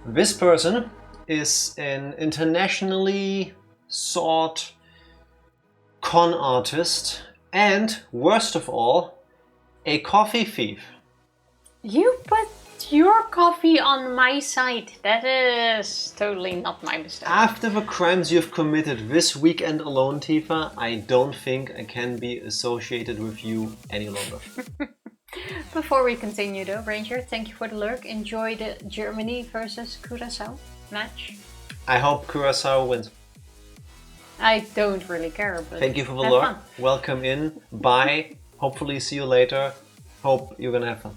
This person is an internationally sought con artist and, worst of all, a coffee thief. You put your coffee on my side. That is totally not my mistake. After the crimes you've committed this weekend alone, Tifa, I don't think I can be associated with you any longer. Before we continue though, Ranger, thank you for the lurk. Enjoy the Germany versus Curaçao match. I hope Curaçao wins. I don't really care, but thank you for the have lurk. fun. Welcome in. Bye. Hopefully see you later. Hope you're gonna have fun.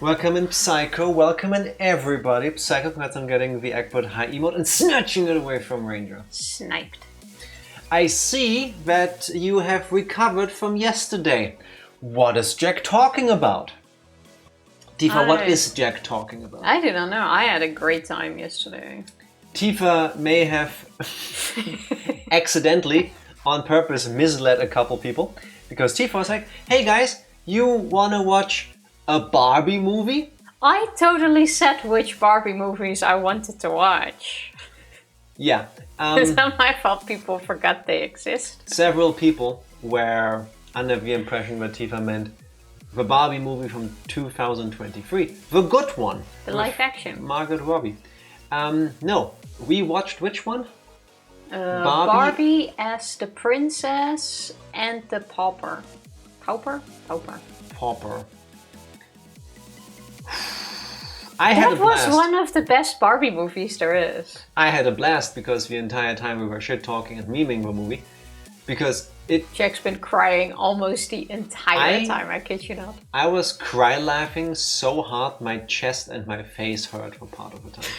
Welcome in Psycho. Welcome in everybody. Psycho, congrats on getting the Egbert High emote and snatching it away from Ranger. Sniped. I see that you have recovered from yesterday. What is Jack talking about? Tifa, what is Jack talking about? I do not know. I had a great time yesterday. Tifa may have accidentally, on purpose, misled a couple people. Because Tifa was like, hey guys, you wanna watch a Barbie movie? I totally said which Barbie movies I wanted to watch. Yeah. It's not my fault people forgot they exist. Several people were under the impression that Tifa meant the Barbie movie from 2023. The good one. The live action. Margot Robbie. No. We watched which one? Barbie as the princess and the pauper. Pauper? Pauper. Pauper. I had a blast. That was one of the best Barbie movies there is. I had a blast because the entire time we were shit talking and memeing the movie. Because Jack's been crying almost the entire time, I kid you not. I was cry laughing so hard my chest and my face hurt for part of the time.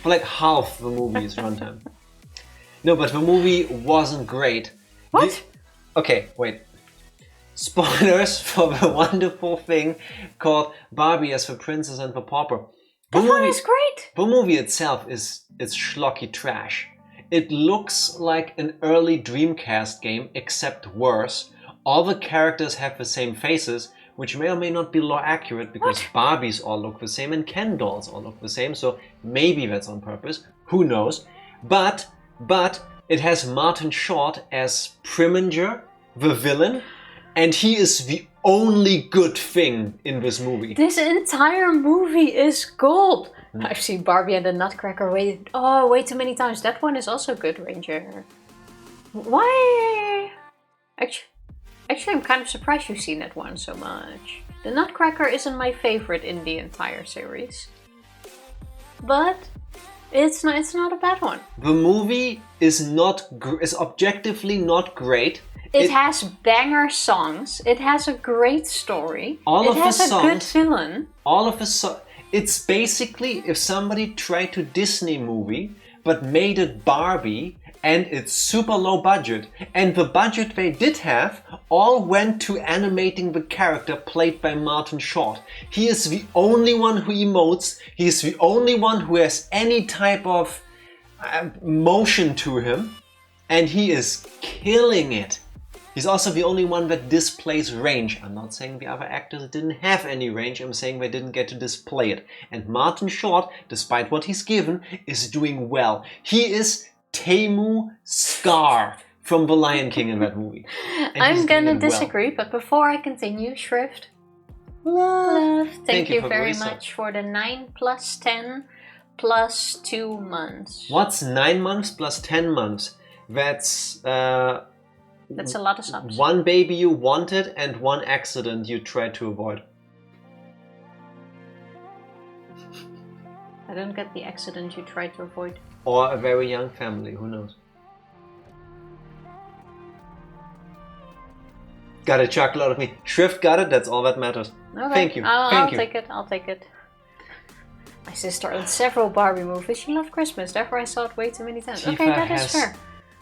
For like half the movie's runtime. No, but the movie wasn't great. What? Okay, wait. Spoilers for the wonderful thing called Barbie as the Princess and the Pauper. That one is great! The movie itself is schlocky trash. It looks like an early Dreamcast game, except worse. All the characters have the same faces, which may or may not be lore accurate because Barbies all look the same and Ken dolls all look the same, so maybe that's on purpose. Who knows? But it has Martin Short as Preminger, the villain, and he is the only good thing in this movie. This entire movie is gold. I've seen Barbie and the Nutcracker way too many times. That one is also good, Ranger. Why? Actually, I'm kind of surprised you've seen that one so much. The Nutcracker isn't my favorite in the entire series. But it's not a bad one. The movie is objectively not great. It has banger songs. It has a great story. It has a good villain. It's basically if somebody tried to Disney movie but made it Barbie and it's super low budget. And the budget they did have all went to animating the character played by Martin Short. He is the only one who emotes. He is the only one who has any type of motion to him. And he is killing it. He's also the only one that displays range. I'm not saying the other actors didn't have any range, I'm saying they didn't get to display it. And Martin Short, despite what he's given, is doing well. He is Temu Scar from The Lion King in that movie. And I'm gonna disagree, but before I continue, Shrift, love. Thank you very much for the 9 plus 10 plus 2 months. What's 9 months plus 10 months? That's a lot of subs. One baby you wanted and one accident you tried to avoid. I don't get the accident you tried to avoid. Or a very young family, who knows? Got a chuckle out of me. Shrift got it, that's all that matters. Okay. Thank you. I'll take it. My sister owns several Barbie movies. She loved Christmas, therefore I saw it way too many times. Tifa okay, that is fair.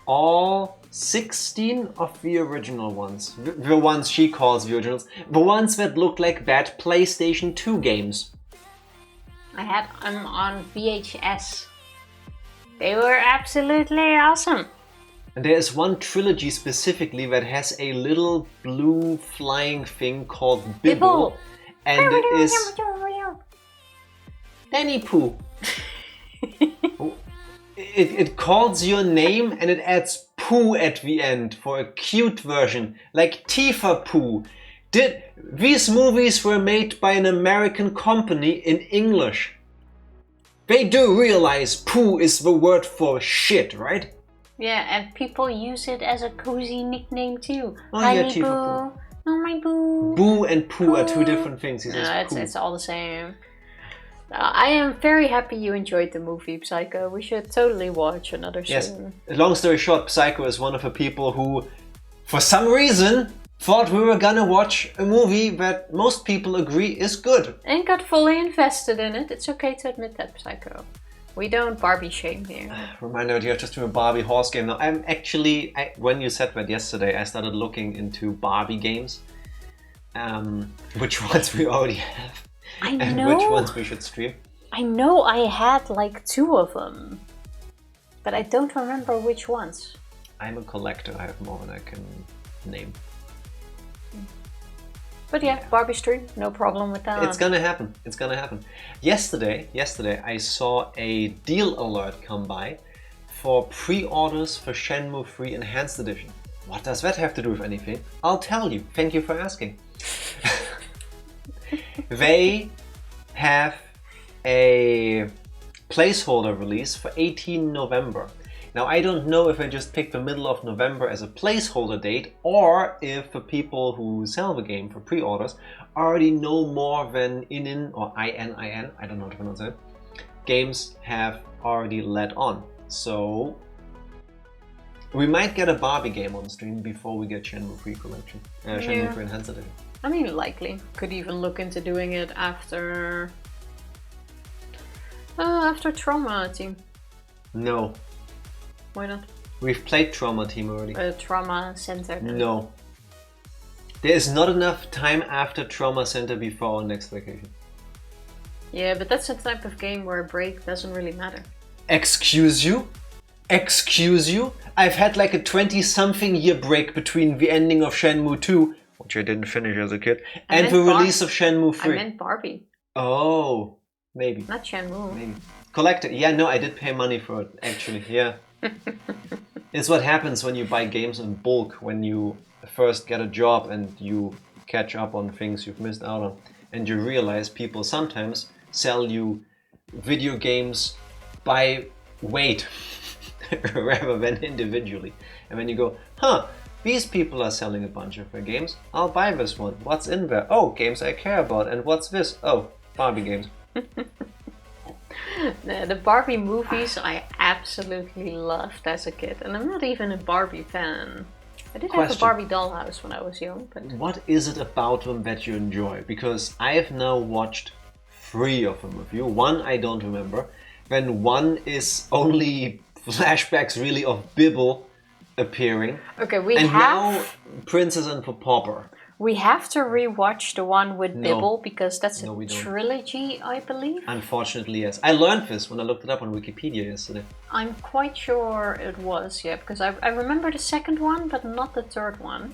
All 16 of the original ones. The ones she calls the originals. The ones that look like bad PlayStation 2 games. I had them on VHS. They were absolutely awesome. And there is one trilogy specifically that has a little blue flying thing called Bibble. And it is Danny Pooh. It calls your name and it adds poo at the end for a cute version, like Tifa Poo. These movies were made by an American company in English. They do realize poo is the word for shit, right? Yeah, and people use it as a cozy nickname too. Oh, Hi, yeah, me Tifa boo. Oh, my boo. Boo and poo are two different things. He says poo. It's all the same. I am very happy you enjoyed the movie Psycho. We should totally watch another soon. Yes. Long story short, Psycho is one of the people who, for some reason, thought we were gonna watch a movie that most people agree is good. And got fully invested in it. It's okay to admit that, Psycho. We don't Barbie shame here. Reminder that you have just doing a Barbie horse game now. When you said that yesterday, I started looking into Barbie games. Which ones we already have. And which ones we should stream. I know I had like 2 of them. But I don't remember which ones. I'm a collector, I have more than I can name. But yeah, Barbie stream, no problem with that. It's gonna happen. It's gonna happen. Yesterday, I saw a deal alert come by for pre-orders for Shenmue 3 Enhanced Edition. What does that have to do with anything? I'll tell you. Thank you for asking. They have a placeholder release for 18 November. Now, I don't know if I just picked the middle of November as a placeholder date or if the people who sell the game for pre-orders already know more than ININ or ININ, I don't know how to pronounce it, games have already let on. So we might get a Barbie game on stream before we get Shenmue 3 Collection, Shenmue 3 Enhanced Edition. I mean, likely. Could even look into doing it after Trauma Team. No. Why not? We've played Trauma Team already. Trauma Center. Then. No. There is not enough time after Trauma Center before our next vacation. Yeah, but that's a type of game where a break doesn't really matter. Excuse you? Excuse you? I've had like a 20-something year break between the ending of Shenmue 2, which I didn't finish as a kid, and the release of Shenmue 3. I meant Barbie. Oh, maybe. Not Shenmue. Maybe. Collector. Yeah, no, I did pay money for it, actually, yeah. It's what happens when you buy games in bulk, when you first get a job and you catch up on things you've missed out on. And you realize people sometimes sell you video games by weight rather than individually. And then you go, huh, these people are selling a bunch of their games. I'll buy this one. What's in there? Oh, games I care about. And what's this? Oh, Barbie games. The Barbie movies I absolutely loved as a kid, and I'm not even a Barbie fan. I did have a Barbie dollhouse when I was young, but... What is it about them that you enjoy? Because I have now watched 3 of them with you. 1 I don't remember. Then 1 is only flashbacks really of Bibble appearing. Okay, now Princess and the Pauper. We have to rewatch the one with Bibble because that's a trilogy, I believe. Unfortunately, yes. I learned this when I looked it up on Wikipedia yesterday. I'm quite sure it was, yeah, because I remember the second one, but not the third one.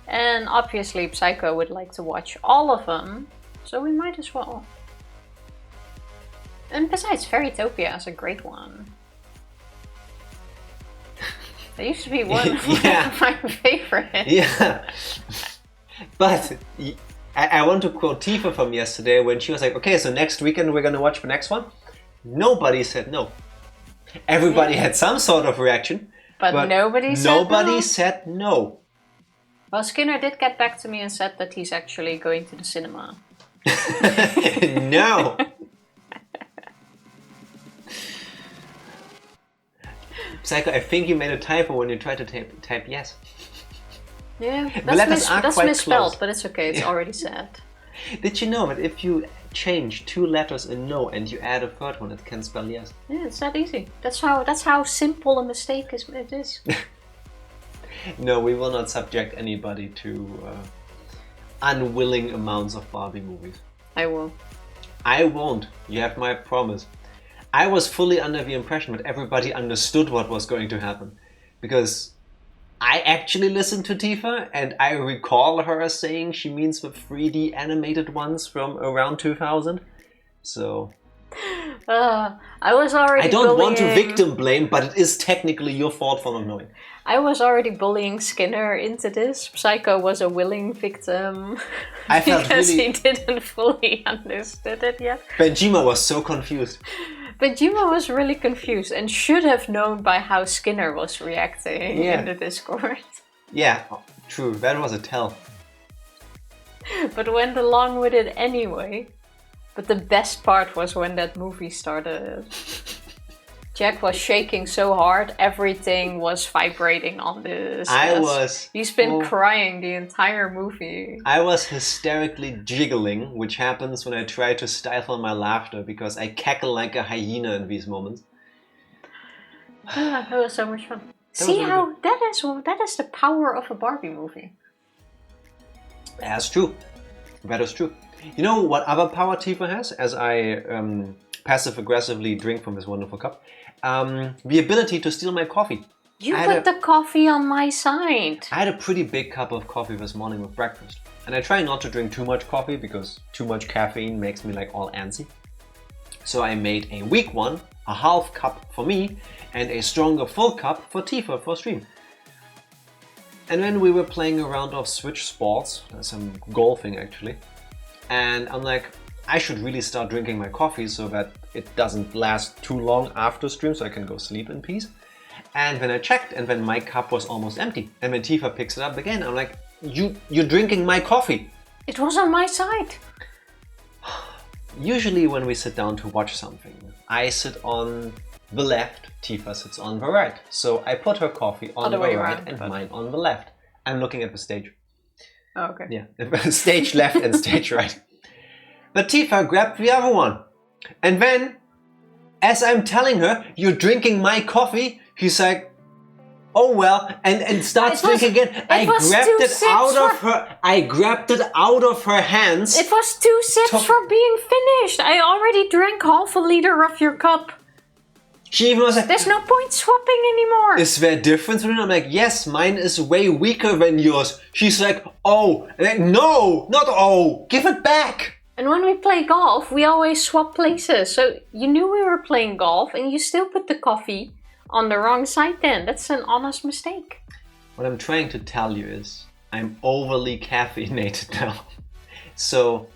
And obviously Psycho would like to watch all of them, so we might as well. And besides, Fairytopia is a great one. That used to be one of my favorites. Yeah. But I want to quote Tifa from yesterday when she was like, okay, so next weekend we're going to watch the next one. Nobody said no. Everybody had some sort of reaction. But nobody said no. Well, Skinner did get back to me and said that he's actually going to the cinema. No. Psycho, I think you made a typo when you tried to type yes. Yeah, that's misspelled, but it's okay, it's already said. Did you know that if you change 2 letters in no and you add a third one, it can spell yes? Yeah, it's that easy. That's how simple a mistake it is. No, we will not subject anybody to unwilling amounts of Barbie movies. I will. I won't. You have my promise. I was fully under the impression that everybody understood what was going to happen. Because I actually listened to Tifa and I recall her saying she means the 3D animated ones from around 2000. So... I was already I don't want to bullying- victim blame, but it is technically your fault for not knowing. I was already bullying Skinner into this. Psycho was a willing victim I felt because really... he didn't fully understood it yet. Benjima was so confused. But Jima was really confused and should have known by how Skinner was reacting in the Discord. Yeah, true. That was a tell. But went along with it anyway. But the best part was when that movie started. Jack was shaking so hard, everything was vibrating on this. He's been crying the entire movie. I was hysterically jiggling, which happens when I try to stifle my laughter because I cackle like a hyena in these moments. That was so much fun. See how that is the power of a Barbie movie. That's true. That is true. You know what other power Tifa has? As I passive-aggressively drink from this wonderful cup. The ability to steal my coffee. You put the coffee on my side. I had a pretty big cup of coffee this morning with breakfast. And I try not to drink too much coffee because too much caffeine makes me like all antsy. So I made a weak one, a half cup for me, and a stronger full cup for Tifa for stream. And then we were playing a round of Switch Sports, some golfing actually. And I'm like, I should really start drinking my coffee so that it doesn't last too long after stream so I can go sleep in peace. And then I checked and then my cup was almost empty. And when Tifa picks it up again, I'm like, you're drinking my coffee. It was on my side. Usually when we sit down to watch something, I sit on the left, Tifa sits on the right. So I put her coffee on the right and mine on the left. I'm looking at the stage. Oh, okay. Yeah, stage left and stage right. But Tifa grabbed the other one. And then, as I'm telling her, you're drinking my coffee, she's like, oh well, and starts drinking again. I grabbed it out of her hands. It was 2 sips for being finished. I already drank half a liter of your cup. She even was like, there's no point swapping anymore. Is there a difference between them? I'm like, yes, mine is way weaker than yours. She's like, oh. And like, no, not oh. Give it back. And when we play golf, we always swap places. So you knew we were playing golf and you still put the coffee on the wrong side then. That's an honest mistake. What I'm trying to tell you is I'm overly caffeinated now. So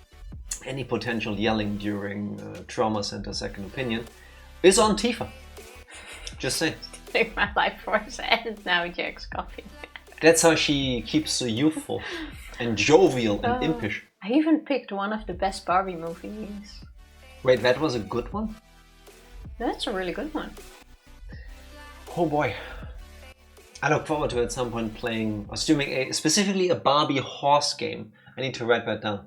any potential yelling during Trauma Center Second Opinion is on Tifa. Just saying. Take my life force and now Jack's coffee. That's how she keeps so youthful and jovial and impish. I even picked one of the best Barbie movies. Wait, that was a good one? That's a really good one. Oh boy. I look forward to at some point playing or streaming specifically a Barbie horse game. I need to write that down.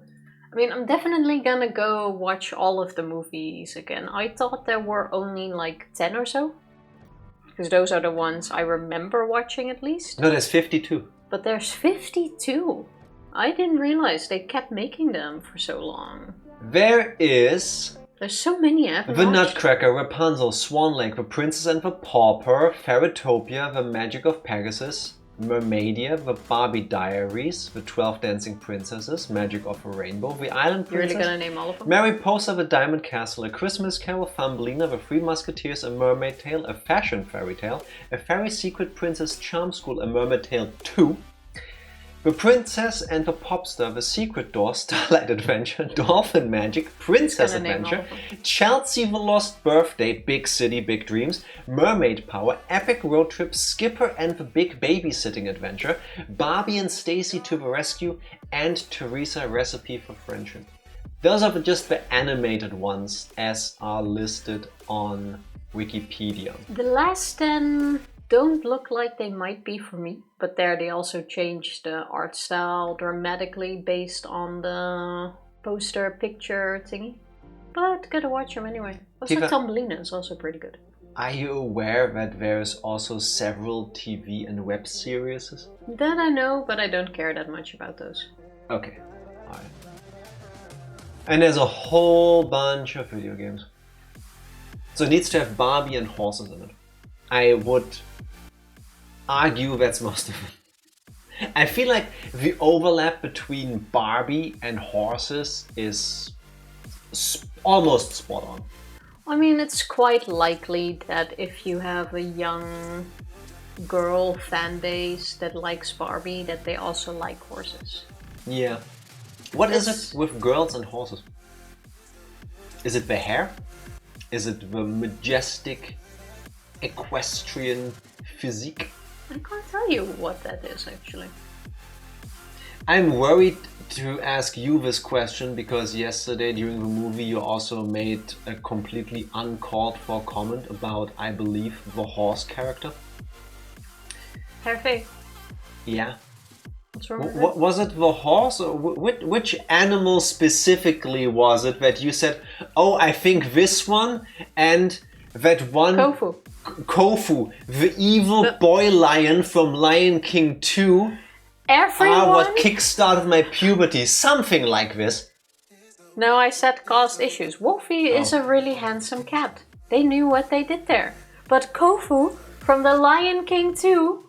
I mean, I'm definitely gonna go watch all of the movies again. I thought there were only like 10 or so. Because those are the ones I remember watching at least. No, there's 52. But there's 52. I didn't realize they kept making them for so long. There's so many I haven't The watched. Nutcracker, Rapunzel, Swan Lake, The Princess and the Pauper, Fairytopia, The Magic of Pegasus, Mermaidia, The Barbie Diaries, The 12 Dancing Princesses, Magic of a Rainbow, The Island Princess, You're really gonna name all of them? Mariposa, The Diamond Castle, A Christmas Carol, Thumbelina, The Three Musketeers, A Mermaid Tale, A Fashion Fairy Tale, A Fairy Secret Princess Charm School, A Mermaid Tale 2, The Princess and the Popstar, The Secret Door, Starlight Adventure, Dolphin Magic, Princess Adventure, Chelsea the Lost Birthday, Big City, Big Dreams, Mermaid Power, Epic Road Trip, Skipper and the Big Babysitting Adventure, Barbie and Stacy to the Rescue, and Teresa Recipe for Friendship. Those are just the animated ones as are listed on Wikipedia. The last 10 don't look like they might be for me, but there they also changed the art style dramatically based on the poster picture thingy. But gotta watch them anyway. Also, Thumbelina is also pretty good. Are you aware that there's also several TV and web series? That I know, but I don't care that much about those. Okay, alright. And there's a whole bunch of video games. So it needs to have Barbie and horses in it. I would argue that's most of it. I feel like the overlap between Barbie and horses is almost spot on. I mean, it's quite likely that if you have a young girl fan base that likes Barbie, that they also like horses. Yeah. What is It's- it with girls and horses? Is it the hair? Is it the majestic equestrian physique? I can't tell you what that is actually. I'm worried to ask you this question because yesterday during the movie you also made a completely uncalled for comment about, I believe, the horse character. Hervé, Yeah. what's wrong with What was it, the horse? Or which animal specifically was it that you said, oh, I think this one and that one... Kofu. Kofu, the evil boy lion from Lion King 2. Everyone? What kickstarted my puberty. Something like this. No, I said caused issues. Wolfie is a really handsome cat. They knew what they did there. But Kofu from the Lion King 2,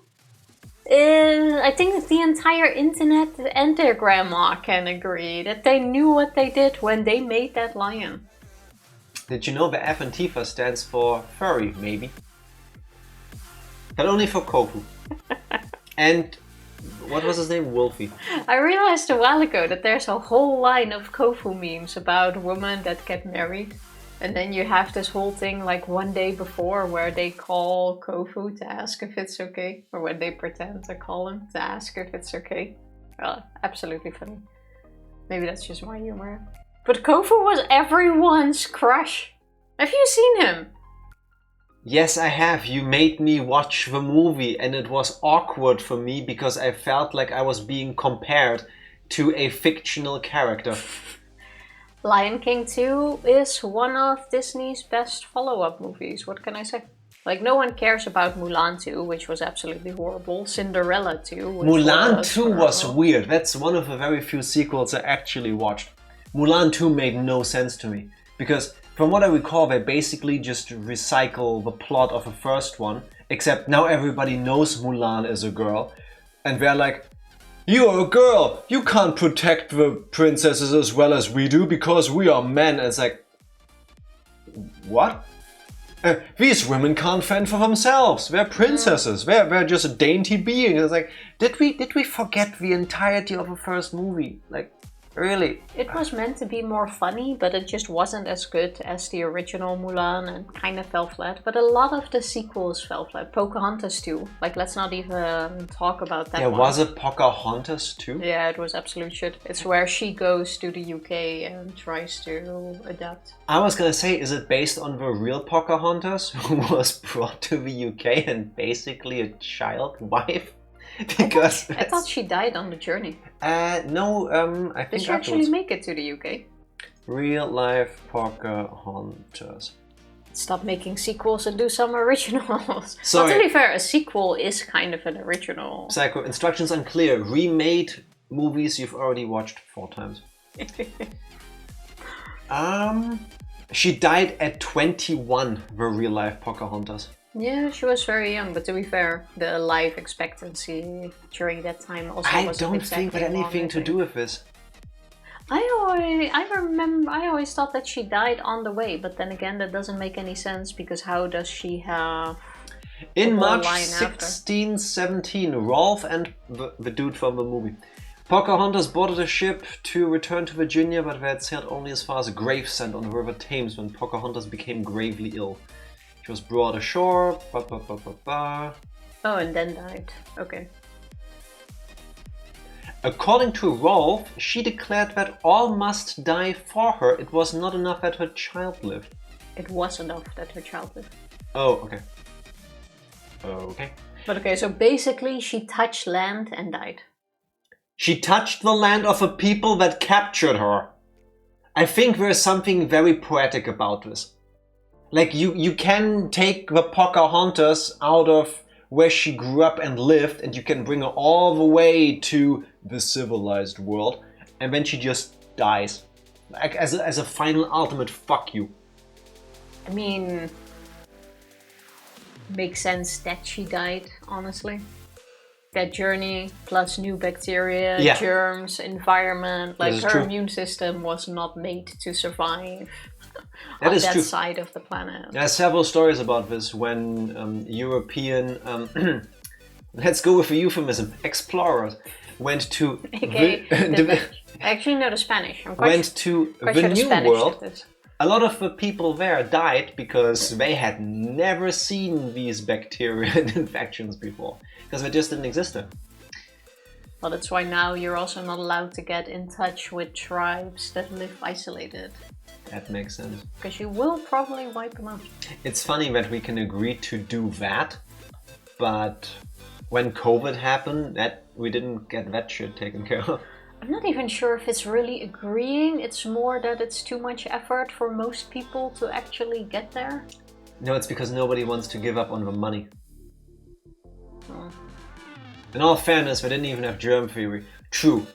I think the entire internet and their grandma can agree that they knew what they did when they made that lion. Did you know the F and Tifa stands for furry, maybe? But only for Kofu. And what was his name? Wolfie. I realized a while ago that there's a whole line of Kofu memes about women that get married. And then you have this whole thing like one day before where they call Kofu to ask if it's okay. Or when they pretend to call him to ask if it's okay. Well, absolutely funny. Maybe that's just my humor. But Kofu was everyone's crush. Have you seen him? Yes, I have. You made me watch the movie and it was awkward for me because I felt like I was being compared to a fictional character. Lion King 2 is one of Disney's best follow-up movies. What can I say? Like, no one cares about Mulan 2, which was absolutely horrible. Cinderella 2, which Mulan was 2 was horrible. weird. That's one of the very few sequels I actually watched. Mulan 2 made no sense to me. Because from what I recall, they basically just recycle the plot of the first one. Except now everybody knows Mulan is a girl. And they're like, you're a girl! You can't protect the princesses as well as we do because we are men. And it's like, what? These women can't fend for themselves. They're princesses. They're just dainty beings. It's like, did we forget the entirety of the first movie? Like, really? It was meant to be more funny, but it just wasn't as good as the original Mulan and kind of fell flat. But a lot of the sequels fell flat. Pocahontas too. Like, let's not even talk about that There one. was a Pocahontas too? Yeah, it was absolute shit. It's where she goes to the UK and tries to adapt. I was gonna say, is it based on the real Pocahontas who was brought to the UK and basically a child wife? Because I thought she died on the journey. no, I Did think she actually afterwards. make it to the UK? Real life Pocahontas. Stop making sequels and do some originals. Sorry. Well, to be fair, a sequel is kind of an original. Psycho, instructions unclear. Remade movies you've already watched 4 times. She died at 21, the real life Pocahontas. Yeah, she was very young, but to be fair, the life expectancy during that time also I wasn't don't exactly think that anything long, to do with this. I always thought that she died on the way, but then again, that doesn't make any sense because how does she have In the whole March line after? 1617, Rolf and the dude from the movie. Pocahontas boarded a ship to return to Virginia, but they had sailed only as far as Gravesend on the River Thames when Pocahontas became gravely ill. She was brought ashore. Oh, and then died. Okay. According to Rolf, she declared that all must die for her. It was not enough that her child lived. It was enough that her child lived. Oh, okay. Okay. But okay, so basically she touched land and died. She touched the land of a people that captured her. I think there's something very poetic about this. Like, you can take the Pocahontas out of where she grew up and lived, and you can bring her all the way to the civilized world, and then she just dies. Like, as a final ultimate fuck you. I mean, makes sense that she died, honestly. That journey, plus new bacteria, Yeah. germs, environment, like This is her true. immune system was not made to survive That on is that true. side of the planet. There are several stories about this when European, let's go with a euphemism, explorers went to Okay, I actually know the Spanish. I'm quite went to quite the sure the New Spanish World. did this. A lot of the people there died because they had never seen these bacterial infections before, because they just didn't exist there. Well, that's why now you're also not allowed to get in touch with tribes that live isolated. That makes sense. Because you will probably wipe them out. It's funny that we can agree to do that, but when COVID happened, that we didn't get that shit taken care of. I'm not even sure if it's really agreeing. It's more that it's too much effort for most people to actually get there. No, it's because nobody wants to give up on the money. Oh. In all fairness, they didn't even have germ theory. True.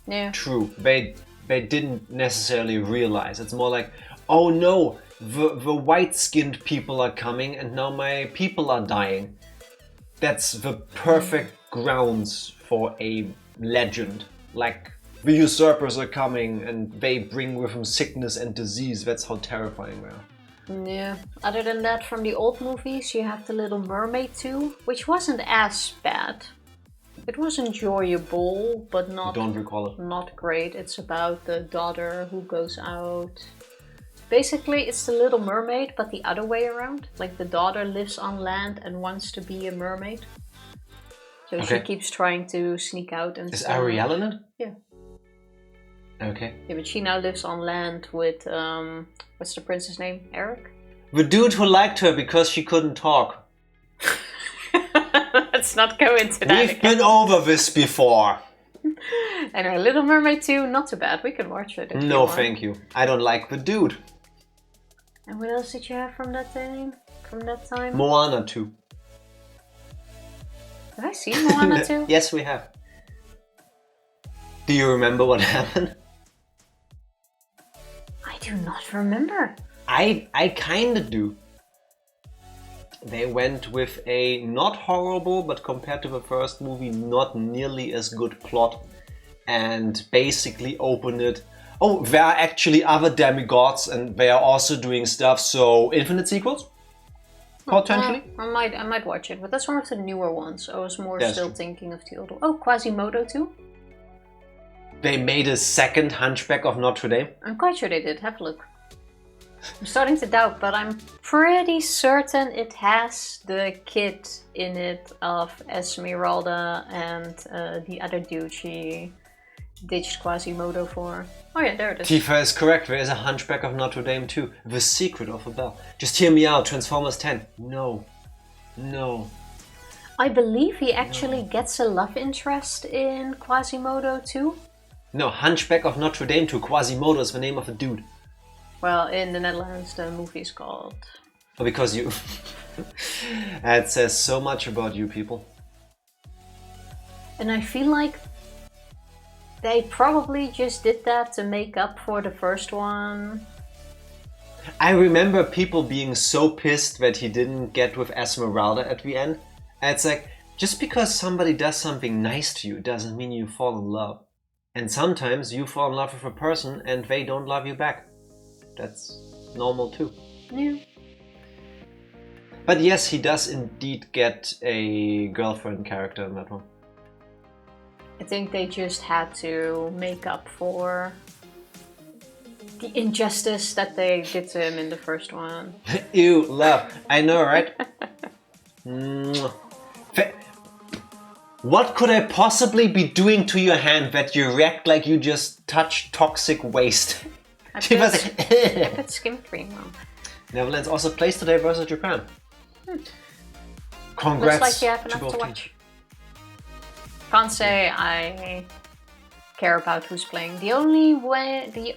Yeah. True. They didn't necessarily realize. It's more like, oh no, the white-skinned people are coming and now my people are dying. That's the perfect grounds for a legend. Like, the usurpers are coming and they bring with them sickness and disease. That's how terrifying they are. Yeah. Other than that, from the old movies, you have The Little Mermaid too, which wasn't as bad. It was enjoyable, but not. Don't recall it. Not great. It's about the daughter who goes out. Basically, it's The Little Mermaid, but the other way around. Like, the daughter lives on land and wants to be a mermaid. So Okay. she keeps trying to sneak out and Is stuff. Ariel in it? Yeah. Okay. Yeah, but she now lives on land with, what's the prince's name? Eric? The dude who liked her because she couldn't talk. Let's not go into that We've again. been over this before. Anyway, Little Mermaid 2, not too bad. We can watch it if you No, want. thank you. I don't like the dude. And what else did you have from that time? From that time? Moana 2. Have I seen Moana 2? Yes, we have. Do you remember what happened? I do not remember. I kinda do. They went with a not horrible, but compared to the first movie, not nearly as good plot. And basically opened it. Oh, there are actually other demigods and they are also doing stuff, so infinite sequels? Potentially? I might watch it, but that's one of the newer ones. I was more That's still true. thinking of the old one. Oh, Quasimodo 2? They made a second Hunchback of Notre Dame. I'm quite sure they did. Have a look. I'm starting to doubt, but I'm pretty certain it has the kid in it of Esmeralda and the other dude she ditched Quasimodo for. Oh yeah, there it is. Tifa is correct, there is a Hunchback of Notre Dame too. The Secret of the Bell. Just hear me out, Transformers 10. No. No. I believe he actually gets a love interest in Quasimodo too. No, Hunchback of Notre Dame 2. Quasimodo is the name of a dude. Well, in the Netherlands the movie is called... Oh, because you... That says so much about you people. And I feel like they probably just did that to make up for the first one. I remember people being so pissed that he didn't get with Esmeralda at the end. And it's like, just because somebody does something nice to you doesn't mean you fall in love. And sometimes you fall in love with a person and they don't love you back. That's normal too. Yeah. But yes, he does indeed get a girlfriend character in that one. I think they just had to make up for the injustice that they did to him in the first one. Ew, love. I know, right? Mwah. What could I possibly be doing to your hand that you react like you just touched toxic waste? I I put skin cream on. Netherlands also plays today versus Japan. Congrats. Looks like you have enough both to teams. watch. Can't say I care about who's playing. The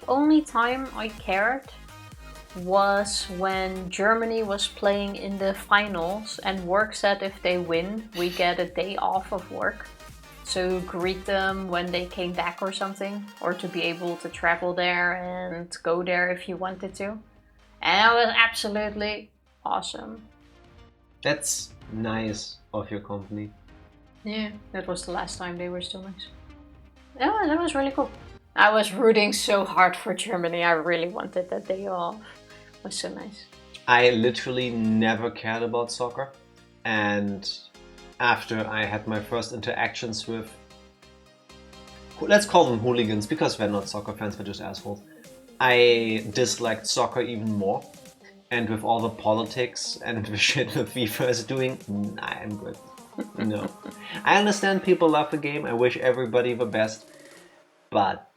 only time I cared was when Germany was playing in the finals and work said if they win, we get a day off of work. So greet them when they came back or something, or to be able to travel there and go there if you wanted to. And that was absolutely awesome. That's nice of your company. Yeah, that was the last time they were still nice. Yeah, that was really cool. I was rooting so hard for Germany. I really wanted that day off. was so nice. I literally never cared about soccer, and after I had my first interactions with, let's call them hooligans, because they're not soccer fans, they're just assholes, I disliked soccer even more. And with all the politics and the shit that FIFA is doing, nah, I'm good. No. I understand people love the game, I wish everybody the best, but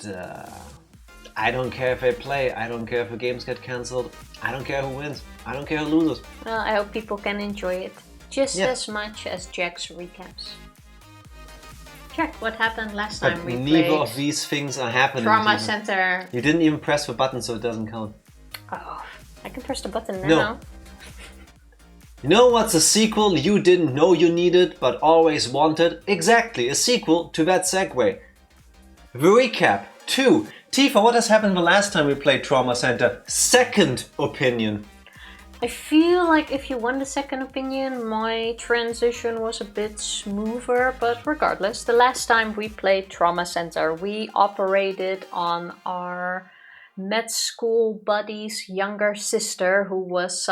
I don't care if they play, I don't care if the games get cancelled, I don't care who wins, I don't care who loses. Well, I hope people can enjoy it just as much as Jack's recaps. Jack, what happened last time we played? Neither of these things are happening. Trauma Center. You didn't even press the button, so it doesn't count. Oh, I can press the button now. No. You know what's a sequel you didn't know you needed, but always wanted? Exactly, a sequel to that segue. The recap. 2. Tifa, what has happened the last time we played Trauma Center? Second opinion. I feel like if you want a second opinion, my transition was a bit smoother, but regardless, the last time we played Trauma Center, we operated on our med school buddy's younger sister who was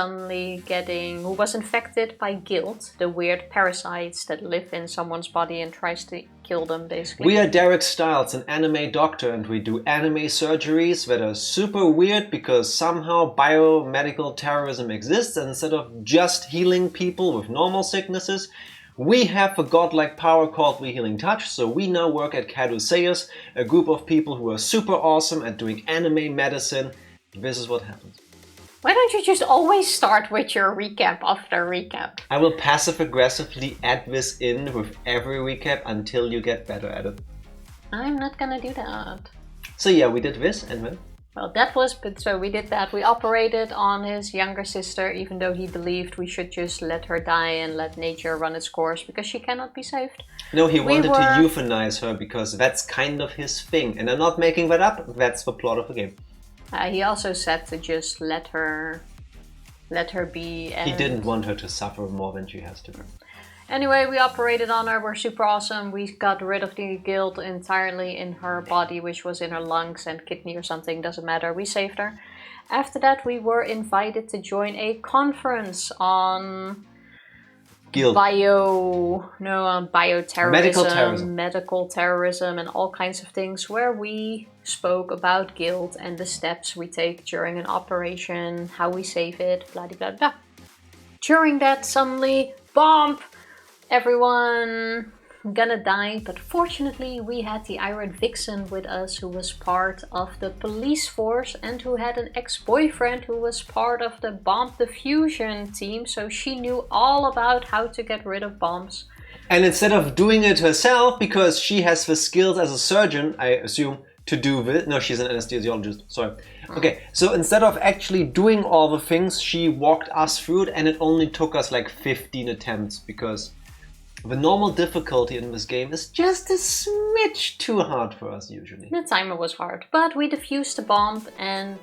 infected by guilt, the weird parasites that live in someone's body and tries to kill them, basically. We are Derek Stiles, an anime doctor, and we do anime surgeries that are super weird because somehow biomedical terrorism exists, and instead of just healing people with normal sicknesses, we have a godlike power called the Healing Touch, so we now work at Caduceus, a group of people who are super awesome at doing anime medicine. This is what happens. Why don't you just always start with your recap after recap? I will passive-aggressively add this in with every recap until you get better at it. I'm not gonna do that. So yeah, we did this, and then? Well, so we did that. We operated on his younger sister, even though he believed we should just let her die and let nature run its course, because she cannot be saved. No, he wanted to euthanize her, because that's kind of his thing. And I'm not making that up, that's the plot of the game. He also said to just let her be. And he didn't want her to suffer more than she has to. Anyway, we operated on her, we're super awesome. We got rid of the guilt entirely in her body, which was in her lungs and kidney or something, doesn't matter. We saved her. After that, we were invited to join a conference on bioterrorism, medical terrorism, and all kinds of things, where we spoke about guilt and the steps we take during an operation, how we save it, blah blah blah. During that, suddenly, bomb! Everyone gonna die, but fortunately we had the Iron Vixen with us, who was part of the police force and who had an ex-boyfriend who was part of the bomb diffusion team, so she knew all about how to get rid of bombs. And instead of doing it herself, because she has the skills as a surgeon, I assume, to do this. No, she's an anesthesiologist, sorry. Okay, so instead of actually doing all the things, she walked us through it, and it only took us like 15 attempts, because the normal difficulty in this game is just a smidge too hard for us usually. The timer was hard, but we defused the bomb, and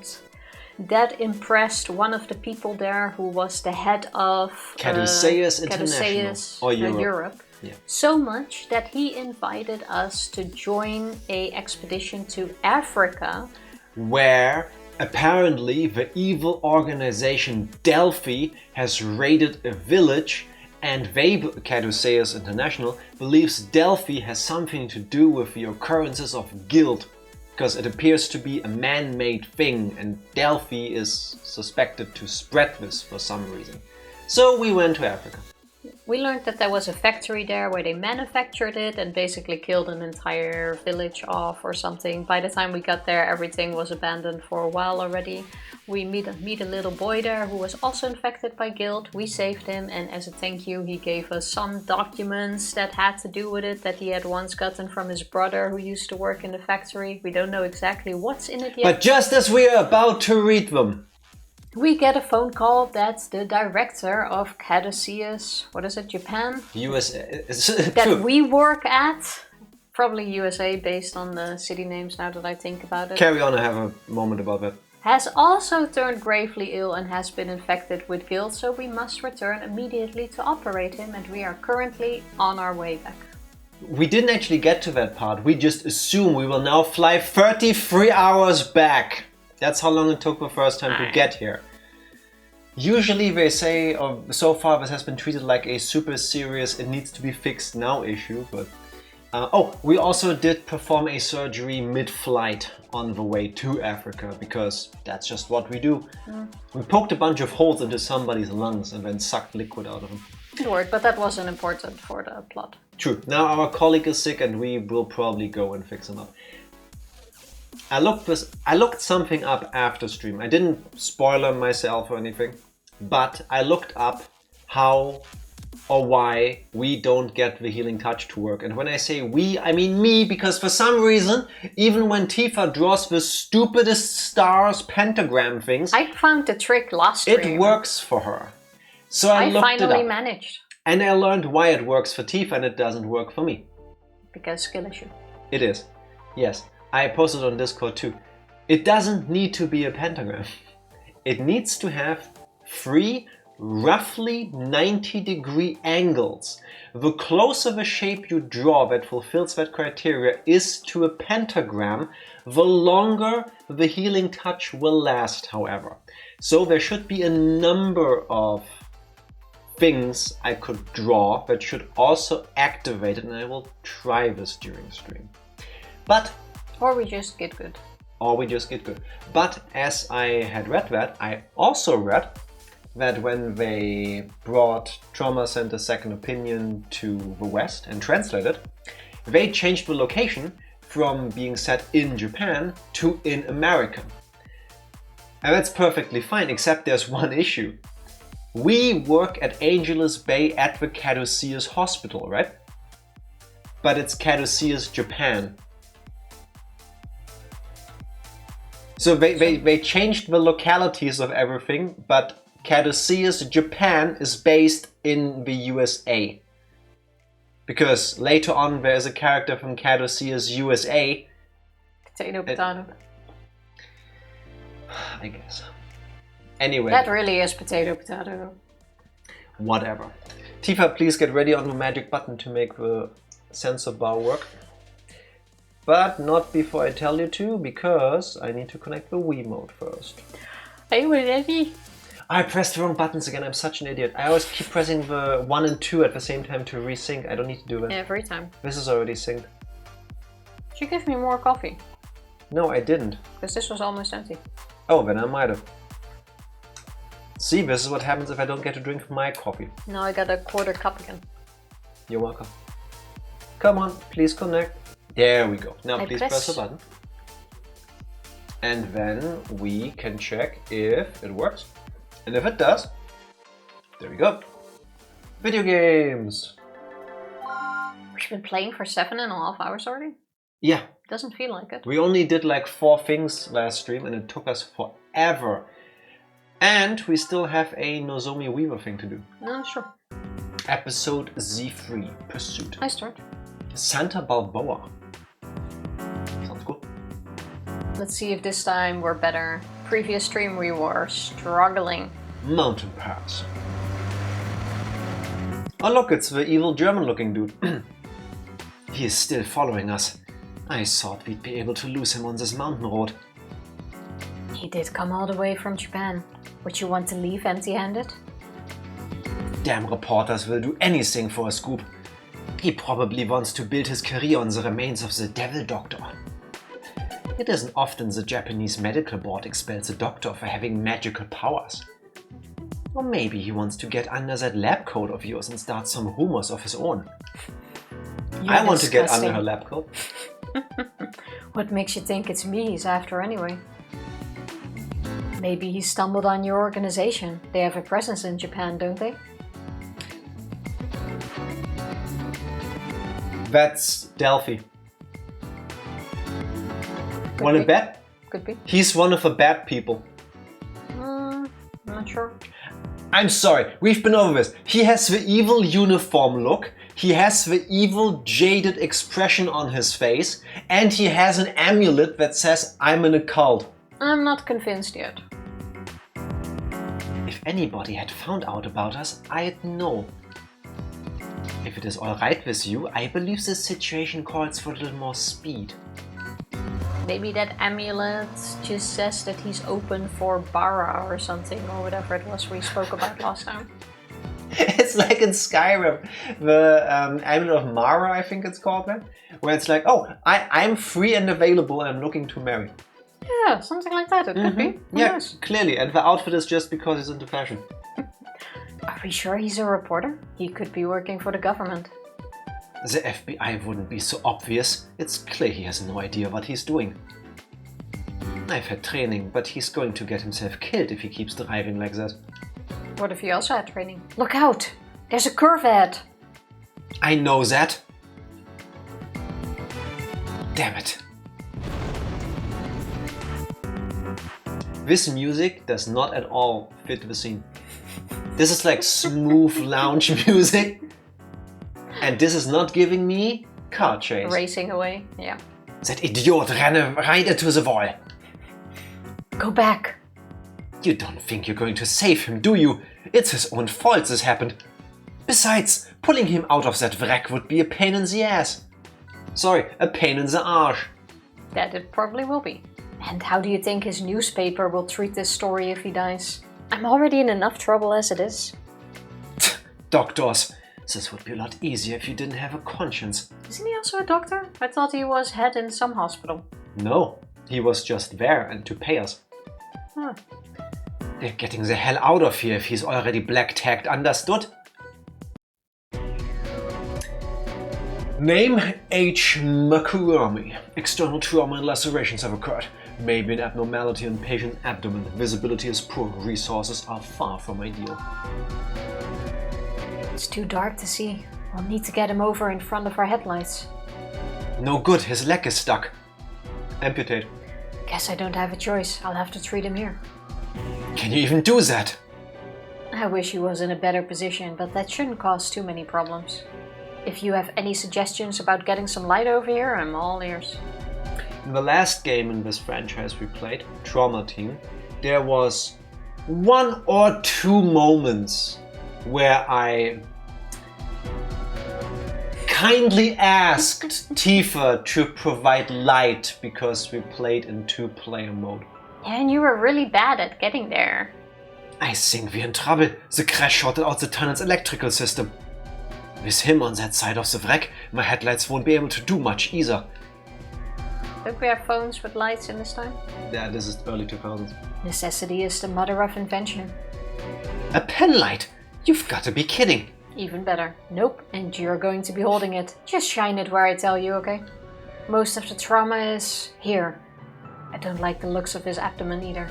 that impressed one of the people there who was the head of Caduceus International, or Europe. Yeah. So much that he invited us to join a expedition to Africa, where apparently the evil organization Delphi has raided a village, and Caduceus International believes Delphi has something to do with the occurrences of guilt, because it appears to be a man-made thing, and Delphi is suspected to spread this for some reason. So we went to Africa. We learned that there was a factory there where they manufactured it and basically killed an entire village off or something. By the time we got there, everything was abandoned for a while already. We meet a little boy there who was also infected by guilt. We saved him, and as a thank you, he gave us some documents that had to do with it that he had once gotten from his brother who used to work in the factory. We don't know exactly what's in it yet. But just as we are about to read them, we get a phone call that's the director of Caduceus, what is it, Japan? USA. That we work at. Probably USA based on the city names now that I think about it. Carry on, I have a moment about that. Has also turned gravely ill and has been infected with guilt, so we must return immediately to operate him, and we are currently on our way back. We didn't actually get to that part, we just assume we will now fly 33 hours back. That's how long it took the first time to get here. Usually they say, or so far this has been treated like a super serious, it needs to be fixed now issue, but... we also did perform a surgery mid-flight on the way to Africa, because that's just what we do. We poked a bunch of holes into somebody's lungs and then sucked liquid out of them. It worked, but that wasn't important for the plot. True. Now our colleague is sick and we will probably go and fix him up. I looked something up after stream. I didn't spoiler myself or anything, but I looked up how or why we don't get the healing touch to work. And when I say we, I mean me, because for some reason, even when Tifa draws the stupidest stars pentagram things, I found the trick last stream. It works for her. So I looked it finally up. managed. And I learned why it works for Tifa and it doesn't work for me. Because skill issue. It is. Yes. I posted on Discord too. It doesn't need to be a pentagram. It needs to have 3 roughly 90-degree angles. The closer the shape you draw that fulfills that criteria is to a pentagram, the longer the healing touch will last, however. So there should be a number of things I could draw that should also activate it, and I will try this during stream. Or we just get good. But as I had read that, I also read that when they brought Trauma Center Second Opinion to the West and translated, they changed the location from being set in Japan to in America. And that's perfectly fine, except there's one issue. We work at Angeles Bay at the Caduceus Hospital, right? But it's Caduceus, Japan. So they changed the localities of everything, but Caduceus, Japan is based in the USA. Because later on there is a character from Caduceus, USA. Potato. I guess. Anyway. That really is potato. Whatever. Tifa, please get ready on the magic button to make the sensor bar work. But not before I tell you to, because I need to connect the Wii mode first. Are you ready? I pressed the wrong buttons again, I'm such an idiot. I always keep pressing the 1 and 2 at the same time to resync. I don't need to do that. Every time. This is already synced. She gave me more coffee. No, I didn't. Because this was almost empty. Oh, then I might have. See, this is what happens if I don't get to drink my coffee. Now I got a quarter cup again. You're welcome. Come on, please connect. There we go. Now please press the button. And then we can check if it works. And if it does, there we go. Video games. We've been playing for 7.5 hours already? Yeah. Doesn't feel like it. We only did like 4 things last stream and it took us forever. And we still have a Nozomi Weaver thing to do. No, sure. Episode Z3, Pursuit. I start. Santa Balboa. Sounds cool. Let's see if this time we're better. Previous stream we were struggling. Mountain Pass. Oh look, it's the evil German looking dude. He is still following us. I thought we'd be able to lose him on this mountain road. He did come all the way from Japan. Would you want to leave empty-handed? Damn reporters will do anything for a scoop. He probably wants to build his career on the remains of the Devil Doctor. It isn't often the Japanese medical board expels a doctor for having magical powers. Or maybe he wants to get under that lab coat of yours and start some rumors of his own. I want to get under her lab coat. What makes you think it's me he's after anyway? Maybe he stumbled on your organization. They have a presence in Japan, don't they? That's Delphi. Wanna bet? Could be. He's one of the bad people. Not sure. I'm sorry, we've been over this. He has the evil uniform look, he has the evil jaded expression on his face, and he has an amulet that says, I'm in a cult. I'm not convinced yet. If anybody had found out about us, I'd know. If it is alright with you, I believe this situation calls for a little more speed. Maybe that amulet just says that he's open for Bara or something, or whatever it was we spoke about last time. It's like in Skyrim, the Amulet of Mara, I think it's called, man, where it's like, oh, I'm free and available and I'm looking to marry. Yeah, something like that, it could be. Who Yeah, knows? clearly, and the outfit is just because he's into fashion. Are we sure he's a reporter? He could be working for the government. The FBI wouldn't be so obvious. It's clear he has no idea what he's doing. I've had training, but he's going to get himself killed if he keeps driving like that. What if he also had training? Look out! There's a curve ahead! I know that. Damn it. This music does not at all fit the scene. This is like smooth lounge music. And this is not giving me car chase. Racing away, yeah. That idiot ran right into the wall. Go back! You don't think you're going to save him, do you? It's his own fault this happened. Besides, pulling him out of that wreck would be a pain in the ass. Sorry, a pain in the arse. That it probably will be. And how do you think his newspaper will treat this story if he dies? I'm already in enough trouble as it is. Doctors. This would be a lot easier if you didn't have a conscience. Isn't he also a doctor? I thought he was head in some hospital. No, he was just there and to pay us. Huh. They're getting the hell out of here if he's already black tagged, understood? Name H. Makurami. External trauma and lacerations have occurred. Maybe an abnormality in patient's abdomen. Visibility is poor. Resources are far from ideal. It's too dark to see. We'll need to get him over in front of our headlights. No good, his leg is stuck. Amputate. Guess I don't have a choice. I'll have to treat him here. Can you even do that? I wish he was in a better position, but that shouldn't cause too many problems. If you have any suggestions about getting some light over here, I'm all ears. In the last game in this franchise we played, Trauma Team, there was 1 or 2 moments where I kindly asked Tifa to provide light because we played in 2-player mode. And you were really bad at getting there. I think we're in trouble. The crash shorted out the tunnel's electrical system. With him on that side of the wreck, my headlights won't be able to do much either. Don't we have phones with lights in this time? Yeah, this is early 2000s. Necessity is the mother of invention. A pen light? You've got to be kidding. Even better. Nope, and you're going to be holding it. Just shine it where I tell you, okay? Most of the trauma is here. I don't like the looks of his abdomen either.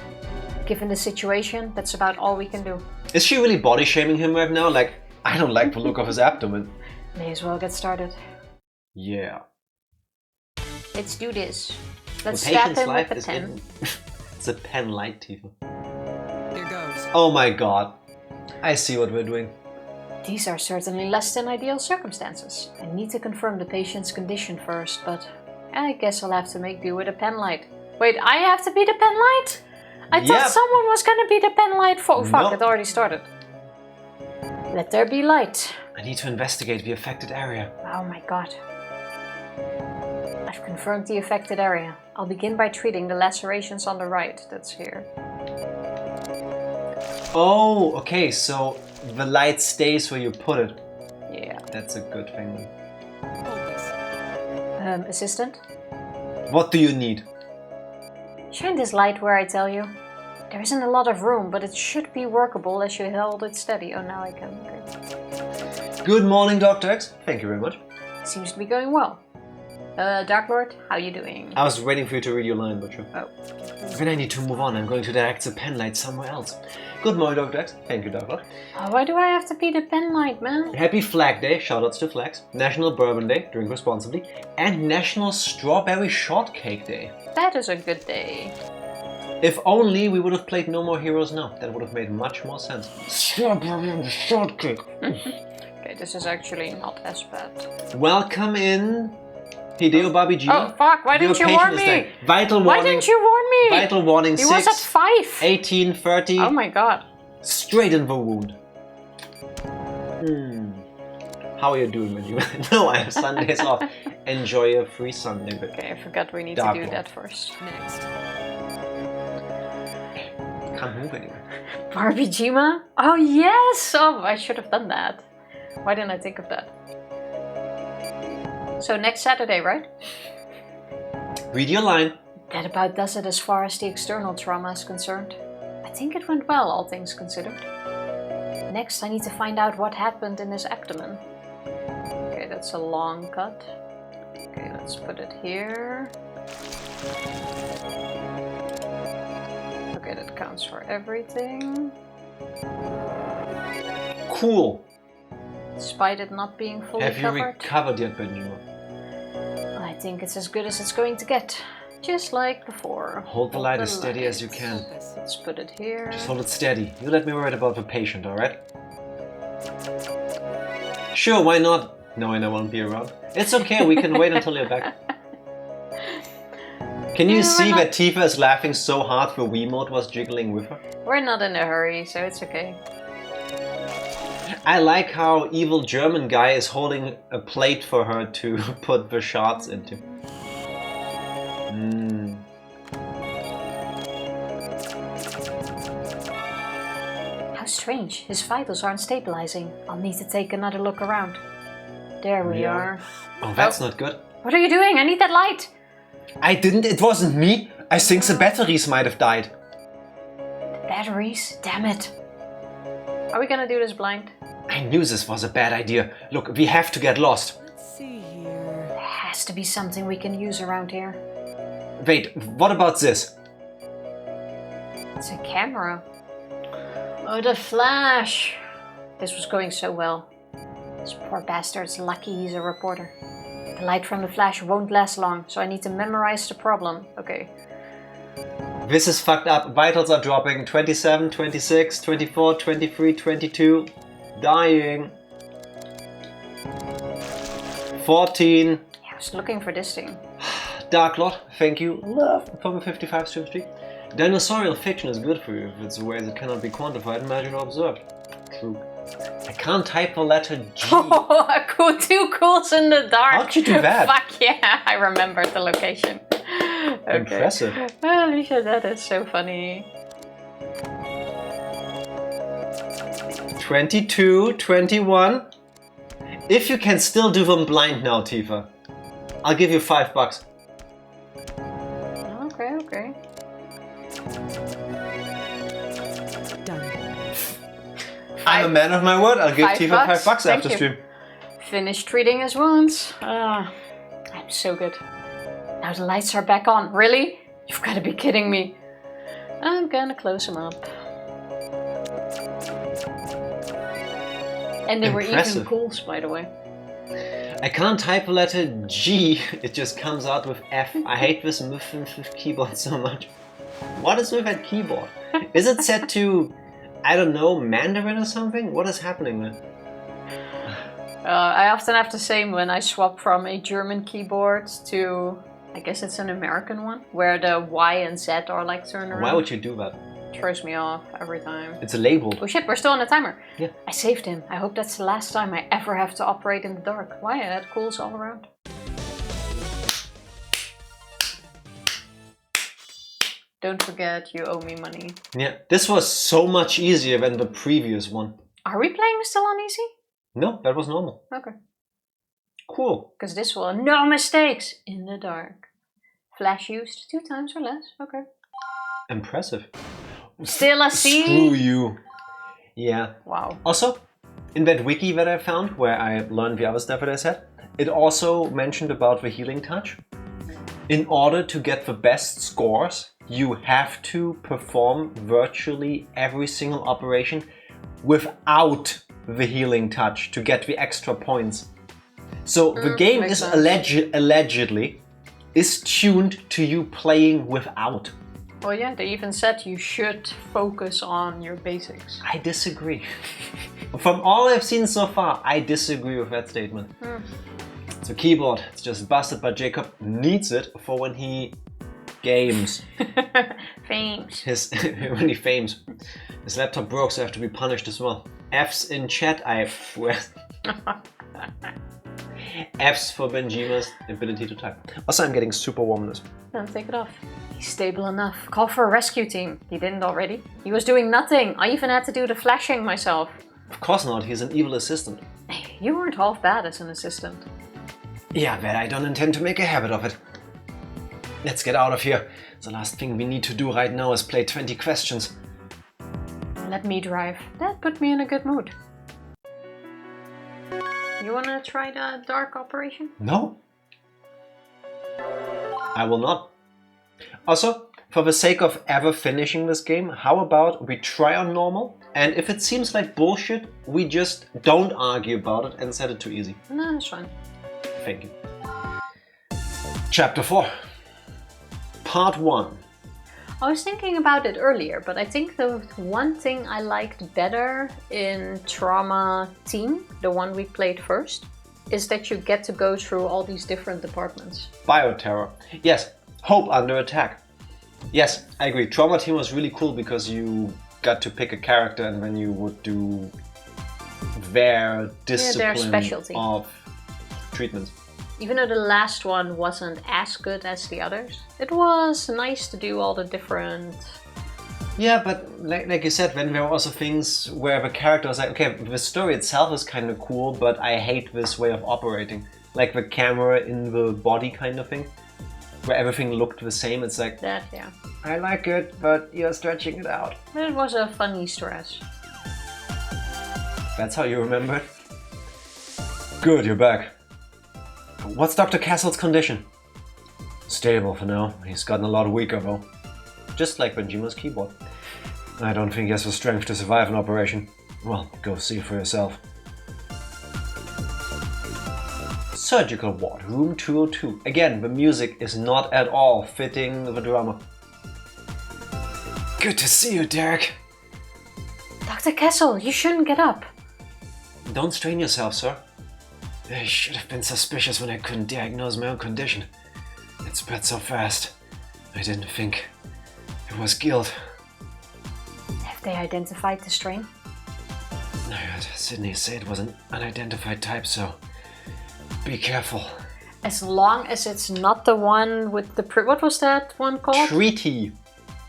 Given the situation, that's about all we can do. Is she really body shaming him right now? Like, I don't like the look of his abdomen. May as well get started. Yeah. Let's do this. Let's The stab patient's him life with a is 10. in... It's a pen light, Tifa. Here goes. Oh my god. I see what we're doing. These are certainly less than ideal circumstances. I need to confirm the patient's condition first, but I guess I'll have to make do with a pen light. Wait, I have to be the pen light? I thought someone was gonna be the pen light for... Oh, fuck, No. it already started. Let there be light. I need to investigate the affected area. Oh my god. I've confirmed the affected area. I'll begin by treating the lacerations on the right. That's here. Oh, okay, so the light stays where you put it. Yeah. That's a good thing then. Hold this. Assistant? What do you need? Shine this light where I tell you. There isn't a lot of room, but it should be workable as you held it steady. Oh, now I can. Okay. Good morning, Dr. X. Thank you very much. Seems to be going well. Dark Lord, how you doing? I was waiting for you to read your line, but sure. Oh. When I need to move on, I'm going to direct the pen light somewhere else. Good morning, Dr. X. Thank you, Dr. Why do I have to be the pen light, man? Happy Flag Day, shoutouts to flags. National Bourbon Day, drink responsibly. And National Strawberry Shortcake Day. That is a good day. If only we would have played No More Heroes Now. That would have made much more sense. Strawberry and shortcake. Okay, this is actually not as bad. Welcome in, Hideo Babi G. Oh, fuck, why didn't you warn me? Vital Why warning. didn't you warn me? Vital warning He 6, was at 5. 18, 30. Oh my god. Straight in the wound. How are you doing when you... No, I have Sundays off. enjoy a free Sunday. Okay, I forgot we need Dark to do Lord. that first. Next. Can't move anywhere. Barbie Jima? Oh yes! Oh, I should have done that. Why didn't I think of that? So next Saturday, right? Read your line. That about does it as far as the external trauma is concerned. I think it went well, all things considered. Next, I need to find out what happened in his abdomen. Okay, that's a long cut. Okay, let's put it here. Okay, that counts for everything. Cool. Despite it not being fully Have you covered. recovered yet, Benjamin? I think it's as good as it's going to get. Just like before. Hold the light as steady as you can. Focus. Let's put it here. Just hold it steady. You let me worry about the patient, alright? Sure, why not? Knowing I won't be around. It's okay, we can wait until you're back. Can you see we're that Tifa is laughing so hard the Wiimote was jiggling with her? We're not in a hurry, so it's okay. I like how evil German guy is holding a plate for her to put the shards into. How strange. His vitals aren't stabilizing. I'll need to take another look around. There we are. Oh, that's not good. What are you doing? I need that light. I didn't, it wasn't me. I think the batteries might have died. The batteries? Damn it. Are we gonna do this blind? I knew this was a bad idea. Look, we have to get lost. Let's see here. There has to be something we can use around here. Wait, what about this? It's a camera. Oh, the flash. This was going so well. This poor bastard's lucky he's a reporter. The light from the flash won't last long, so I need to memorize the problem. Okay. This is fucked up. Vitals are dropping. 27, 26, 24, 23, 22. Dying. 14. Yeah, I was looking for this thing. Dark Lord, thank you. Love from 55 Stream Street. Dinosaurial fiction is good for you if it's a way that cannot be quantified, imagined, or observed. True. I can't type the letter G. Oh, cool, two cools in the dark. How'd you do that? Fuck yeah, I remembered the location. Okay. Impressive. Oh, Alicia, that is so funny. 22, 21. If you can still do them blind now, Tifa, I'll give you $5. Okay, okay. Done. I'm a man of my word. I'll give Tifa $5. $5 Thank after you. stream. Finished treating his wounds. I'm so good. Now the lights are back on. Really? You've got to be kidding me. I'm gonna close them up. And they were even Impressive. cools, by the way. I can't type the letter G. It just comes out with F. I hate this with keyboard so much. What is with that keyboard? Is it set to, I don't know, Mandarin or something? What is happening there? I often have the same when I swap from a German keyboard to, I guess it's an American one, where the Y and Z are like turned around. Why would you do that? Throws me off every time. It's labeled. Oh shit, we're still on the timer. Yeah. I saved him. I hope that's the last time I ever have to operate in the dark. Why? I had cools all around. Don't forget, you owe me money. Yeah, this was so much easier than the previous one. Are we playing still on easy? No, that was normal. Okay. Cool. Because this one, no mistakes in the dark. Flash used 2 times or less. Okay. Impressive. Still a C? Screw you. Yeah. Wow. Also, in that wiki that I found, where I learned the other stuff that I said, it also mentioned about the healing touch. In order to get the best scores, you have to perform virtually every single operation without the healing touch to get the extra points. So the game makes is sense. allegedly is tuned to you playing without. Well, yeah, they even said you should focus on your basics. I disagree. From all I've seen so far, I disagree with that statement. So keyboard, it's just busted, but Jacob needs it for when he games. Fames. When he fames. His laptop broke, so I have to be punished as well. F's in chat, I swear. F's for Benjima's ability to type. Also, I'm getting super warmness. Don't take it off. He's stable enough. Call for a rescue team. He didn't already. He was doing nothing. I even had to do the flashing myself. Of course not, he's an evil assistant. Hey, you weren't half bad as an assistant. Yeah, but I don't intend to make a habit of it. Let's get out of here. The last thing we need to do right now is play 20 questions. Let me drive. That put me in a good mood. You wanna try the dark operation? No. I will not. Also, for the sake of ever finishing this game, how about we try on normal? And if it seems like bullshit, we just don't argue about it and set it too easy. No, that's fine. Thank you. Chapter 4. Part 1. I was thinking about it earlier, but I think the one thing I liked better in Trauma Team, the one we played first, is that you get to go through all these different departments. Bioterror. Yes, Hope under attack. Yes, I agree. Trauma Team was really cool because you got to pick a character and then you would do their discipline specialty of treatment. Even though the last one wasn't as good as the others, it was nice to do all the different... Yeah, but like you said, then there were also things where the character was like, okay, the story itself is kind of cool, but I hate this way of operating. Like the camera in the body kind of thing, where everything looked the same. It's like, that, yeah. I like it, but you're stretching it out. But it was a fun Easter egg. That's how you remember it? Good, you're back. What's Dr. Castle's condition? Stable for now. He's gotten a lot weaker though. Just like Benjima's keyboard. I don't think he has the strength to survive an operation. Well, go see for yourself. Surgical ward, room 202. Again, the music is not at all fitting the drama. Good to see you, Derek. Dr. Kessel, you shouldn't get up. Don't strain yourself, sir. I should have been suspicious when I couldn't diagnose my own condition. It spread so fast. I didn't think it was guilt. Have they identified the strain? I heard Sydney say it was an unidentified type, so be careful. As long as it's not the one with the... what was that one called? Treaty.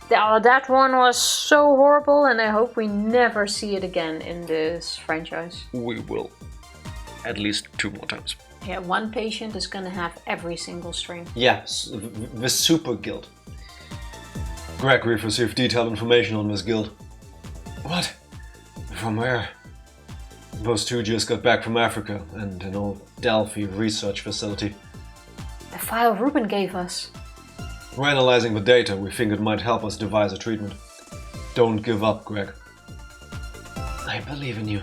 That one was so horrible, and I hope we never see it again in this franchise. We will. At least 2 more times. Yeah, one patient is gonna have every single strain. Yeah, the super guild. Greg, we've received detailed information on this guild. What? From where? Those two just got back from Africa and an old Delphi research facility. The file Ruben gave us. We're analyzing the data. We think it might help us devise a treatment. Don't give up, Greg. I believe in you.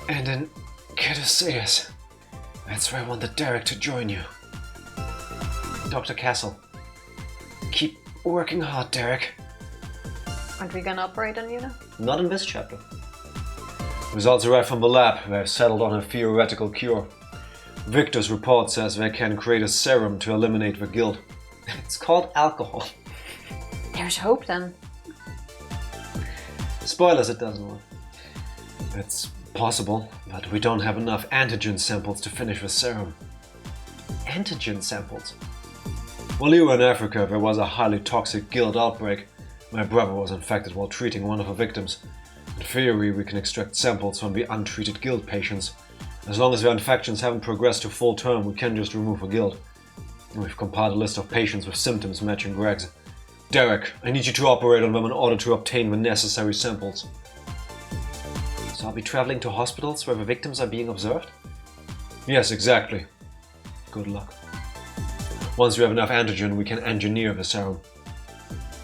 And in Caduceus. That's why I wanted Derek to join you. Dr. Castle. Keep working hard, Derek. Aren't we gonna operate on you now? Not in this chapter. Results arrived from the lab. They've settled on a theoretical cure. Victor's report says they can create a serum to eliminate the guilt. It's called alcohol. There's hope then. Spoilers, it doesn't work. It's possible, but we don't have enough antigen samples to finish the serum. Antigen samples? While you were in Africa, there was a highly toxic guilt outbreak. My brother was infected while treating one of the victims. In theory, we can extract samples from the untreated guilt patients. As long as their infections haven't progressed to full term, we can just remove the guilt. We've compiled a list of patients with symptoms matching Greg's. Derek, I need you to operate on them in order to obtain the necessary samples. So I'll be traveling to hospitals where the victims are being observed? Yes, exactly. Good luck. Once you have enough antigen, we can engineer the serum.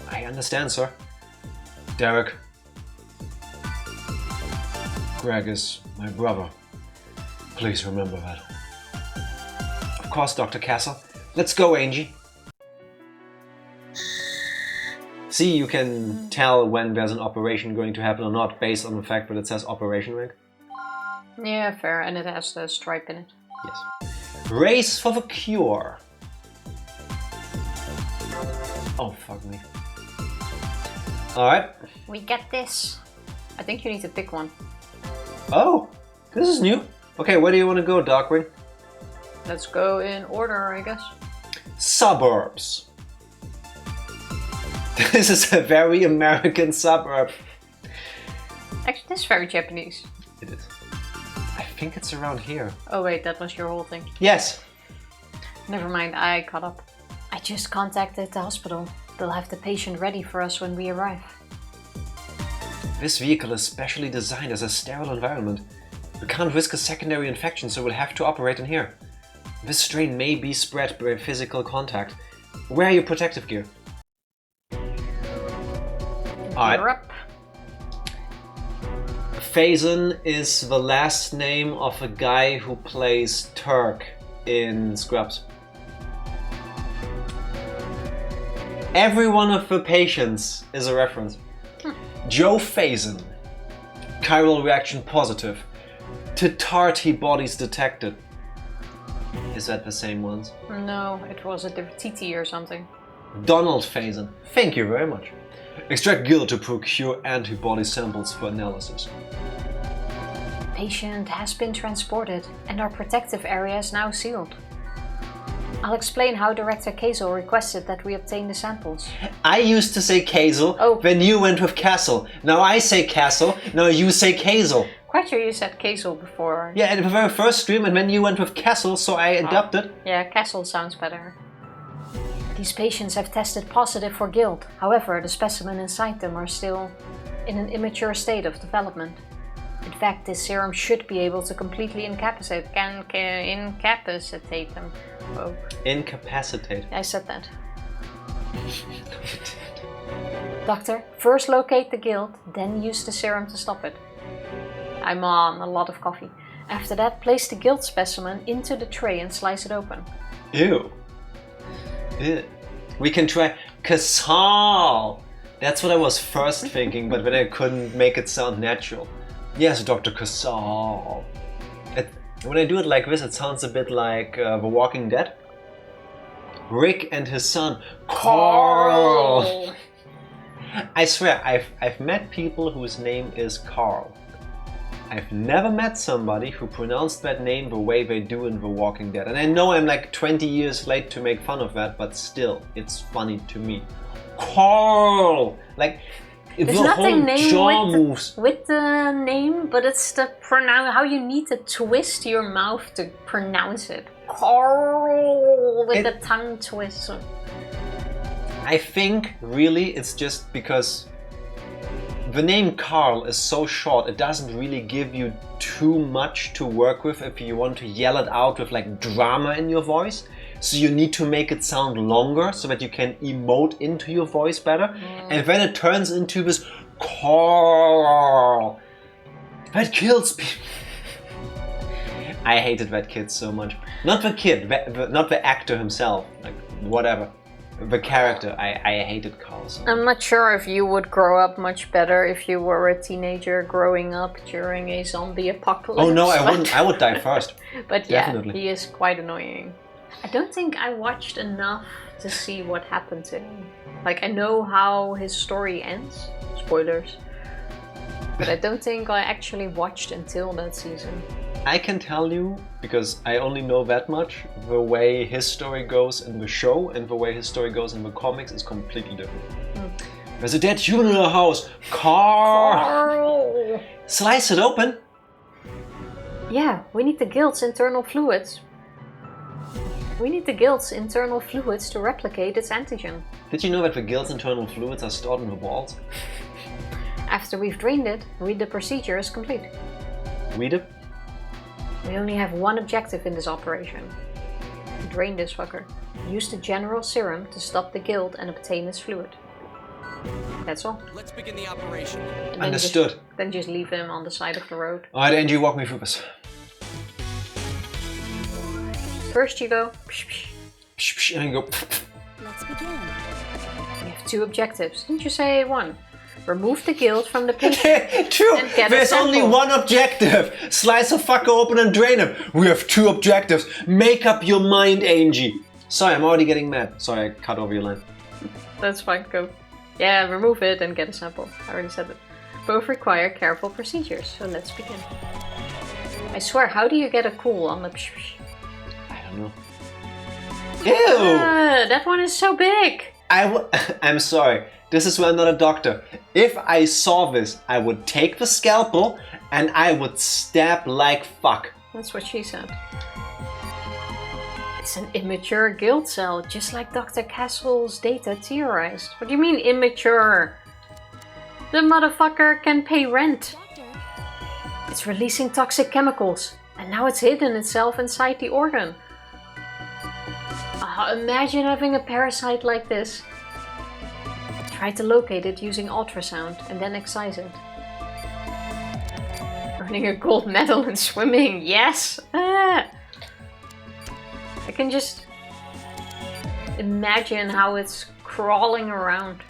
I understand, sir. Derek. Greg is my brother. Please remember that. Of course, Dr. Castle. Let's go, Angie. See, you can tell when there's an operation going to happen or not based on the fact that it says operation rank. Yeah, fair, and it has the stripe in it. Yes. Race for the cure. Oh, fuck me. Alright. We get this. I think you need to pick one. Oh, this is new. Okay, where do you want to go, Darkwing? Let's go in order, I guess. Suburbs. This is a very American suburb. Actually, this is very Japanese. It is. I think it's around here. Oh wait, that was your whole thing. Yes. Never mind, I caught up. I just contacted the hospital. They'll have the patient ready for us when we arrive. This vehicle is specially designed as a sterile environment. We can't risk a secondary infection, so we'll have to operate in here. This strain may be spread by physical contact. Wear your protective gear. Alright. Europe. Faison is the last name of a guy who plays Turk in Scrubs. Every one of the patients is a reference. Joe Faison. Chiral reaction positive. Tatarty bodies detected. Is that the same ones? No, it was a different TT or something. Donald Faison. Thank you very much. Extract guilt to procure antibody samples for analysis. Patient has been transported and our protective area is now sealed. I'll explain how Director Kazel requested that we obtain the samples. I used to say Kazel when you went with Castle. Now I say Castle, now you say Kazel. Quite sure you said Kazel before. Yeah, in the very first stream, and then you went with Castle, so I adopted. Yeah, Castle sounds better. These patients have tested positive for guilt. However, the specimen inside them are still in an immature state of development. In fact, this serum should be able to completely incapacitate them. Whoa. Incapacitate. I said that. Doctor, first locate the guilt, then use the serum to stop it. I'm on a lot of coffee. After that, place the guilt specimen into the tray and slice it open. Ew. Ew. We can try Casal. That's what I was first thinking, but then I couldn't make it sound natural. Yes, Dr. Casal. When I do it like this, it sounds a bit like The Walking Dead. Rick and his son, Carl. I swear, I've met people whose name is Carl. I've never met somebody who pronounced that name the way they do in The Walking Dead. And I know I'm like 20 years late to make fun of that, but still, it's funny to me. Carl! Like, there's nothing named with the name, but it's the how you need to twist your mouth to pronounce it. Carl with the tongue twist. I think really it's just because the name Carl is so short, it doesn't really give you too much to work with if you want to yell it out with like drama in your voice. So you need to make it sound longer so that you can emote into your voice better. And then it turns into this Carl that kills people. I hated that kid so much. Not the kid, not the actor himself, like whatever. The character, I hated Carl so much. I'm not sure if you would grow up much better if you were a teenager growing up during a zombie apocalypse. Oh no, I wouldn't. I would die first. But definitely. Yeah, he is quite annoying. I don't think I watched enough to see what happened to him. Like, I know how his story ends. Spoilers. But I don't think I actually watched until that season. I can tell you, because I only know that much, the way his story goes in the show and the way his story goes in the comics is completely different. There's a dead human in our house. Carl! Slice it open. Yeah, we need the guild's internal fluids. We need the guild's internal fluids to replicate its antigen. Did you know that the guild's internal fluids are stored in the walls? After we've drained it, the procedure is complete. Read it? We only have one objective in this operation. Drain this fucker. Use the general serum to stop the guild and obtain its fluid. That's all. Let's begin the operation. Understood. Then just leave him on the side of the road. Alright, Angie, walk me through this. First you go, psh, psh. Psh, psh, and you go. Let's begin. We have two objectives. Didn't you say one? Remove the guild from the patient. True! And get There's a only one objective! Slice a fucker open and drain him! We have two objectives! Make up your mind, Angie! Sorry, I'm already getting mad. Sorry, I cut over your line. That's fine, go. Yeah, remove it and get a sample. I already said it. Both require careful procedures, so let's begin. I swear, how do you get a cool on the psh psh? I don't no. Ew! That one is so big. I'm sorry. This is why I'm not a doctor. If I saw this, I would take the scalpel and I would stab like fuck. That's what she said. It's an immature guild cell, just like Dr. Castle's data theorized. What do you mean immature? The motherfucker can pay rent. It's releasing toxic chemicals, and now it's hidden itself inside the organ. Imagine having a parasite like this. Try to locate it using ultrasound and then excise it. Earning a gold medal in swimming, yes! I can just imagine how it's crawling around.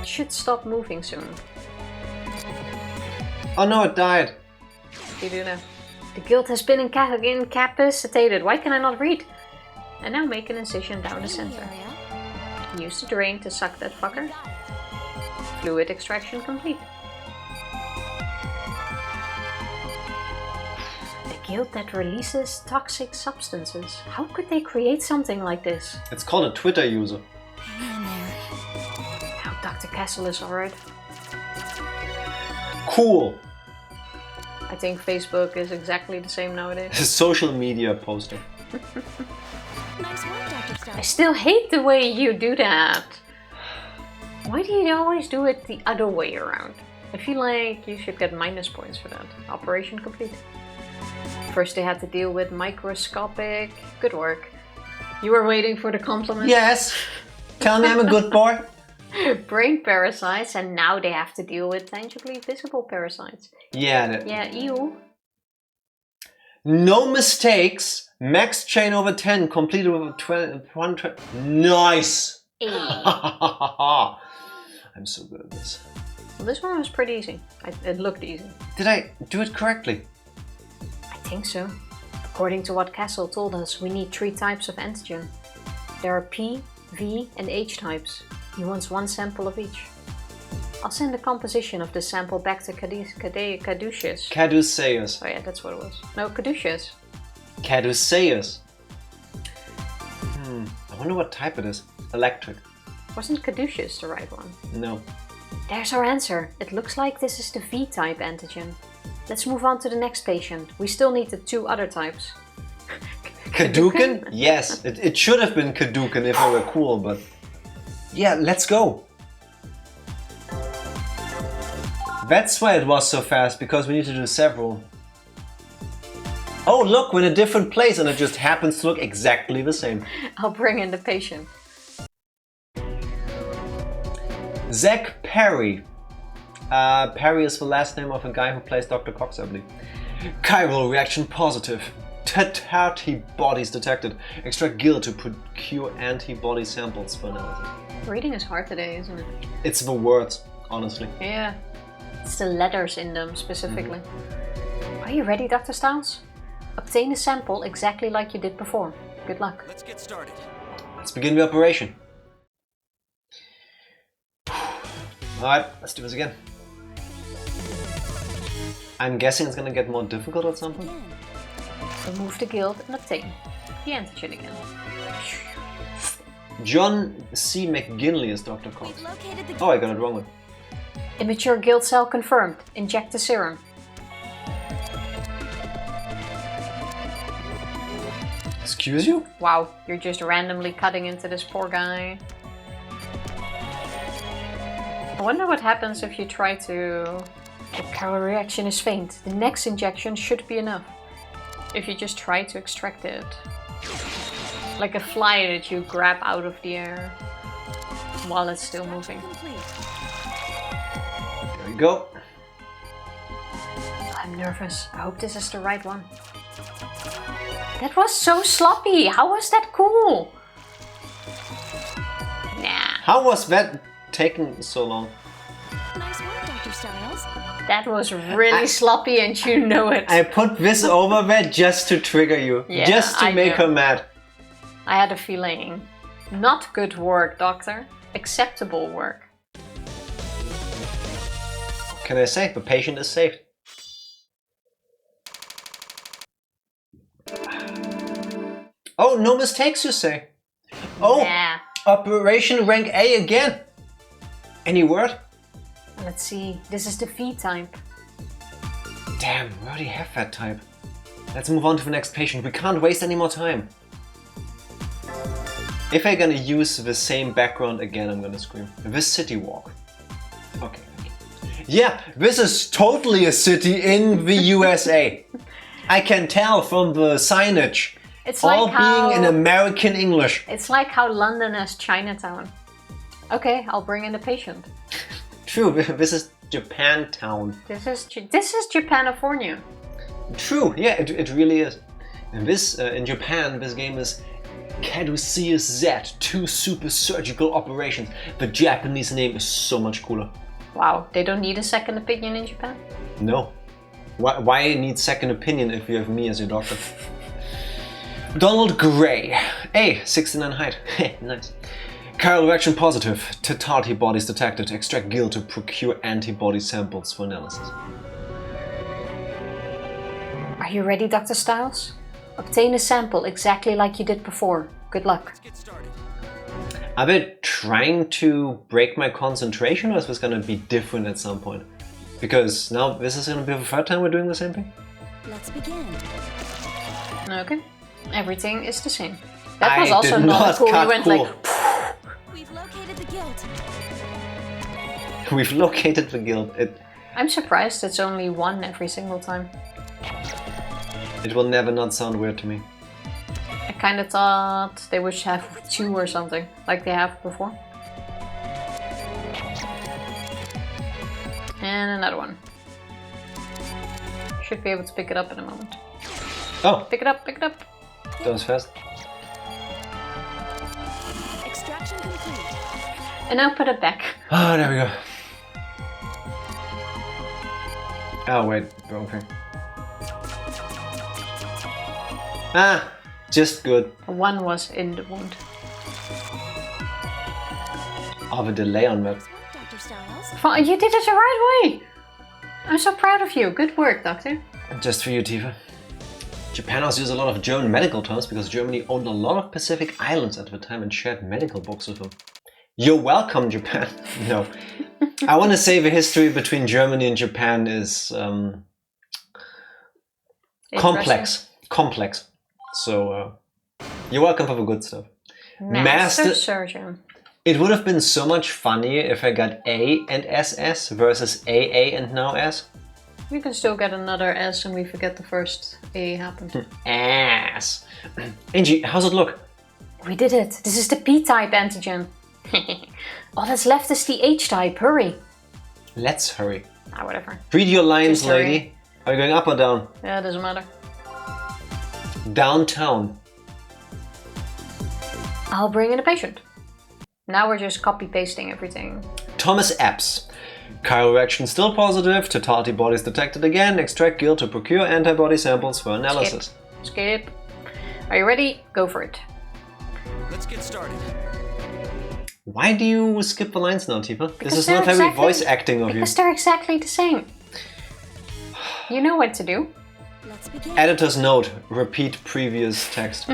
It should stop moving soon. Oh no, it died. You do know. The guild has been incapacitated. Why can I not read? And now make an incision down the center. Use the drain to suck that fucker. Fluid extraction complete. The guild that releases toxic substances. How could they create something like this? It's called a Twitter user. Now Dr. Castle is alright. Cool. I think Facebook is exactly the same nowadays. Social media poster. Nice work, Dr. Stiles. I still hate the way you do that. Why do you always do it the other way around? I feel like you should get minus points for that. Operation complete. First they had to deal with microscopic... Good work. You were waiting for the compliment? Yes. Tell me I'm a good boy. Brain parasites, and now they have to deal with tangibly visible parasites. Yeah. Yeah, ew. No mistakes. Max chain over 10. Completed with 120. Nice. I'm so good at this. Well, this one was pretty easy. It looked easy. Did I do it correctly? I think so. According to what Castle told us, we need 3 types of antigen. There are P, V and H types. He wants 1 sample of each. I'll send the composition of the sample back to Caduceus. Caduceus. Oh yeah, that's what it was. No, Caduceus. Caduceus. I wonder what type it is. Electric. Wasn't Caduceus the right one? No. There's our answer. It looks like this is the V-type antigen. Let's move on to the next patient. We still need the 2 other types. Caducan? Yes. It should have been Caducan if it were cool, but... Yeah, let's go. That's why it was so fast, because we need to do several. Oh look, we're in a different place and it just happens to look exactly the same. I'll bring in the patient. Zach Perry. Perry is the last name of a guy who plays Dr. Cox, I believe. Chiral reaction positive. Antibodies detected. Extract gill to procure antibody samples for analysis. Reading is hard today, isn't it? It's the words, honestly. Yeah. It's the letters in them specifically. Are you ready, Dr. Stiles? Obtain a sample exactly like you did before. Good luck. Let's get started. Let's begin the operation. Alright, let's do this again. I'm guessing it's gonna get more difficult at some point. Remove the guild and obtain the antigen again. John C. McGinley is Dr. Cox. Oh, I got it wrong. Immature guild cell confirmed. Inject the serum. Excuse you? Wow, you're just randomly cutting into this poor guy. I wonder what happens if you try to... The chiral reaction is faint. The next injection should be enough. If you just try to extract it. Like a fly that you grab out of the air while it's still moving. There we go. I'm nervous. I hope this is the right one. That was so sloppy. How was that cool? Nah. How was that taking so long? Nice work, Dr. Stiles. That was really sloppy and you know it. I put this over there just to trigger you. Yeah, just to make her mad. I had a feeling. Not good work, Doctor. Acceptable work. What can I say? The patient is saved. Oh, no mistakes, you say? Oh, Yeah. Operation Rank A again. Any word? Let's see. This is the V type. Damn, we already have that type. Let's move on to the next patient. We can't waste any more time. If I'm gonna use the same background again, I'm gonna scream. This city walk. Okay. Yeah, this is totally a city in the USA. I can tell from the signage. It's all like how, being in American English. It's like how London has Chinatown. Okay, I'll bring in the patient. True, this is Japantown. This is Japanifornia. True, yeah, it really is. And this, in Japan, this game is Caduceus Z, 2 super surgical operations. The Japanese name is so much cooler. Wow, they don't need a second opinion in Japan? No. Why need second opinion if you have me as your doctor? Donald Gray. A, 69 height. Nice. Chiral reaction positive. Tit antibodies detected. Extract gill to procure antibody samples for analysis. Are you ready, Dr. Stiles? Obtain a sample exactly like you did before. Good luck. Are they trying to break my concentration, or is this gonna be different at some point? Because now this is gonna be the third time we're doing the same thing? Let's begin. Okay. Everything is the same. That was also not cool. You went cool. like... We've located the guild. We've located the guild. I'm surprised it's only 1 every single time. It will never not sound weird to me. I kind of thought they would have 2 or something, like they have before. And another one. Should be able to pick it up in a moment. Oh, Pick it up, pick it up. that was fast. Extraction complete. And now put it back. Oh, there we go. Oh, wait, wrong thing. Ah, just good. 1 was in the wound. Oh, the delay on that. Dr. Stiles. Fine, you did it the right way! I'm so proud of you. Good work, Doctor. Just for you, Tifa. Japaners use a lot of German medical terms because Germany owned a lot of Pacific islands at the time and shared medical books with them. You're welcome, Japan. No. I want to say the history between Germany and Japan is complex. Complex. So, you're welcome for the good stuff. Master Surgeon. It would have been so much funnier if I got A and SS versus AA and now S. We can still get another S and we forget the first A happened. Ass. Angie, how's it look? We did it. This is the P-type antigen. All that's left is the H-type. Hurry. Let's hurry. Ah, whatever. Read your lines, Just hurry. lady. Are you going up or down? Yeah, it doesn't matter. Downtown. I'll bring in a patient. Now we're just copy-pasting everything. Thomas Epps. Chiral reaction still positive. Tit antibodies detected again. Extract gill to procure antibody samples for analysis. Skip. Are you ready? Go for it. Let's get started. Why do you skip the lines now, Tifa? This Because is not they're very exactly- voice acting of you. Because they're exactly the same. You know what to do. Let's begin. Editor's note. Repeat previous text.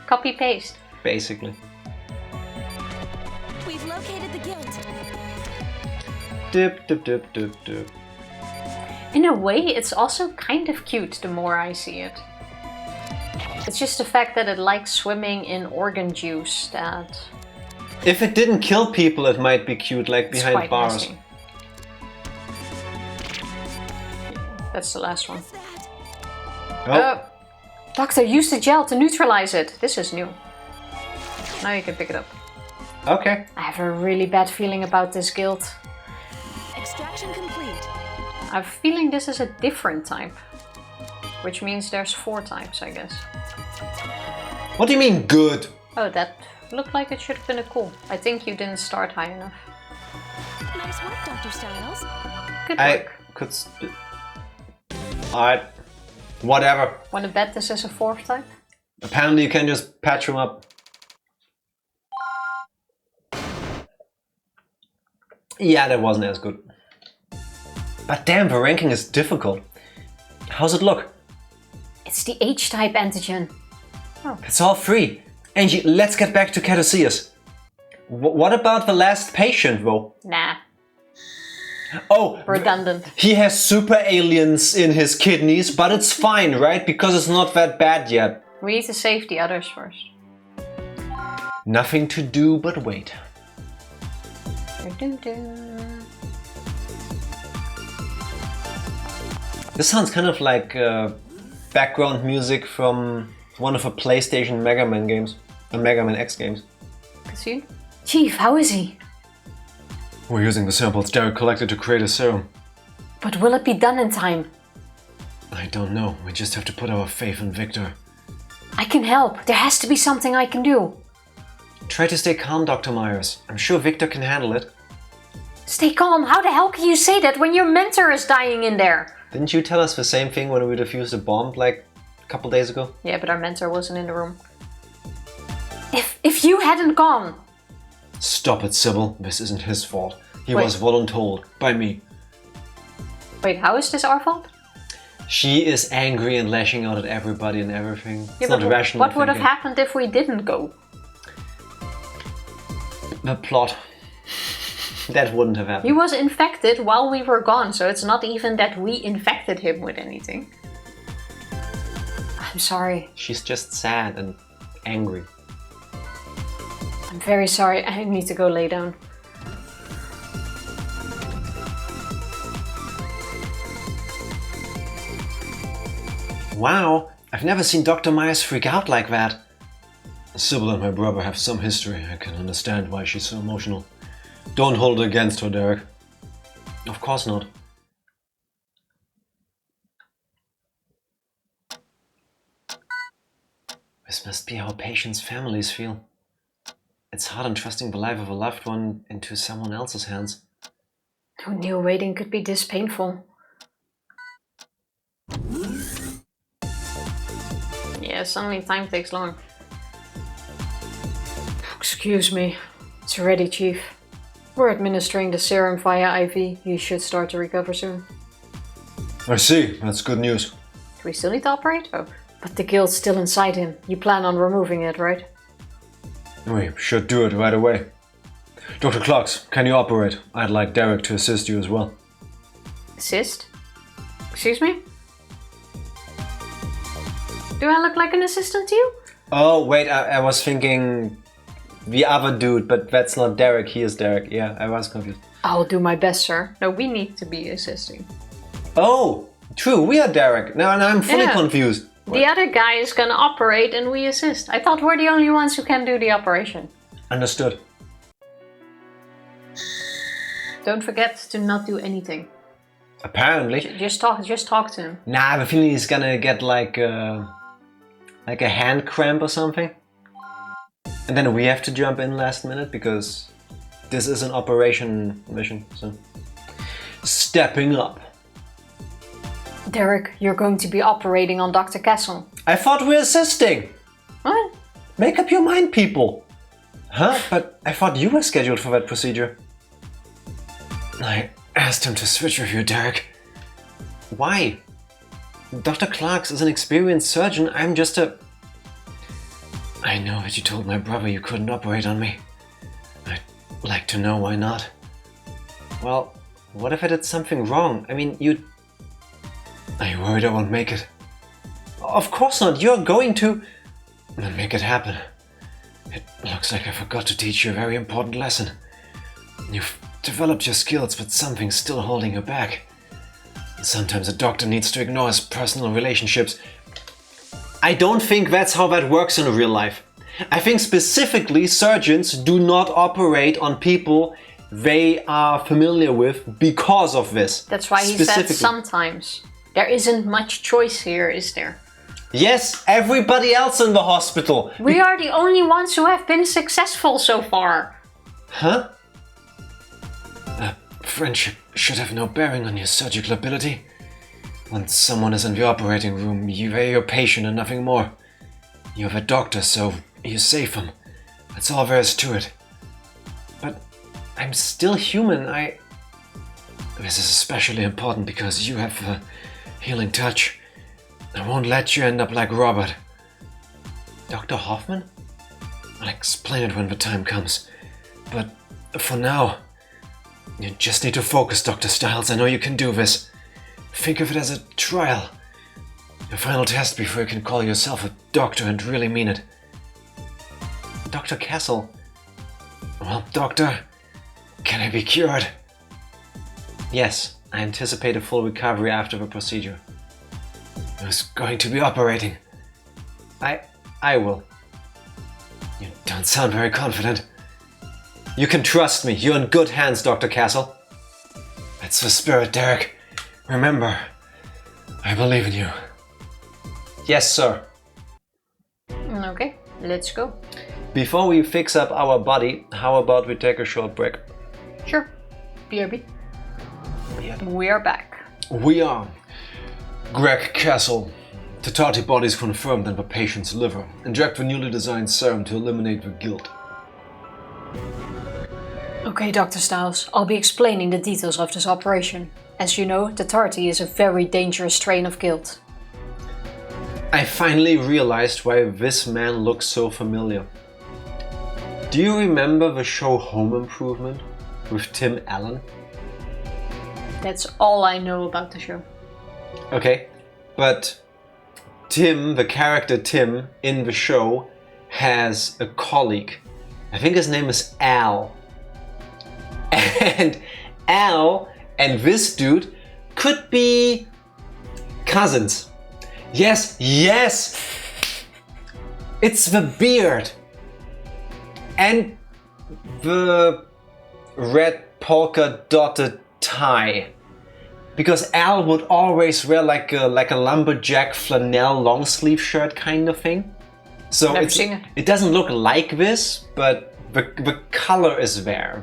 Copy-paste. Basically. We've located the guild. Dip, dip, dip, dip, dip. In a way, it's also kind of cute the more I see it. It's just the fact that it likes swimming in organ juice that... If it didn't kill people, it might be cute, like it's behind quite bars. messy. That's the last one. Oh, Doctor, use the gel to neutralize it. This is new. Now you can pick it up. okay. I have a really bad feeling about this guild. Extraction complete. I have a feeling this is a different type. Which means there's 4 types, I guess. What do you mean good? Oh, that looked like it should have been a cool. I think you didn't start high enough. Nice work, Dr. Stiles. Good I work. could. Alright. Whatever. Want to bet this is a 4th type? Apparently, you can just patch them up. Yeah, that wasn't as good. But damn, the ranking is difficult. How's it look? It's the H-type antigen. It's all free. Angie, let's get back to Caduceus. What about the last patient, though? Nah. Oh, Redundant. he has super aliens in his kidneys, but it's fine, right? Because it's not that bad yet. We need to save the others first. Nothing to do but wait. This sounds kind of like background music from one of the PlayStation Mega Man games, the Mega Man X games. See? Chief, how is he? We're using the samples Derek collected to create a serum. But will it be done in time? I don't know. We just have to put our faith in Victor. I can help. There has to be something I can do. Try to stay calm, Dr. Myers. I'm sure Victor can handle it. Stay calm? How the hell can you say that when your mentor is dying in there? Didn't you tell us the same thing when we defused a bomb like a couple days ago? Yeah, but our mentor wasn't in the room. If you hadn't gone... Stop it, Sybil. This isn't his fault. He Wait. was voluntold by me. Wait, how is this our fault? She is angry and lashing out at everybody and everything. Yeah, It's not but rational what would have thinking. happened if we didn't go? The plot. That wouldn't have happened. He was infected while we were gone, so it's not even that we infected him with anything. I'm sorry. She's just sad and angry. I'm very sorry. I need to go lay down. Wow, I've never seen Dr. Myers freak out like that. Sybil and my brother have some history. I can understand why she's so emotional. Don't hold it against her, Derek. Of course not. This must be how patients' families feel. It's hard entrusting the life of a loved one into someone else's hands. Who knew waiting could be this painful? Yeah, suddenly time takes long. Excuse me. It's ready, Chief. We're administering the serum via IV. You should start to recover soon. I see. That's good news. Do we still need to operate? Oh, but the guild's still inside him. You plan on removing it, right? We should do it right away. Dr. Clarks, can you operate? I'd like Derek to assist you as well. Assist? Excuse me? Do I look like an assistant to you? Oh, wait, I was thinking the other dude, but that's not Derek. He is Derek. Yeah, I was confused. I'll do my best, sir. No, we need to be assisting. Oh, true, we are Derek. Now I'm fully Yeah. confused. The other guy is gonna operate and we assist. I thought we're the only ones who can do the operation. Understood. Don't forget to not do anything. Apparently. Just talk to him. Nah, I have a feeling he's gonna get like a hand cramp or something. And then we have to jump in last minute because this is an operation mission, so. Stepping up. Derek, you're going to be operating on Dr. Castle. I thought we were assisting. What? Make up your mind, people. Huh? But I thought you were scheduled for that procedure. I asked him to switch with you, Derek. Why? Dr. Clarks is an experienced surgeon. I'm just a... I know that you told my brother you couldn't operate on me. I'd like to know why not. Well, what if I did something wrong? I mean, you... Are you worried I won't make it? Of course not. You're going to... Then make it happen. It looks like I forgot to teach you a very important lesson. You've developed your skills, but something's still holding you back. Sometimes a doctor needs to ignore his personal relationships. I don't think that's how that works in real life. I think specifically surgeons do not operate on people they are familiar with because of this. That's why he said sometimes. There isn't much choice here, is there? Yes, everybody else in the hospital. We are the only ones who have been successful so far. Huh? Friendship should have no bearing on your surgical ability. Once someone is in the operating room, you are your patient and nothing more. You're the doctor, so you save them. That's all there is to it. But I'm still human. This is especially important because you have a healing touch. I won't let you end up like Robert. Dr. Hoffman? I'll explain it when the time comes. But for now, you just need to focus, Dr. Stiles. I know you can do this. Think of it as a trial. Your final test before you can call yourself a doctor and really mean it. Dr. Castle. Well, doctor, can I be cured? Yes, I anticipate a full recovery after the procedure. Who's going to be operating? I will. You don't sound very confident. You can trust me. You're in good hands, Dr. Castle. That's the spirit, Derek. Remember, I believe in you. Yes, sir. Okay, let's go. Before we fix up our body, how about we take a short break? Sure. BRB. We are back. We are. Greg Castle. The tarty body's confirmed in the patient's liver. Inject the newly designed serum to eliminate the guilt. Okay, Dr. Stiles, I'll be explaining the details of this operation. As you know, the tarty is a very dangerous strain of guilt. I finally realized why this man looks so familiar. Do you remember the show Home Improvement with Tim Allen? That's all I know about the show. Okay, but Tim, the character Tim in the show, has a colleague. I think his name is Al. And Al and this dude could be cousins. Yes, yes! It's the beard. And the red polka dotted tie. Because Al would always wear like a lumberjack flannel long sleeve shirt kind of thing. So Never seen it. It doesn't look like this, but the color is there.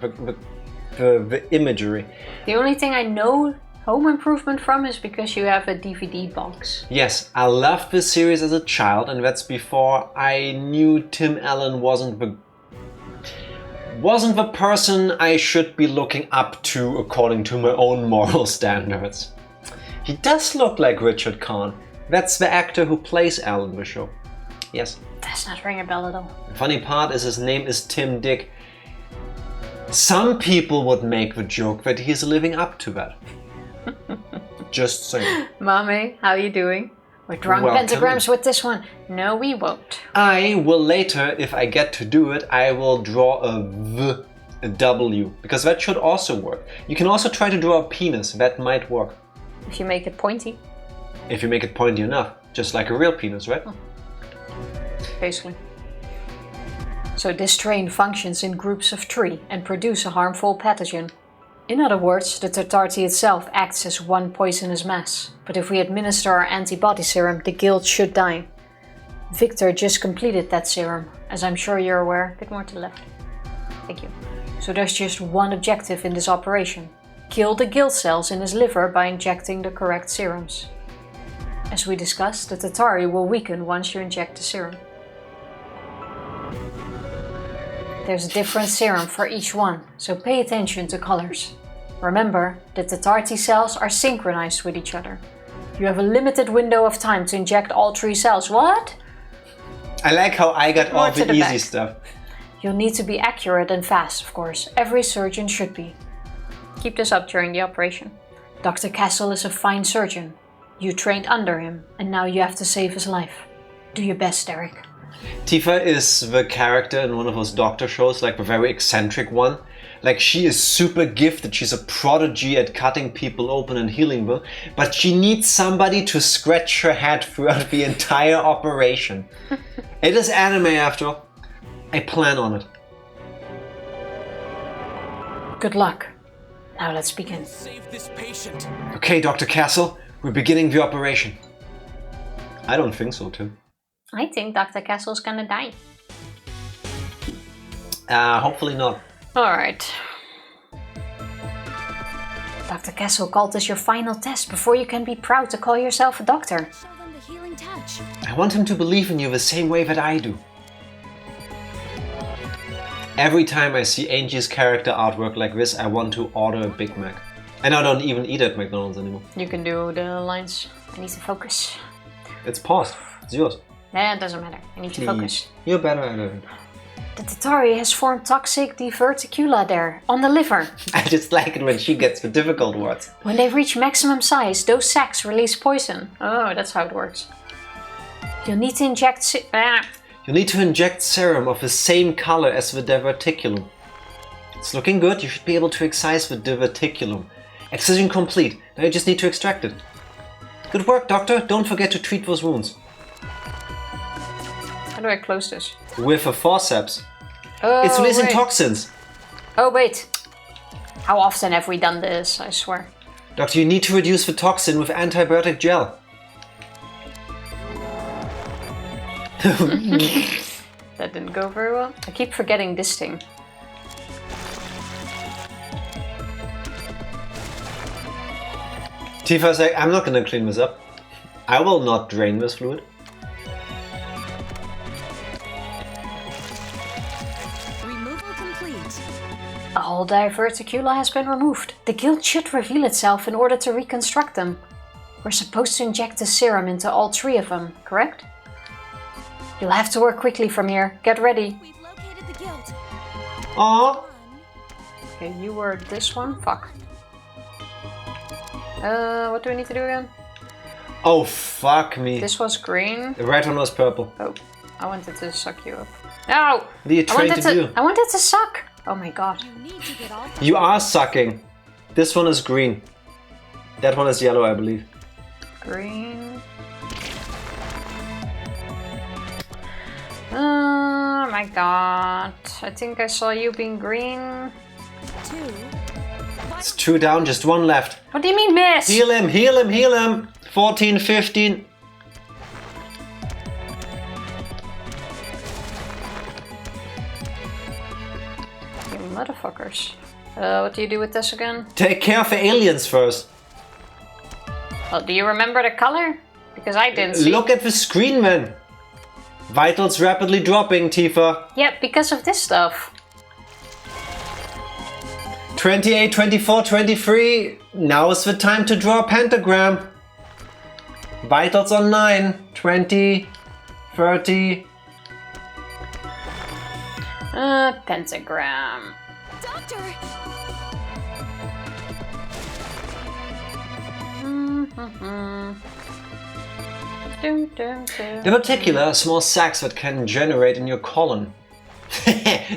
The imagery. The only thing I know Home Improvement from is because you have a DVD box. Yes, I loved this series as a child, and that's before I knew Tim Allen wasn't the person I should be looking up to according to my own moral standards. He does look like Richard Kahn. That's the actor who plays Al in the show. Yes. Does not ring a bell at all. The funny part is his name is Tim Dick. Some people would make the joke that he's living up to that. Just saying. Mommy, how you doing? We're drawing pentagrams with this one. No, we won't. I will later, if I get to do it, I will draw a V, a W, because that should also work. You can also try to draw a penis. That might work. If you make it pointy. If you make it pointy enough. Just like a real penis, right? Basically. So this strain functions in groups of 3 and produce a harmful pathogen. In other words, the tartarty itself acts as one poisonous mass. But if we administer our antibody serum, the guild should die. Victor just completed that serum, as I'm sure you're aware. A bit more to the left. Thank you. So there's just one objective in this operation. Kill the guild cells in his liver by injecting the correct serums. As we discussed, the Tatari will weaken once you inject the serum. There's a different serum for each one, so pay attention to colors. Remember, the Tatarti cells are synchronized with each other. You have a limited window of time to inject all 3 cells. What? I like how I got all the easy stuff. You'll need to be accurate and fast, of course. Every surgeon should be. Keep this up during the operation. Dr. Castle is a fine surgeon. You trained under him, and now you have to save his life. Do your best, Derek. Tifa is the character in one of those doctor shows, like the very eccentric one. Like, she is super gifted, she's a prodigy at cutting people open and healing them, but she needs somebody to scratch her head throughout the entire operation. It is anime after all. I plan on it. Good luck. Now let's begin. Save this patient. Okay, Dr. Castle, we're beginning the operation. I don't think so, Tim. I think Dr. Castle's gonna die. Hopefully not. Alright. Dr. Castle called this your final test before you can be proud to call yourself a doctor. Show them the healing touch. I want him to believe in you the same way that I do. Every time I see Angie's character artwork like this, I want to order a Big Mac. And I don't even eat at McDonald's anymore. You can do the lines. I need to focus. It's paused. It's yours. Nah, it doesn't matter. I need to focus. You're better at it. The Tatari has formed toxic diverticula there, on the liver. I just like it when she gets the difficult words. When they reach maximum size, those sacs release poison. Oh, that's how it works. You'll need to inject You need to inject serum of the same color as the diverticulum. It's looking good. You should be able to excise the diverticulum. Excision complete. Now you just need to extract it. Good work, doctor. Don't forget to treat those wounds. How do I close this? With a forceps. Oh, It's releasing wait. toxins. Oh, wait. How often have we done this? I swear. Doctor, you need to reduce the toxin with antibiotic gel. That didn't go very well. I keep forgetting this thing. Tifa's like, I'm not gonna clean this up. I will not drain this fluid. Removal complete. A whole diverticula has been removed. The guild should reveal itself in order to reconstruct them. We're supposed to inject the serum into all 3 of them, correct? You'll have to work quickly from here. Get ready. We've located the guild. Aww. Okay, you were this one? Fuck. What do we need to do again? Oh, fuck me. This was green. The right one was purple. Oh, I wanted to suck you up. No! What are you trying to do? I wanted to suck! Oh my god. You need to get all You are sucking. This one is green. That one is yellow, I believe. Green. Oh my god. I think I saw you being green. 2. It's 2 down, just 1 left. What do you mean miss? Heal him, heal him, heal him. 14, 15. You motherfuckers. What do you do with this again? Take care of the aliens first. Well, do you remember the color? Because I didn't see. Look at the screen, man. Vitals rapidly dropping, Tifa. Yeah, because of this stuff. 28, 24, 23. Now is the time to draw a pentagram. Vitals on 9, 20, 30. Pentagram. Doctor! Dun, dun, dun. The particular are small sacs that can generate in your colon.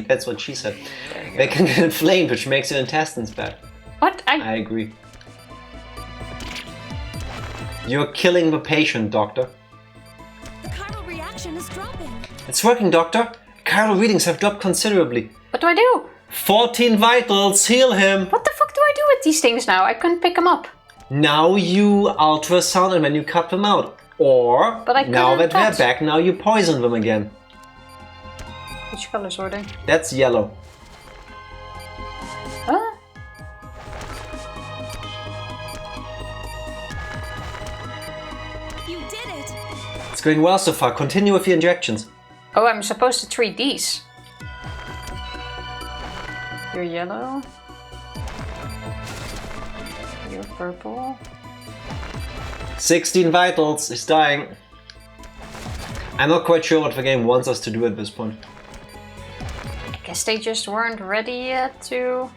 That's what she said. They can get inflamed, which makes your intestines bad. What? I agree. You're killing the patient, doctor. The chiral reaction is dropping. It's working, doctor. Chiral readings have dropped considerably. What do I do? 14 vitals, heal him. What the fuck do I do with these things now? I couldn't pick them up. Now you ultrasound and then you cut them out. Or, But I now that couldn't they're touch. back, now you poison them again. Which colors were they? That's yellow. Huh? You did it! It's going well so far. Continue with the injections. Oh, I'm supposed to treat these. You're yellow. You're purple. 16 vitals. He's dying. I'm not quite sure what the game wants us to do at this point. I guess they just weren't ready yet to...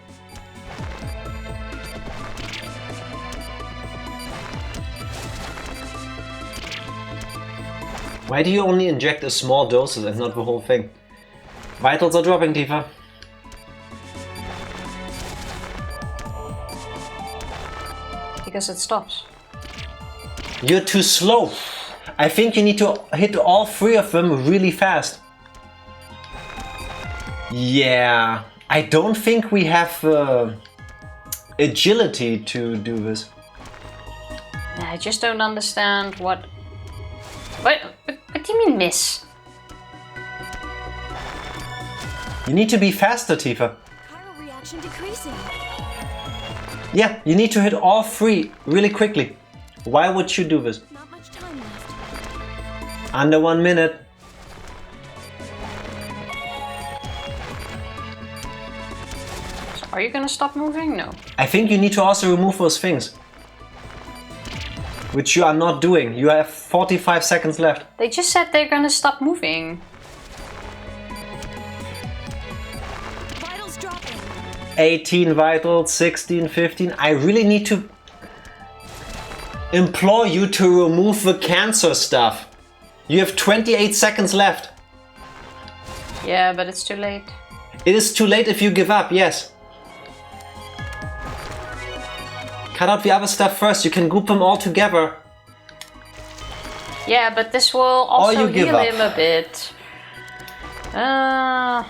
Why do you only inject a small doses and not the whole thing? Vitals are dropping, Tifa. Because it stops. You're too slow. I think you need to hit all 3 of them really fast. Yeah, I don't think we have agility to do this. I just don't understand what do you mean miss? You need to be faster, Tifa. Chiral reaction decreasing. Yeah, you need to hit all 3 really quickly. Why would you do this? Not much time left. Under 1 minute. So are you gonna stop moving? No. I think you need to also remove those things. which you are not doing. You have 45 seconds left. They just said they're gonna stop moving. Vitals dropping. 18 vitals, 16, 15. I really need to implore you to remove the cancer stuff. You have 28 seconds left. Yeah, but it's too late. It is too late if you give up, yes. Cut out the other stuff first, you can group them all together. Yeah, but this will also you give heal up. him a bit. Oh,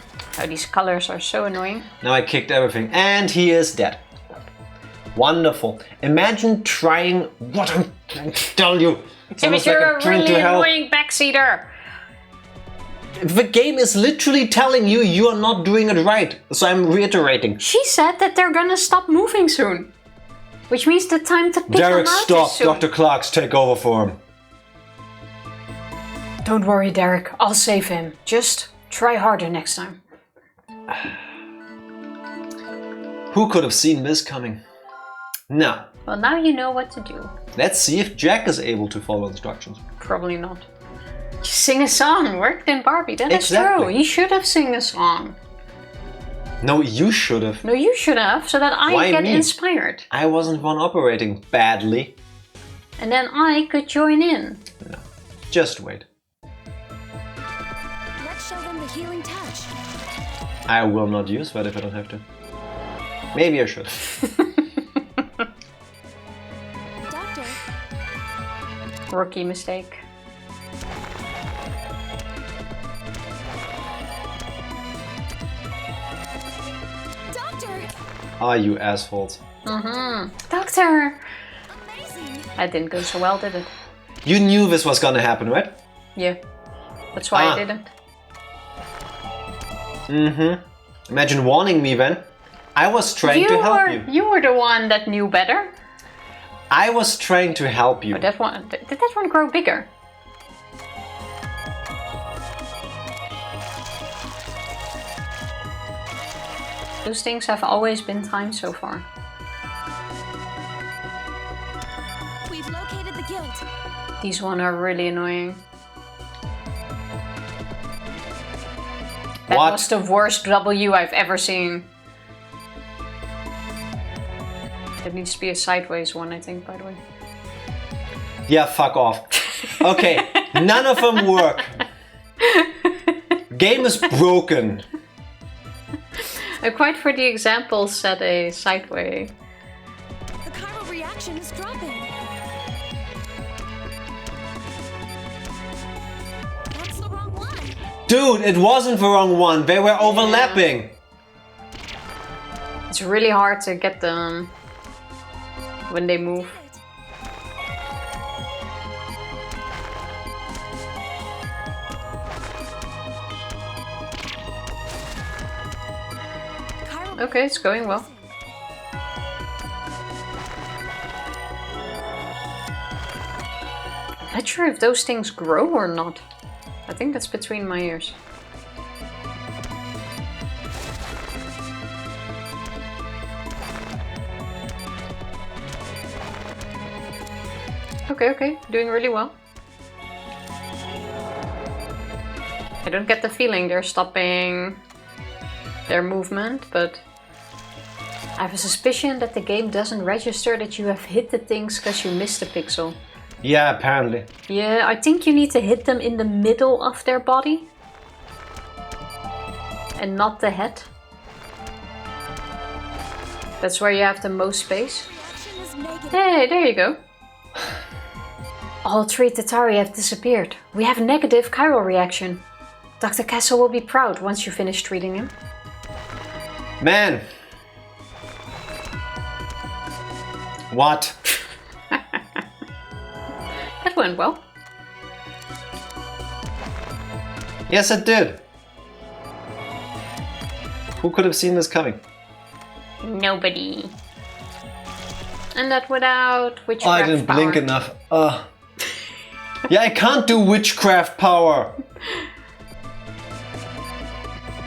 these colors are so annoying. Now I kicked everything and he is dead. Wonderful. Imagine trying what I'm trying to tell you. Timmy, you're a really annoying backseater. The game is literally telling you you are not doing it right. So I'm reiterating. She said that they're gonna stop moving soon. Which means the time to pick Derek, them out stop. is soon. Dr. Clark's take over for him. Don't worry, Derek. I'll save him. Just try harder next time. Who could have seen this coming? Now, Well, now you know what to do. let's see if Jack is able to follow instructions. Probably not. Just sing a song. Worked in Barbie. That is Exactly. true. He should have sung a song. No, you should have. No, you should have, so that I Why get me? inspired. I wasn't one operating badly. And then I could join in. No, just wait. Let's show them the healing touch. I will not use that if I don't have to. Maybe I should. Doctor, Rookie mistake. doctor, Ah, you assholes. Doctor! amazing. That didn't go so well, did it? You knew this was gonna happen, right? Yeah. That's why Ah. I didn't. Imagine warning me then. I was trying to help you. You were the one that knew better. I was trying to help you. But that one, did that one grow bigger? Those things have always been timed so far. We've located the guild. These one are really annoying. That What? was the worst W I've ever seen. There needs to be a sideways one, I think, by the way. Yeah, fuck off. Okay, none of them work. Game is broken. I quite for the example set a sideway. The chiral reaction is dropping. That's the wrong one. Dude, it wasn't the wrong one. They were overlapping. It's really hard to get them when they move. Chiral Okay, it's going well. I'm not sure if those things grow or not. I think that's between my ears. Okay, doing really well. I don't get the feeling they're stopping their movement, but I have a suspicion that the game doesn't register that you have hit the things because you missed a pixel. Yeah, apparently. Yeah, I think you need to hit them in the middle of their body and not the head. That's where you have the most space. reaction is negative. Hey, there you go. All three Tatari have disappeared. We have a negative chiral reaction. Dr. Castle will be proud once you finish treating him. Man. What? That went well. Yes, it did. Who could have seen this coming? Nobody. And that without Oh, witchcraft I didn't power. blink enough. Yeah, I can't do witchcraft power.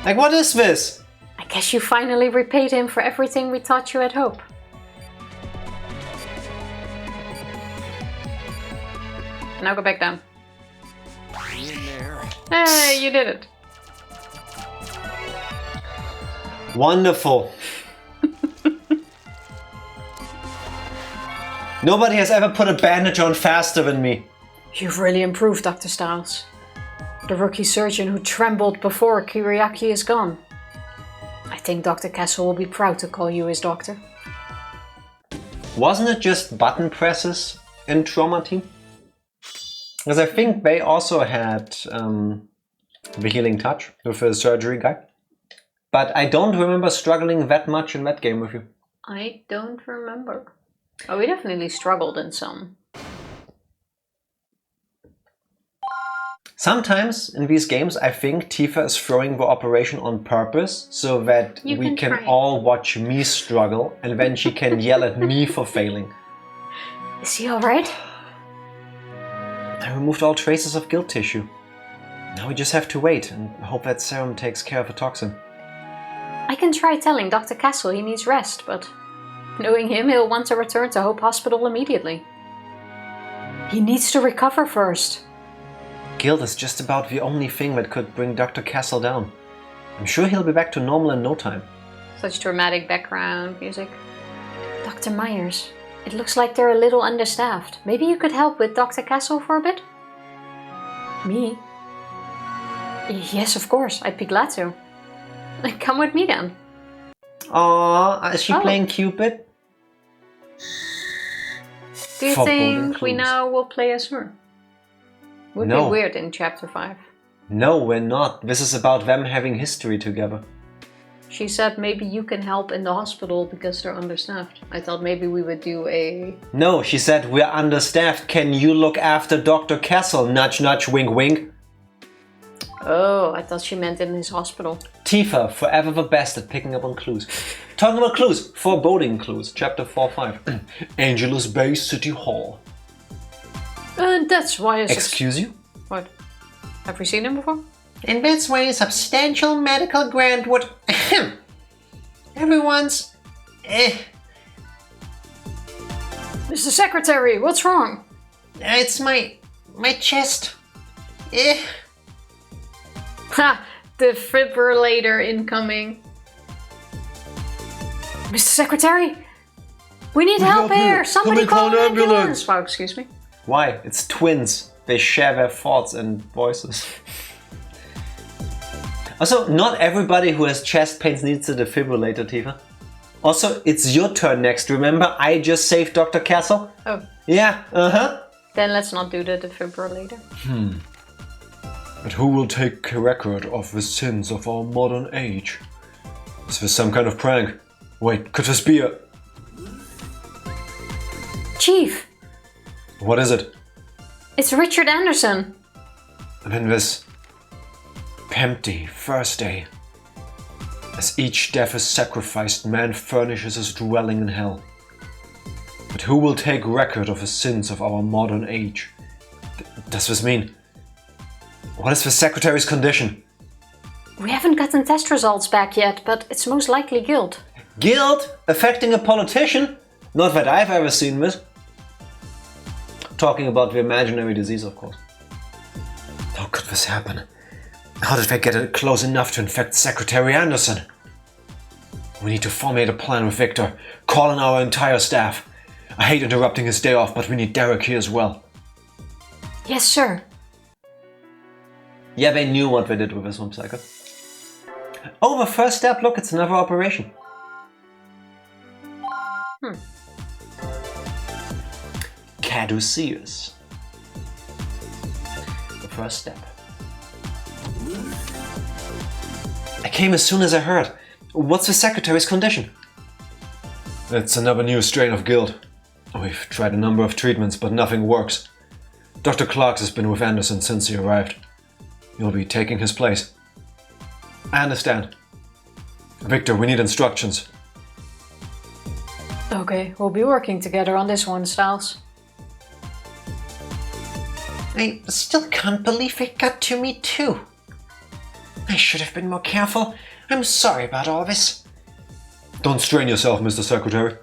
Like, what is this? I guess you finally repaid him for everything we taught you at Hope. Now go back down. In there. Hey, you did it. Wonderful. Nobody has ever put a bandage on faster than me. You've really improved, Dr. Stiles. The rookie surgeon who trembled before Kyriaki is gone. I think Dr. Castle will be proud to call you his doctor. Wasn't it just button presses in Trauma Team? Because I think they also had the healing touch with the surgery guy. But I don't remember struggling that much in that game with you. I don't remember. Oh, we definitely struggled in some. Sometimes in these games I think Tifa is throwing the operation on purpose so that we can all watch me struggle and then she can yell at me for failing. Is he alright? I removed all traces of guilt tissue. Now we just have to wait and hope that serum takes care of the toxin. I can try telling Dr. Castle he needs rest, but knowing him, he'll want to return to Hope Hospital immediately. He needs to recover first. Guilt is just about the only thing that could bring Dr. Castle down. I'm sure he'll be back to normal in no time. Such dramatic background music. Dr. Myers, it looks like they're a little understaffed. Maybe you could help with Dr. Castle for a bit? Me? Yes, of course. I'd be glad to. Come with me then. Aww, is she playing Cupid? Do you think we now will play as her? Would be weird in chapter 5. No, we're not. This is about them having history together. She said maybe you can help in the hospital because they're understaffed. I thought maybe we would do a... No, she said we're understaffed. Can you look after Dr. Castle? Nudge, nudge, wink, wink. Oh, I thought she meant in his hospital. Tifa, forever the best at picking up on clues. Talking about clues, foreboding clues. Chapter 4-5. Angelus Bay City Hall. That's why... Excuse you? What? Have we seen him before? And that's why a substantial medical grant would... Everyone's... Mr. Secretary, what's wrong? It's my chest. Ha! Defibrillator incoming. Mr. Secretary? We need help here! Somebody call an ambulance! Oh, excuse me. Why? It's twins. They share their thoughts and voices. Also, not everybody who has chest pains needs a defibrillator, Tifa. Also, it's your turn next. Remember, I just saved Dr. Castle? Oh. Yeah, Then let's not do the defibrillator. But who will take record of the sins of our modern age? Is this some kind of prank? Wait, could this be a... Chief! What is it? It's Richard Anderson. And then this... empty Thursday. As each death is sacrificed, man furnishes his dwelling in hell. But who will take record of the sins of our modern age? Does this mean... What is the Secretary's condition? We haven't gotten test results back yet, but it's most likely guilt. Guilt? Affecting a politician? Not that I've ever seen this. Talking about the imaginary disease, of course. How could this happen? How did they get it close enough to infect Secretary Anderson? We need to formulate a plan with Victor. Call in our entire staff. I hate interrupting his day off, but we need Derek here as well. Yes, sir. Yeah, they knew what they did with this Swamp Cycle. Oh, the first step, look, it's another operation. Caduceus. The first step. I came as soon as I heard. What's the Secretary's condition? It's another new strain of guilt. We've tried a number of treatments, but nothing works. Dr. Clarks has been with Anderson since he arrived. You'll be taking his place. I understand. Victor, we need instructions. Okay, we'll be working together on this one, Stiles. I still can't believe it got to me too. I should have been more careful. I'm sorry about all this. Don't strain yourself, Mr. Secretary.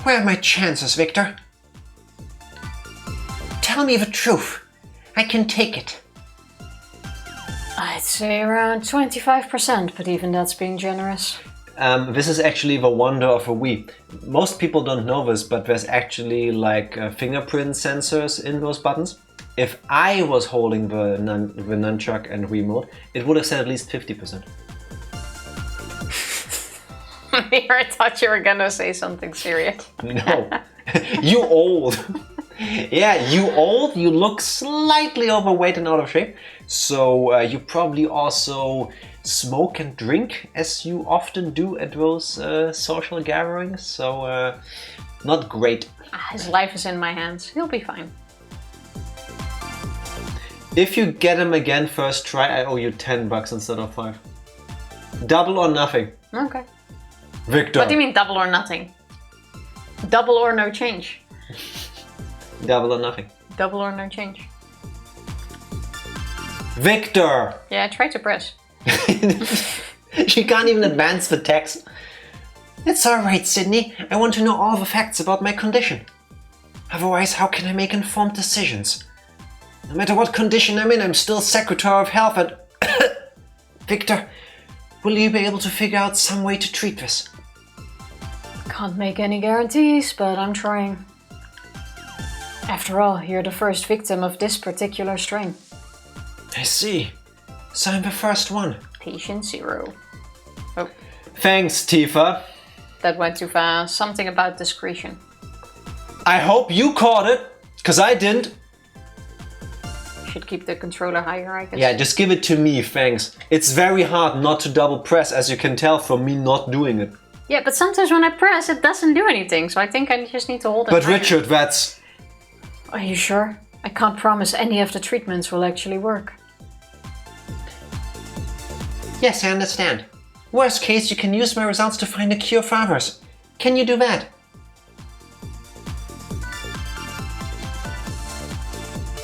Where are my chances, Victor? Tell tell me the truth. I can take it. I'd say around 25%, but even that's being generous. This is actually the wonder of a Wii. Most people don't know this, but there's actually like fingerprint sensors in those buttons. If I was holding the nunchuck and Wiimote, it would have said at least 50%. I thought you were gonna say something serious. No. You old. Yeah, you old, you look slightly overweight and out of shape. So you probably also smoke and drink, as you often do at those social gatherings. So not great. His life is in my hands. He'll be fine. If you get him again first try, I owe you $10 instead of 5. Double or nothing. Okay. Victor. What do you mean double or nothing? Double or no change. Double or nothing. Double or no change. Victor! Yeah, I tried to press. She can't even advance the text. It's alright, Sydney. I want to know all the facts about my condition. Otherwise, how can I make informed decisions? No matter what condition I'm in, I'm still Secretary of Health and... Victor, will you be able to figure out some way to treat this? Can't make any guarantees, but I'm trying. After all, you're the first victim of this particular strain. I see. So I'm the first one. Patient 0. Oh, Thanks, Tifa. that went too fast. Something about discretion. I hope you caught it, because I didn't. Should keep the controller higher, I guess. Yeah, just give it to me, thanks. It's very hard not to double press, as you can tell from me not doing it. Yeah, but sometimes when I press, it doesn't do anything, so I think I just need to hold it But higher. Richard, that's... Are you sure? I can't promise any of the treatments will actually work. Yes, I understand. Worst case, you can use my results to find a cure for others. Can you do that?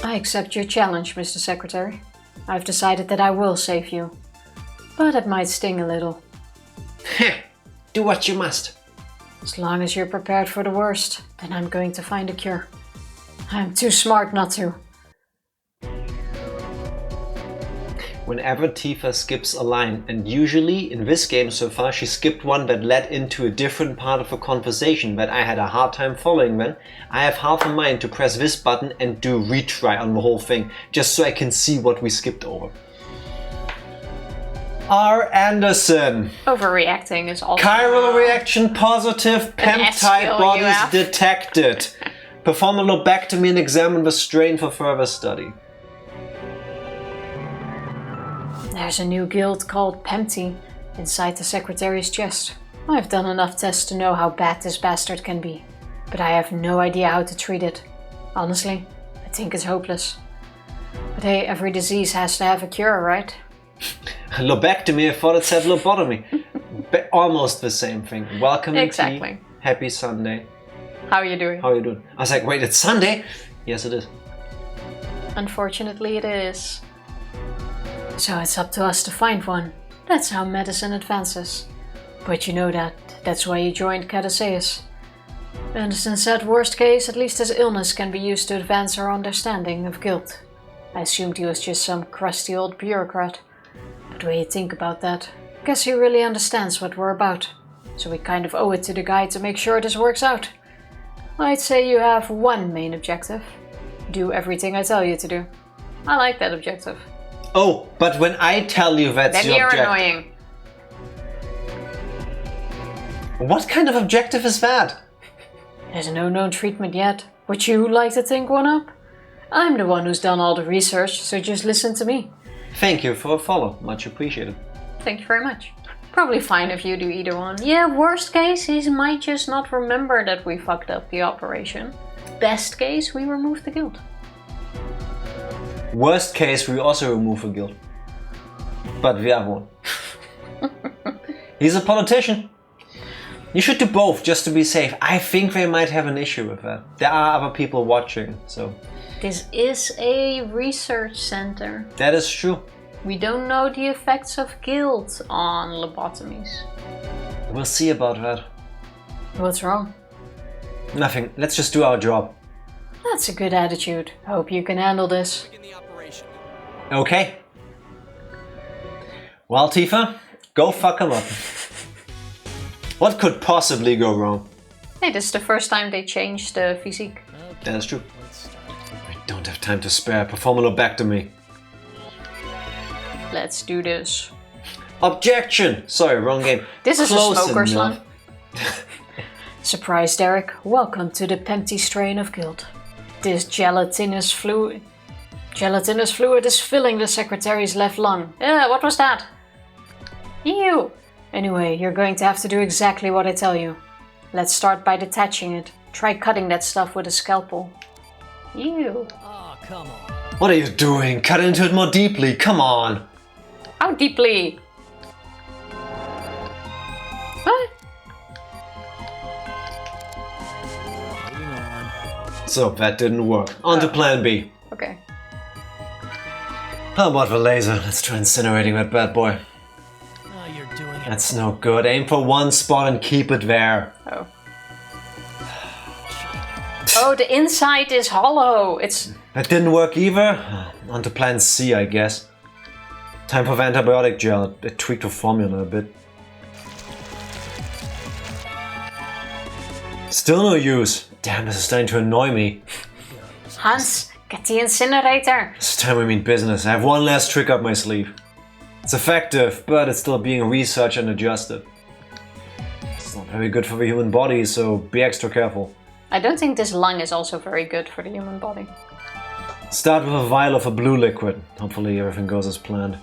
I accept your challenge, Mr. Secretary. I've decided that I will save you. But it might sting a little. Heh, do what you must. As long as you're prepared for the worst, then I'm going to find a cure. I'm too smart not to. Whenever Tifa skips a line, and usually in this game so far she skipped one that led into a different part of a conversation that I had a hard time following then, I have half a mind to press this button and do retry on the whole thing, just so I can see what we skipped over. R. Anderson. Overreacting is also... Chiral reaction positive, peptide skill bodies you have. detected. Perform a lobectomy and examine the strain for further study. There's a new guild called Pempty inside the Secretary's chest. I've done enough tests to know how bad this bastard can be, but I have no idea how to treat it. Honestly, I think it's hopeless. But hey, every disease has to have a cure, right? Lobectomy, I thought it said lobotomy. Almost the same thing. Welcome Exactly. tea. Happy Sunday. How are you doing? How are you doing? I was like, wait, it's Sunday? Yes, it is. Unfortunately, it is. So it's up to us to find one. That's how medicine advances. But you know that's why you joined Caduceus. Anderson said worst case, at least his illness can be used to advance our understanding of guilt. I assumed he was just some crusty old bureaucrat. But when you think about that, I guess he really understands what we're about. So we kind of owe it to the guy to make sure this works out. I'd say you have one main objective. Do everything I tell you to do. I like that objective. Oh, but when I tell you that's Then your you're objective... annoying. What kind of objective is that? There's no known treatment yet. Would you like to think one up? I'm the one who's done all the research, so just listen to me. Thank you for a follow. Much appreciated. Thank you very much. Probably fine if you do either one. Yeah, worst case, he might just not remember that we fucked up the operation. Best case, we remove the guild. Worst case, we also remove a guild. But we have one. He's a politician. You should do both, just to be safe. I think they might have an issue with that. There are other people watching, so... This is a research center. That is true. We don't know the effects of guilt on lobotomies. We'll see about that. What's wrong? Nothing. Let's just do our job. That's a good attitude. Hope you can handle this. Okay. Well, Tifa, go fuck him up. What could possibly go wrong? Hey, this is the first time they changed the physique. That's true. I don't have time to spare. Perform a lobectomy. Let's do this. Objection! Sorry, wrong game. This is Close a smoker's enough. line. Surprise, Derek. Welcome to the Penty strain of guilt. This gelatinous fluid is filling the secretary's left lung. What was that? Ew! Anyway, you're going to have to do exactly what I tell you. Let's start by detaching it. Try cutting that stuff with a scalpel. Ew. Oh, come on. What are you doing? Cut into it more deeply. Come on. How deeply? What? Moving on. So, that didn't work. On to plan B. Okay. How about the laser? Let's try incinerating that bad boy. Oh, you're doing it. That's no good. Aim for one spot and keep it there. Oh. Oh, the inside is hollow. It's... That didn't work either. On to plan C, I guess. Time for the antibiotic gel. I tweaked the formula a bit. Still no use. Damn, this is starting to annoy me. Hans, get the incinerator. This time we mean business. I have one last trick up my sleeve. It's effective, but it's still being researched and adjusted. It's not very good for the human body, so be extra careful. I don't think this lung is also very good for the human body. Start with a vial of a blue liquid. Hopefully everything goes as planned.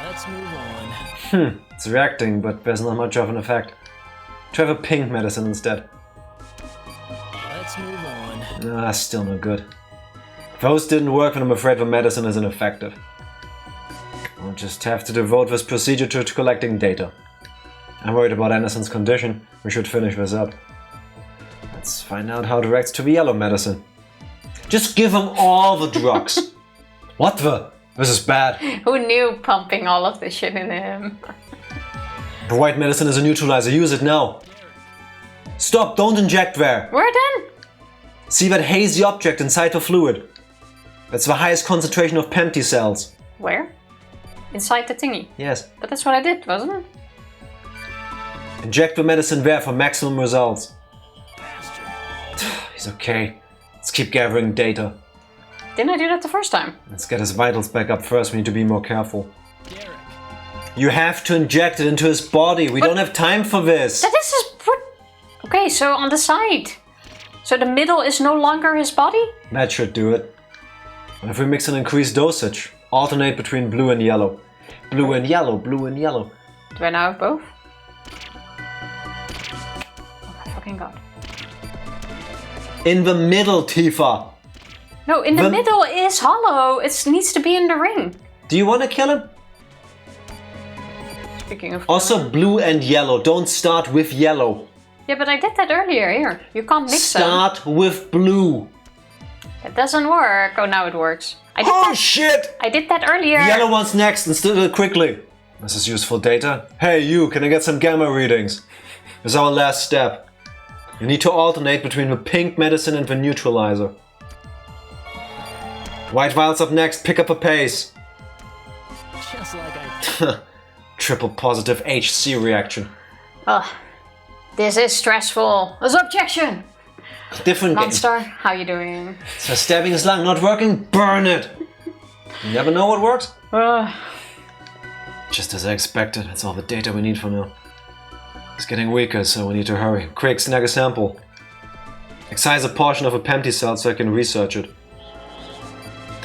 Let's move on. It's reacting, but there's not much of an effect. Try the pink medicine instead. Let's move on. Ah, still no good. If those didn't work, then I'm afraid the medicine is ineffective. I'll just have to devote this procedure to collecting data. I'm worried about Anderson's condition. We should finish this up. Let's find out how it reacts to the yellow medicine. Just give him all the drugs. What the? This is bad. Who knew pumping all of this shit in him? The white medicine is a neutralizer. Use it now. Stop, don't inject there. Where then? See that hazy object inside the fluid? That's the highest concentration of Penty cells. Where? Inside the thingy. Yes. But that's what I did, wasn't it? Inject the medicine there for maximum results. He's okay. Let's keep gathering data. Didn't I do that the first time? Let's get his vitals back up first. We need to be more careful. You have to inject it into his body. We don't have time for this. This is what... Okay, so on the side. So the middle is no longer his body? That should do it. And if we mix an increased dosage, alternate between blue and yellow. Blue and yellow, blue and yellow. Do I now have both? Oh my fucking god. In the middle, Tifa. No, in the middle is hollow. It needs to be in the ring. Do you want to kill him? Speaking of... Also blue and yellow. Don't start with yellow. Yeah, but I did that earlier. Here, you can't mix them. Start with blue. It doesn't work. Oh, now it works. I did Oh that. shit! I did that earlier. The yellow one's next and still quickly. This is useful data. Hey you, can I get some gamma readings? This is our last step. You need to alternate between the pink medicine and the neutralizer. White vials up next, pick up a pace. Just like I... Triple positive HC reaction. Oh, this is stressful. There's objection. Different game. Monster, how you doing? So stabbing his lung not working? Burn it! You never know what works? Just as I expected, that's all the data we need for now. It's getting weaker, so we need to hurry. Quick, snag a sample. Excise a portion of a Penty cell so I can research it.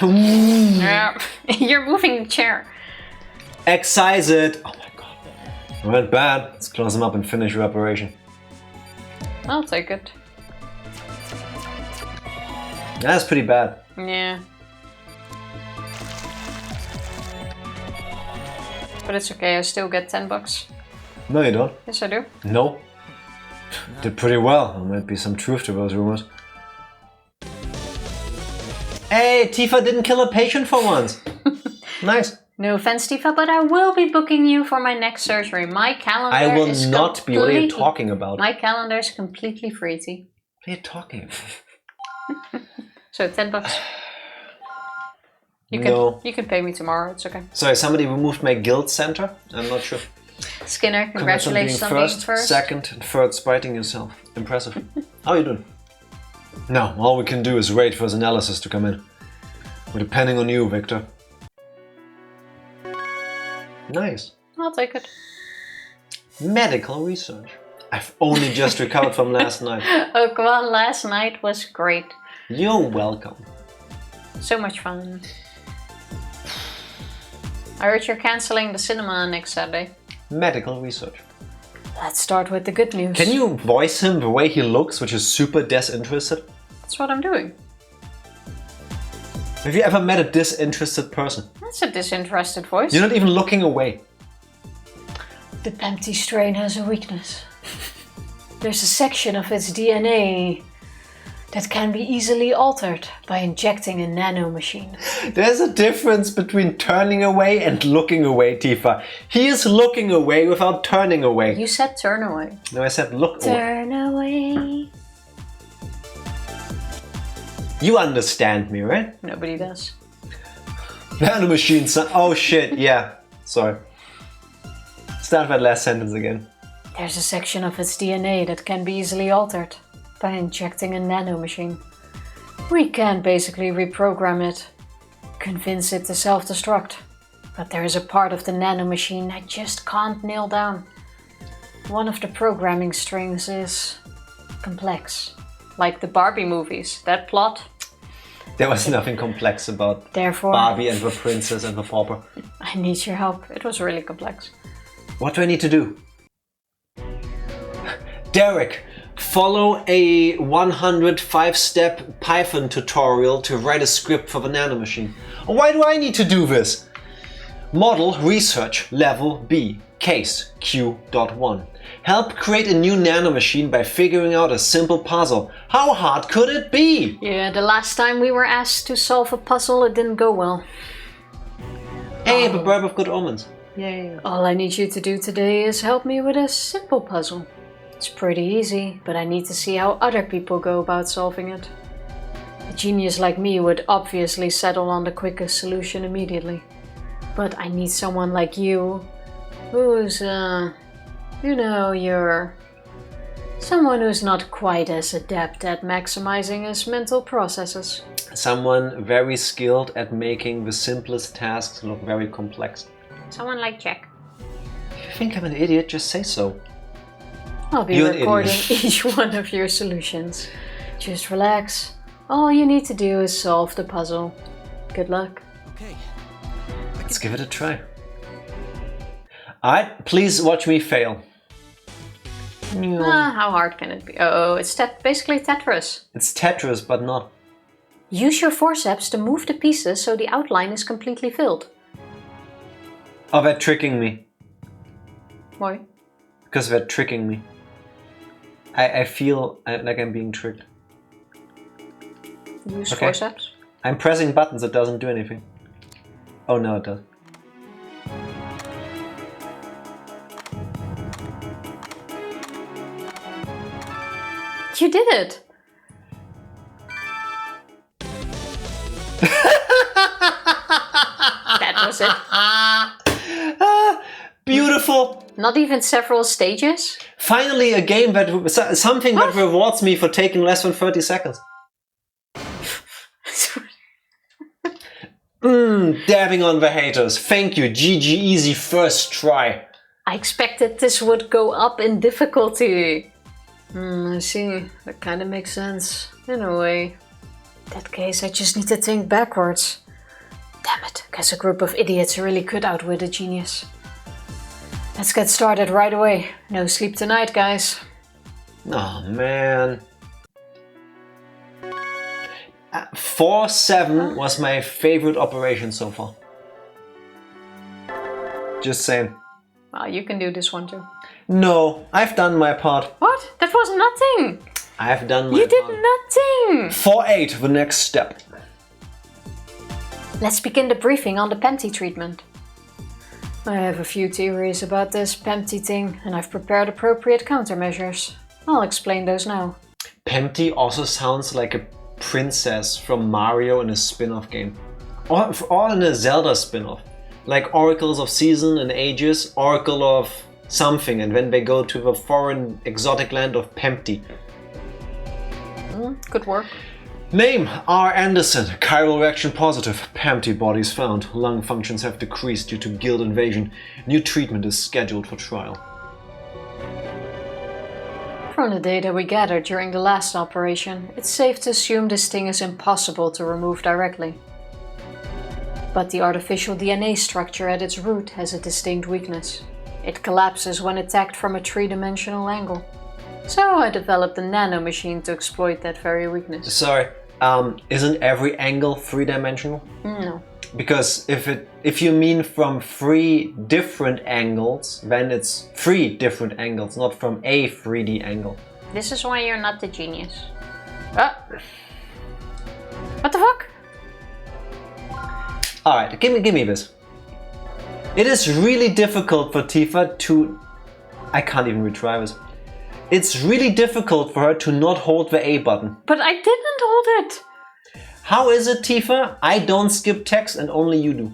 Yeah. You're moving the chair. Excise it! Oh my god. It went bad. Let's close them up and finish your operation. I'll take it. That's pretty bad. Yeah. But it's okay, I still get $10. No, you don't. Yes, I do. No. Did pretty well. There might be some truth to those rumors. Hey, Tifa didn't kill a patient for once. Nice. No offense, Tifa, but I will be booking you for my next surgery. My calendar I will is not be. What are you talking about? My calendar is completely free, T. What are you talking about? So $10. No. You can pay me tomorrow, it's okay. Sorry, somebody removed my guild center? I'm not sure. Skinner, congratulations on being first. Second, and third, spiting yourself. Impressive. How are you doing? No, all we can do is wait for his analysis to come in. We're depending on you, Victor. Nice. I'll take it. Medical research. I've only just recovered from last night. Oh, come on, last night was great. You're welcome. So much fun. I heard you're cancelling the cinema next Saturday. Medical research. Let's start with the good news. Can you voice him the way he looks, which is super disinterested? That's what I'm doing. Have you ever met a disinterested person? That's a disinterested voice. You're not even looking away. The Pempty strain has a weakness. There's a section of its DNA that can be easily altered by injecting a nanomachine. There's a difference between turning away and looking away, Tifa. He is looking away without turning away. You said turn away. No, I said look away. Turn away. You understand me, right? Nobody does. Nanomachine, oh shit, yeah. Sorry. Start that last sentence again. There's a section of its DNA that can be easily altered by injecting a nanomachine. We can basically reprogram it, convince it to self-destruct. But there is a part of the nanomachine I just can't nail down. One of the programming strings is complex. Like the Barbie movies, that plot. There was nothing complex about Therefore, Barbie and the princess and the pauper. I need your help. It was really complex. What do I need to do? Derek, follow a 105-step Python tutorial to write a script for the nanomachine. Why do I need to do this? Model Research Level B, Case Q.1. Help create a new nanomachine by figuring out a simple puzzle. How hard could it be? Yeah, the last time we were asked to solve a puzzle, it didn't go well. Hey, the bird of good omens. Yay. All I need you to do today is help me with a simple puzzle. It's pretty easy, but I need to see how other people go about solving it. A genius like me would obviously settle on the quickest solution immediately. But I need someone like you, who's, you're someone who's not quite as adept at maximizing his mental processes. Someone very skilled at making the simplest tasks look very complex. Someone like Jack. If you think I'm an idiot, just say so. I'll be recording each one of your solutions. Just relax. All you need to do is solve the puzzle. Good luck. Okay. Let's give it a try. Alright, please watch me fail. How hard can it be? Oh, it's basically Tetris. It's Tetris, but not. Use your forceps to move the pieces so the outline is completely filled. Oh, they're tricking me. Why? Because they're tricking me. I feel like I'm being tricked. Use forceps? I'm pressing buttons, it doesn't do anything. Oh, no, it does. You did it! That was it. Beautiful! Not even several stages? Finally a game that something that rewards me for taking less than 30 seconds. Dabbing on the haters. Thank you, GG easy first try. I expected this would go up in difficulty. I see. That kind of makes sense, in a way. In that case, I just need to think backwards. Damn it, guess a group of idiots really could outwit a genius. Let's get started right away. No sleep tonight, guys. Oh, man. 4-7 was my favorite operation so far. Just saying. Well, you can do this one too. No, I've done my part. What? That was nothing! I've done my part. You did nothing! 4-8, the next step. Let's begin the briefing on the Pempty treatment. I have a few theories about this Pempty thing, and I've prepared appropriate countermeasures. I'll explain those now. Pempty also sounds like a princess from Mario in a spin-off game. Or in a Zelda spin-off. Like Oracles of Season and Ages, Oracle of something, and then they go to the foreign exotic land of Pempty. Good work. Name: R. Anderson. Chiral reaction positive. Pempty bodies found. Lung functions have decreased due to guild invasion. New treatment is scheduled for trial. From the data we gathered during the last operation, it's safe to assume this thing is impossible to remove directly. But the artificial DNA structure at its root has a distinct weakness. It collapses when attacked from a three-dimensional angle. So I developed a nanomachine to exploit that very weakness. Sorry, isn't every angle three-dimensional? No. Because if you mean from 3 different angles, then it's 3 different angles, not from a 3D angle. This is why you're not the genius. Ah! What the fuck? Alright, give me this. It is really difficult for Tifa to... I can't even retry this. It's really difficult for her to not hold the A button. But I didn't hold it! How is it, Tifa? I don't skip text and only you do.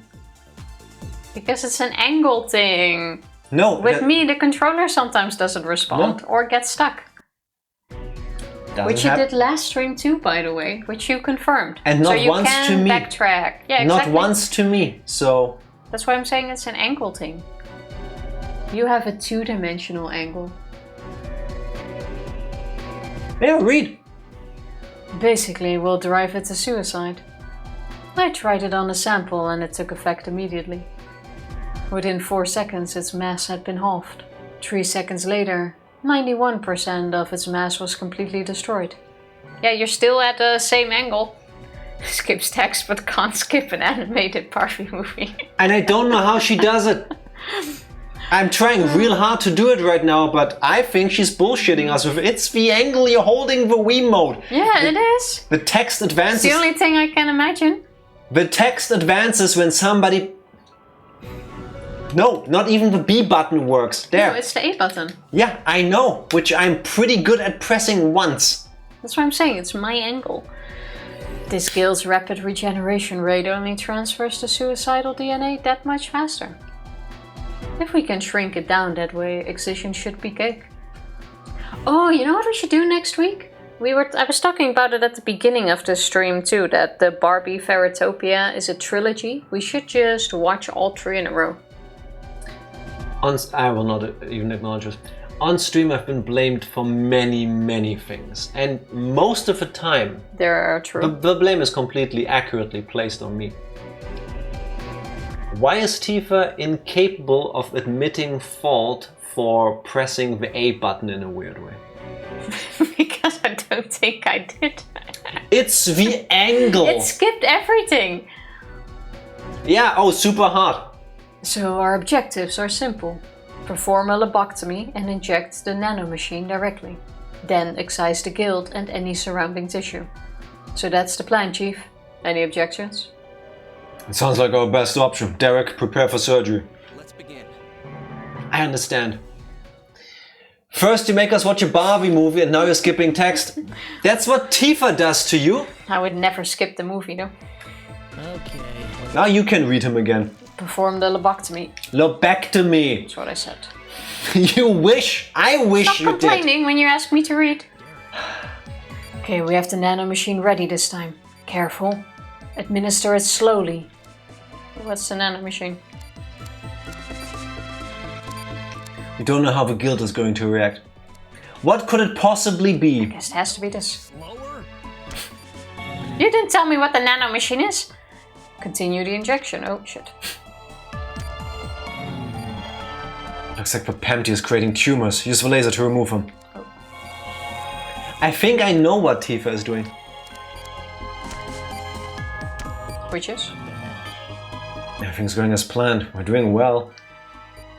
Because it's an angle thing. No. With me, the controller sometimes doesn't respond or gets stuck. Which you did last stream too, by the way, which you confirmed. And not so you once can to me. Backtrack. Yeah, exactly. Not once to me, so... That's why I'm saying it's an angle thing. You have a 2-dimensional angle. Yeah, read. Basically, we'll drive it to suicide. I tried it on a sample and it took effect immediately. Within 4 seconds, its mass had been halved. 3 seconds later, 91% of its mass was completely destroyed. Yeah, you're still at the same angle. Skips text but can't skip an animated Barbie movie. And I don't know how she does it. I'm trying real hard to do it right now, but I think she's bullshitting us with it's the angle you're holding the Wiimote. Yeah, it is. The text advances. It's the only thing I can imagine. The text advances when somebody... No, not even the B button works. There. No, it's the A button. Yeah, I know, which I'm pretty good at pressing once. That's what I'm saying, it's my angle. This guild's rapid regeneration rate only transfers the suicidal DNA that much faster. If we can shrink it down that way, excision should be cake. Oh, you know what we should do next week? I was talking about it at the beginning of the stream too, that the Barbie Fairytopia is a trilogy. We should just watch all 3 in a row. I will not even acknowledge this. On stream I've been blamed for many things, and most of the time They're true. The blame is completely accurately placed on me. Why is Tifa incapable of admitting fault for pressing the A button in a weird way? Because I don't think I did. It's the angle! It skipped everything! Yeah, oh, super hard. So our objectives are simple. Perform a lobotomy and inject the nanomachine directly. Then excise the guild and any surrounding tissue. So that's the plan, Chief. Any objections? It sounds like our best option. Derek, prepare for surgery. Let's begin. I understand. First you make us watch a Barbie movie and now you're skipping text. That's what Tifa does to you. I would never skip the movie though. Okay. Now you can read him again. Perform the lobotomy. Lobectomy. That's what I said. You wish. I wish Stop you did. complaining when you ask me to read. Okay, we have the nanomachine ready this time. Careful. Administer it slowly. What's the nanomachine? We don't know how the guild is going to react. What could it possibly be? I guess it has to be this. Slower? You didn't tell me what the nanomachine is. Continue the injection. Oh shit. Looks like the Pempty is creating tumors. Use the laser to remove them. Oh. I think I know what Tifa is doing. Which is? Everything's going as planned. We're doing well.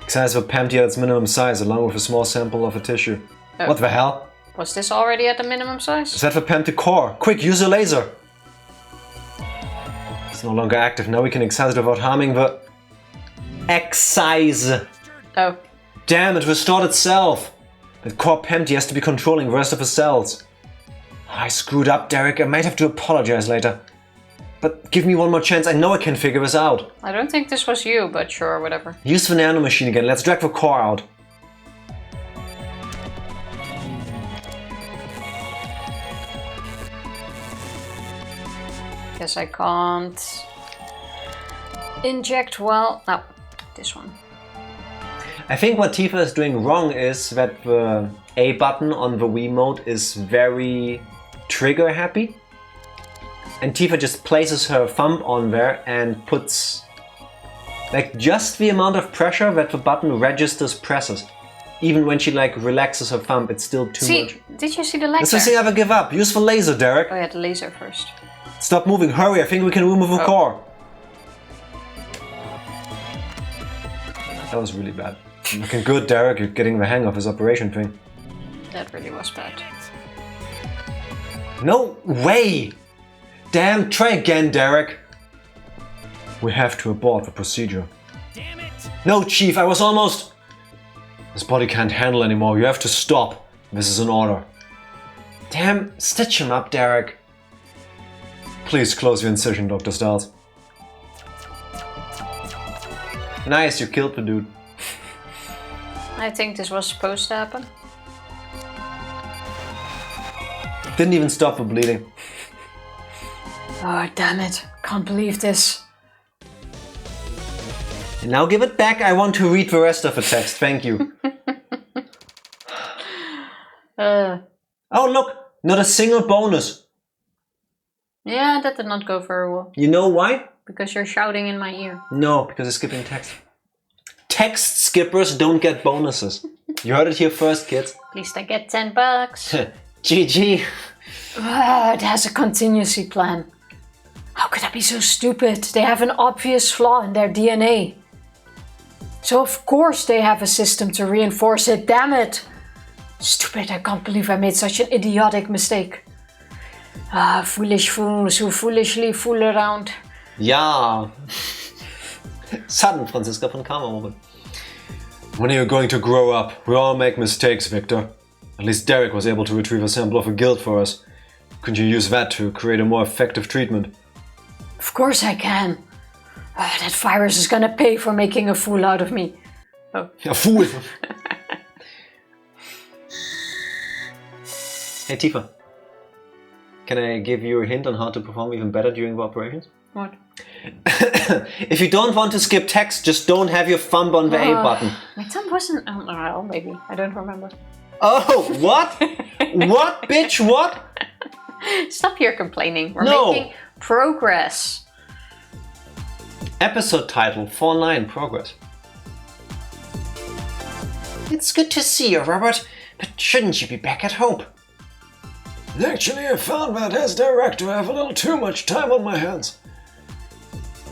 Excise the Pempty at its minimum size along with a small sample of a tissue. Oh. What the hell? Was this already at the minimum size? Is that the Pempty core? Quick, use a laser! It's no longer active. Now we can excise it without harming the... Excise! Oh. Damn, it restored itself! The core Pempty has to be controlling the rest of the cells. I screwed up, Derek. I might have to apologize later. But give me one more chance. I know I can figure this out. I don't think this was you, but sure, whatever. Use the nano machine again. Let's drag the core out. Guess I can't inject well. No, this one. I think what Tifa is doing wrong is that the A button on the Wiimote is very trigger happy. And Tifa just places her thumb on there and puts like just the amount of pressure that the button registers presses. Even when she like relaxes her thumb, it's still too much. Did you see the laser? Let's just ever give up. Use the laser, Derek. Oh yeah, the laser first. Stop moving, hurry, I think we can remove the core. That was really bad. Looking good, Derek, you're getting the hang of this operation thing. That really was bad. No way! Damn, try again, Derek. We have to abort the procedure. Damn it! No, Chief, I was almost... This body can't handle anymore, you have to stop. This is an order. Damn, stitch him up, Derek. Please close your incision, Dr. Stiles. Nice, you killed the dude. I think this was supposed to happen. Didn't even stop the bleeding. Oh, damn it. Can't believe this. Now give it back, I want to read the rest of the text, thank you. Oh look, not a single bonus. Yeah, that did not go very well. You know why? Because you're shouting in my ear. No, because it's skipping text. Text skippers don't get bonuses. You heard it here first, kids. At least I get $10. GG. It has a contingency plan. How could I be so stupid? They have an obvious flaw in their DNA. So of course they have a system to reinforce it, damn it! Stupid, I can't believe I made such an idiotic mistake. Foolish fools who foolishly fool around. Ja. Sudden Franziska von Karma moment. When are you going to grow up? We all make mistakes, Victor. At least Derek was able to retrieve a sample of a guild for us. Couldn't you use that to create a more effective treatment? Of course I can. That virus is gonna pay for making a fool out of me. Oh. A fool! Hey Tifa. Can I give you a hint on how to perform even better during the operations? What? If you don't want to skip text, just don't have your thumb on the A button. My thumb wasn't... Oh, maybe. I don't remember. Oh, what? What, bitch, what? Stop your complaining. We're making progress. Episode title, 4-9, progress. It's good to see you, Robert, but shouldn't you be back at home? Actually, I found that as director I have a little too much time on my hands.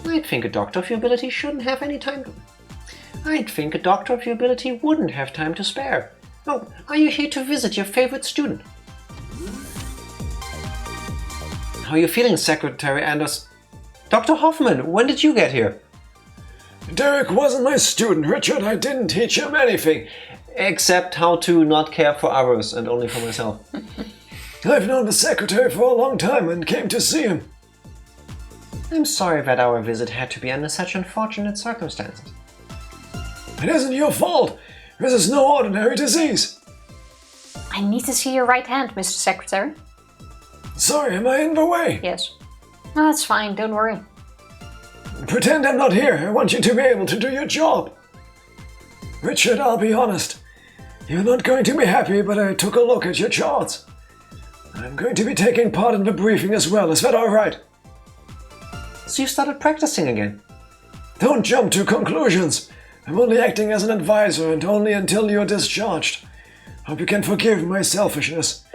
I'd think a doctor of your ability shouldn't have any time to... I'd think a doctor of your ability wouldn't have time to spare. Oh, are you here to visit your favorite student? How are you feeling, Secretary Anders? Dr. Hoffman, when did you get here? Derek wasn't my student, Richard. I didn't teach him anything. Except how to not care for others and only for myself. I've known the secretary for a long time and came to see him. I'm sorry that our visit had to be under such unfortunate circumstances. It isn't your fault. This is no ordinary disease. I need to see your right hand, Mr. Secretary. Sorry, am I in the way? Yes. No, that's fine, don't worry. Pretend I'm not here. I want you to be able to do your job. Richard, I'll be honest. You're not going to be happy, but I took a look at your charts. I'm going to be taking part in the briefing as well. Is that all right? So you started practicing again? Don't jump to conclusions. I'm only acting as an advisor and only until you're discharged. Hope you can forgive my selfishness.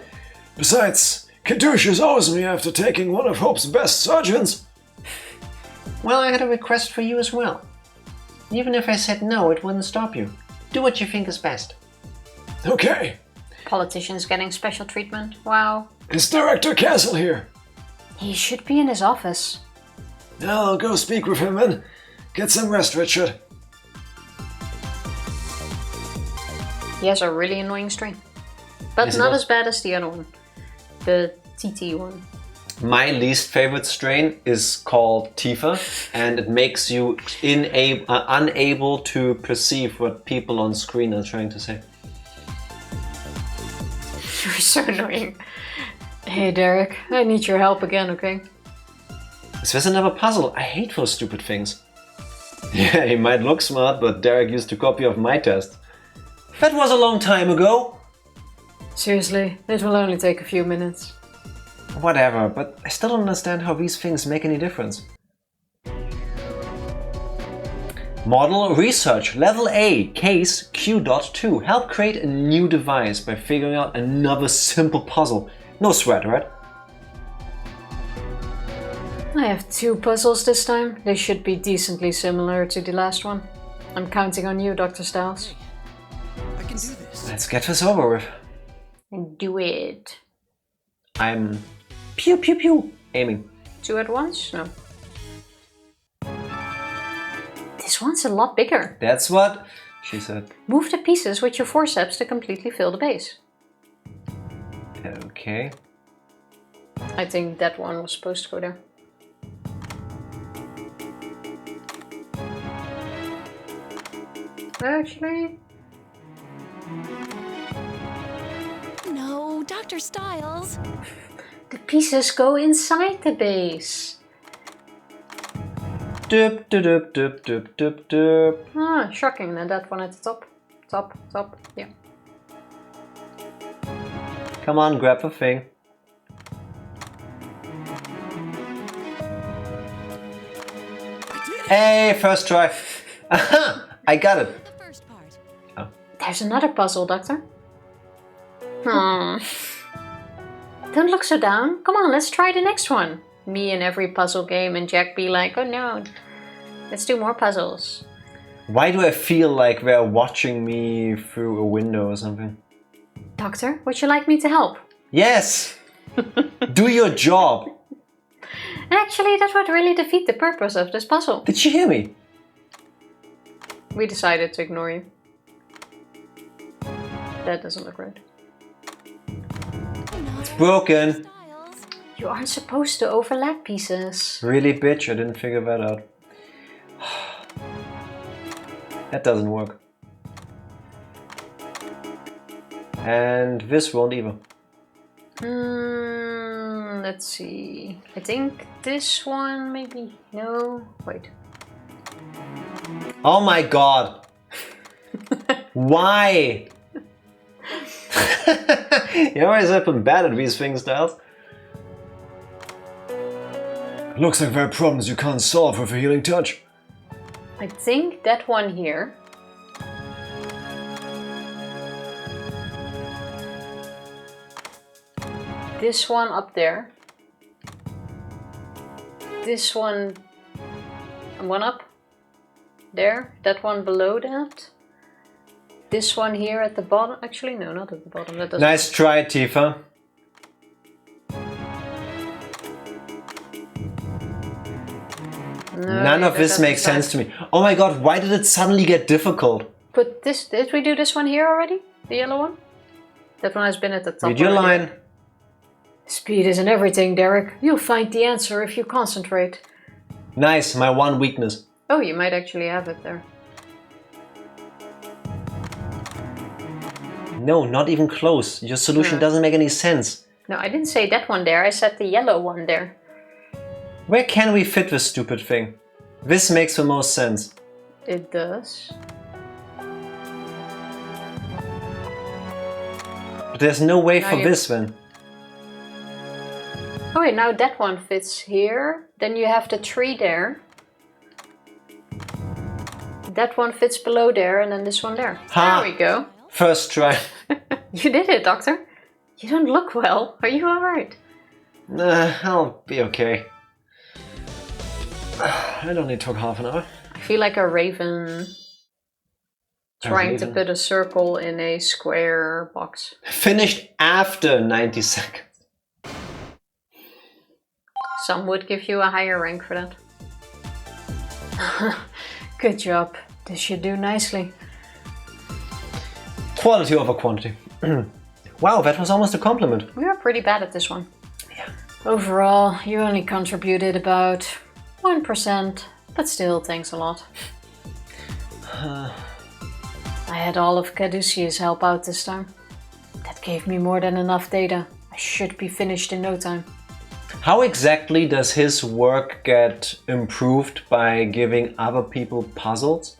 Besides, Caduceus owes me after taking one of Hope's best surgeons. Well, I had a request for you as well. Even if I said no, it wouldn't stop you. Do what you think is best. Okay. Politicians getting special treatment. Wow. Is Director Castle here? He should be in his office. I'll go speak with him and get some rest, Richard. He has a really annoying string. But Yes, not as bad as the other one. The TT one. My least favorite strain is called Tifa, and it makes you unable to perceive what people on screen are trying to say. You're so annoying. Hey Derek, I need your help again, okay? Is this another puzzle? I hate those stupid things. Yeah, he might look smart, but Derek used a copy of my test. That was a long time ago. Seriously, it will only take a few minutes. Whatever, but I still don't understand how these things make any difference. Model Research Level A, Case Q.2. Help create a new device by figuring out another simple puzzle. No sweat, right? I have 2 puzzles this time. They should be decently similar to the last one. I'm counting on you, Dr. Stiles. I can do this. Let's get this over with. And do it. I'm pew pew pew aiming. 2 at once? No. This one's a lot bigger. That's what she said. Move the pieces with your forceps to completely fill the base. Okay. I think that one was supposed to go there. Actually... No, Dr. Stiles. The pieces go inside the base. Dup, dup, dup, dup, dup, dup. Ah, shocking. And that one at the top. Top. Yeah. Come on, grab the thing. Hey, first try. Aha! I got it. The first part. Oh. There's another puzzle, Doctor. Don't look so down. Come on, let's try the next one. Me in every puzzle game and Jack be like, oh no, let's do more puzzles. Why do I feel like they're watching me through a window or something? Doctor, would you like me to help? Yes! Do your job! Actually, that would really defeat the purpose of this puzzle. Did she hear me? We decided to ignore you. That doesn't look right. It's broken. Stiles. You aren't supposed to overlap pieces. Really, bitch? I didn't figure that out. That doesn't work. And this won't either. Let's see. I think this one maybe. No, wait. Oh my god! Why? You always have been bad at these things, Stiles. Looks like there are problems you can't solve with a healing touch. I think that one here. This one up there. This one up there. That one below that. This one here at the bottom. Actually, no, not at the bottom. That doesn't. Nice try, Tifa. None of this makes sense to me. Oh my god, why did it suddenly get difficult? But this, did we do this one here already? The yellow one? That one has been at the top. Read your already. line. Speed isn't everything, Derek. You'll find the answer if you concentrate. Nice, my one weakness. Oh, you might actually have it there. No, not even close. Your solution doesn't make any sense. No, I didn't say that one there. I said the yellow one there. Where can we fit this stupid thing? This makes the most sense. It does. But there's no way Now for you- this then. Oh wait, now that one fits here. Then you have the tree there. That one fits below there, and then this one there. Ha! There we go. First try. You did it, Doctor. You don't look well. Are you alright? I'll be okay. It only took half an hour. I feel like a raven trying to raven? put a circle in a square box. Finished after 90 seconds. Some would give you a higher rank for that. Good job. This should do nicely. Quality over quantity. Wow, that was almost a compliment. We were pretty bad at this one. Overall, you only contributed about 1%, but still, thanks a lot. I had all of Caduceus help out this time. That gave me more than enough data. I should be finished in no time. How exactly does his work get improved by giving other people puzzles?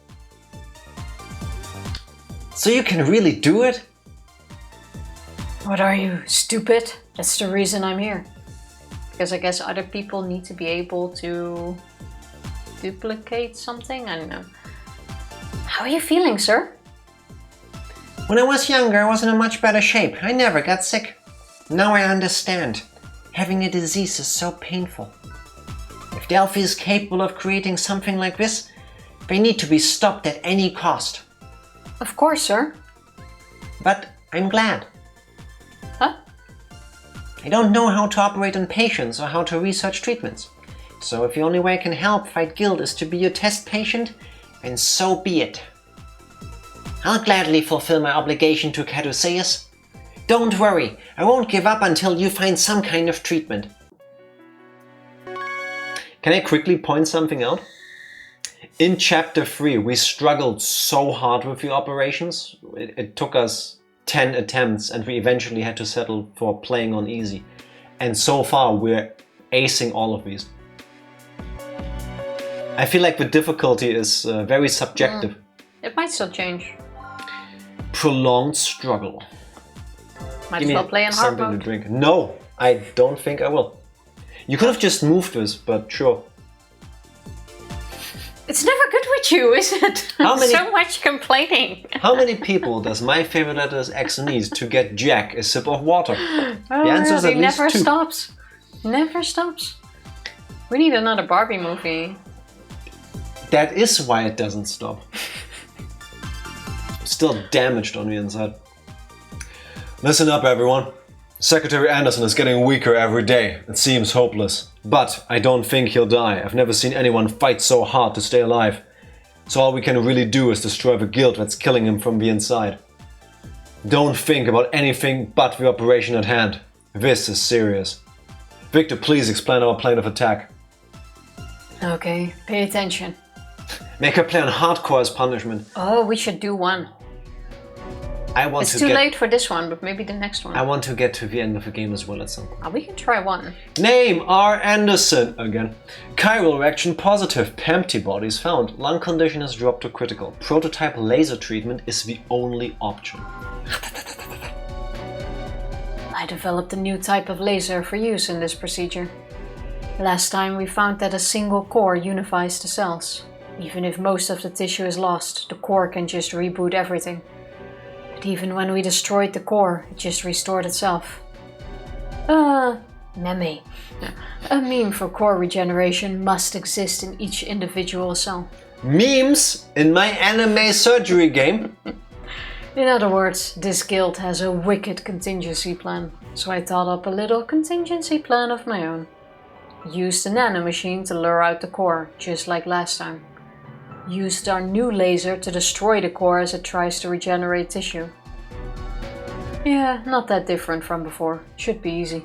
So you can really do it? What are you, stupid? That's the reason I'm here. Because I guess other people need to be able to duplicate something? I don't know. How are you feeling, sir? When I was younger, I was in a much better shape. I never got sick. Now I understand. Having a disease is so painful. If Delphi is capable of creating something like this, they need to be stopped at any cost. Of course, sir. But I'm glad. Huh? I don't know how to operate on patients or how to research treatments. So if the only way I can help fight guilt is to be your test patient, then so be it. I'll gladly fulfill my obligation to Caduceus. Don't worry, I won't give up until you find some kind of treatment. Can I quickly point something out? In Chapter 3, we struggled so hard with the operations. It took us 10 attempts and we eventually had to settle for playing on easy. And so far, we're acing all of these. I feel like the difficulty is very subjective. It might still change. Prolonged struggle. Might as well play in hard something mode. to drink. No, I don't think I will. You could have just moved this, but sure. It's never good with you, is it? How many- So much complaining. How many people does my favorite letters X need to get Jack a sip of water? Oh, The answer is really? at least Never 2. stops. Never stops. We need another Barbie movie. That is why it doesn't stop. Still damaged on the inside. Listen up, everyone. Secretary Anderson is getting weaker every day. It seems hopeless. But I don't think he'll die. I've never seen anyone fight so hard to stay alive. So all we can really do is destroy the guilt that's killing him from the inside. Don't think about anything but the operation at hand. This is serious. Victor, please explain our plan of attack. Okay, pay attention. Make her play on hardcore as punishment. Oh, we should do one. I want It's to too get late for this one, but maybe the next one. I want to get to the end of the game as well at some point. We can try one. Name R. Anderson again. Chiral reaction positive. Antibodies found. Lung condition has dropped to critical. Prototype laser treatment is the only option. I developed a new type of laser for use in this procedure. Last time we found that a single core unifies the cells. Even if most of the tissue is lost, the core can just reboot everything. But even when we destroyed the core, it just restored itself. Meme. A meme for core regeneration must exist in each individual cell. Memes in my anime surgery game. In other words, this guild has a wicked contingency plan, so I thought up a little contingency plan of my own. Used the nanomachine to lure out the core, just like last time. Used our new laser to destroy the core as it tries to regenerate tissue. Yeah, not that different from before. Should be easy.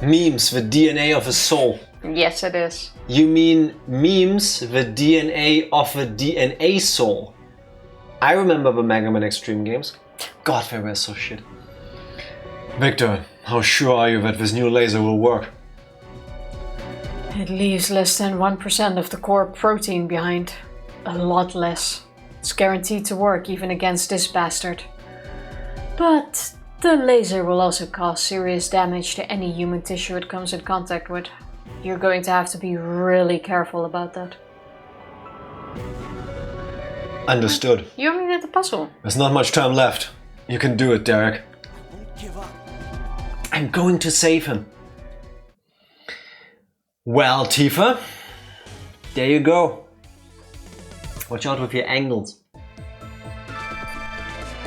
Memes, the DNA of a soul. Yes, it is. You mean memes, the DNA of a DNA soul? I remember the Mega Man Extreme games. God, they were so shit. Victor, how sure are you that this new laser will work? It leaves less than 1% of the core protein behind. A lot less. It's guaranteed to work even against this bastard. But the laser will also cause serious damage to any human tissue it comes in contact with. You're going to have to be really careful about that. Understood. You only did the puzzle. There's not much time left. You can do it, Derek. Won't give up. I'm going to save him. Well, Tifa, there you go. Watch out with your angles.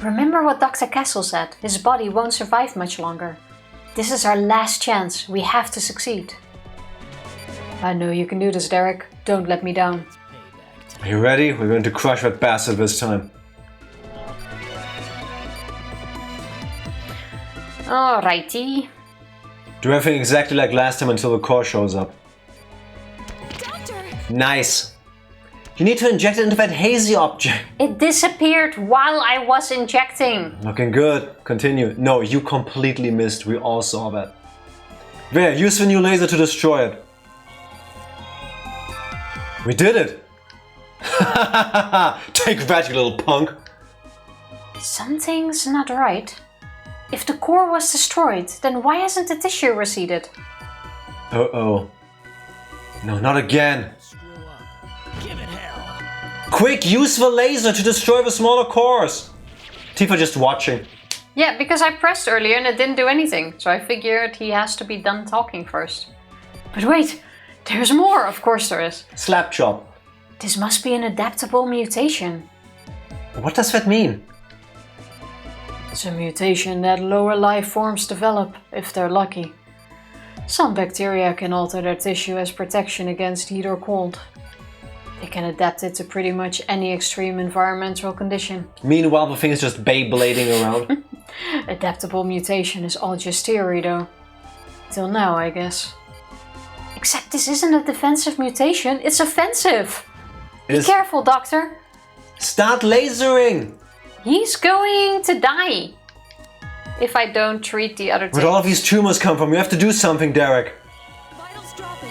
Remember what Dr. Castle said. His body won't survive much longer. This is our last chance. We have to succeed. I know you can do this, Derek. Don't let me down. Are you ready? We're going to crush that bastard this time. Alrighty. Do everything exactly like last time until the core shows up. Doctor! Nice. You need to inject it into that hazy object. It disappeared while I was injecting. Looking good. Continue. No, you completely missed. We all saw that. There, use the new laser to destroy it. We did it. Take that, you little punk. Something's not right. If the core was destroyed, then why hasn't the tissue receded? Uh-oh. No, not again. Screw up. Give it hell. Quick, use the laser to destroy the smaller cores. Tifa just watching. Yeah, because I pressed earlier and it didn't do anything, so I figured he has to be done talking first. But wait, there's more, of course there is. Slap chop. This must be an adaptable mutation. What does that mean? It's a mutation that lower life forms develop, if they're lucky. Some bacteria can alter their tissue as protection against heat or cold. They can adapt it to pretty much any extreme environmental condition. Meanwhile, the thing is just Beyblading around. Adaptable mutation is all just theory though. Till now, I guess. Except this isn't a defensive mutation, it's offensive! Be careful, Doctor! Start lasering! He's going to die! If I don't treat the other Where'd all of these tumors come from? You have to do something, Derek. Vitals dropping.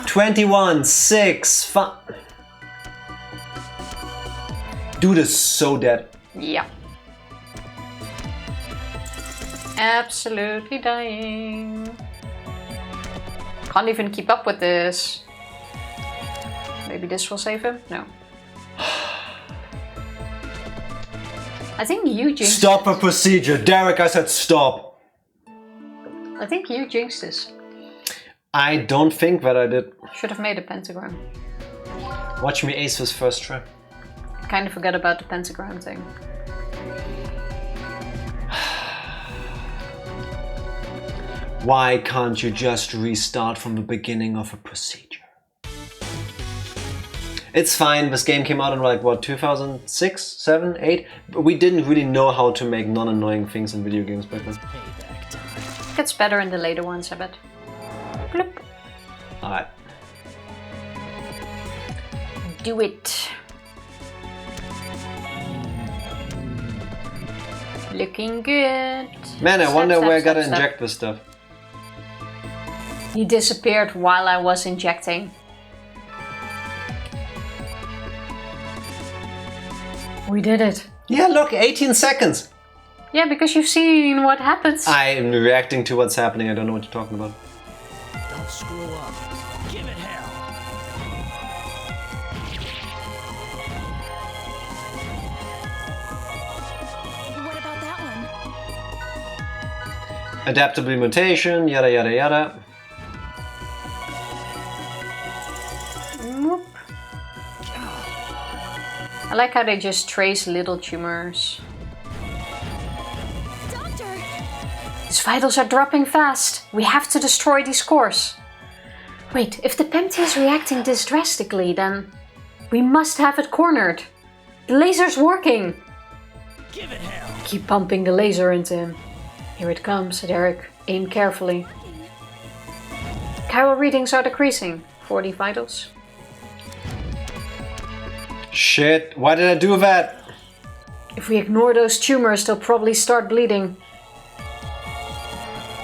21, 6, 5. Dude is so dead. Yeah. Absolutely dying. Can't even keep up with this. Maybe this will save him? No. I think you jinxed Stop it. the procedure. Derek, I said stop. I think you jinxed this. I don't think that I did. Should have made a pentagram. Watch me ace this first try. Kind of forgot about the pentagram thing. Why can't you just restart from the beginning of a procedure? It's fine, this game came out in like what, 2006, 7, 8? But we didn't really know how to make non-annoying things in video games back then. Payback time. Gets better in the later ones, I bet. Bloop. Alright. Do it. Looking good. Man, I Step, wonder step, where I step, gotta step. inject this stuff. He disappeared while I was injecting. We did it. Yeah, look, 18 seconds! Yeah, because you've seen what happens. I'm reacting to what's happening, I don't know what you're talking about. Don't screw up. Give it hell. What about that one? Adaptable mutation, yada yada yada. Whoop. I like how they just trace little tumors. Doctor! His vitals are dropping fast. We have to destroy these cores. Wait, if the Pempty is reacting this drastically, then we must have it cornered. The laser's working. Give it hell. Keep pumping the laser into him. Here it comes, Derek. Aim carefully. Chiral readings are decreasing. 40 vitals. Shit, why did I do that? If we ignore those tumors, they'll probably start bleeding.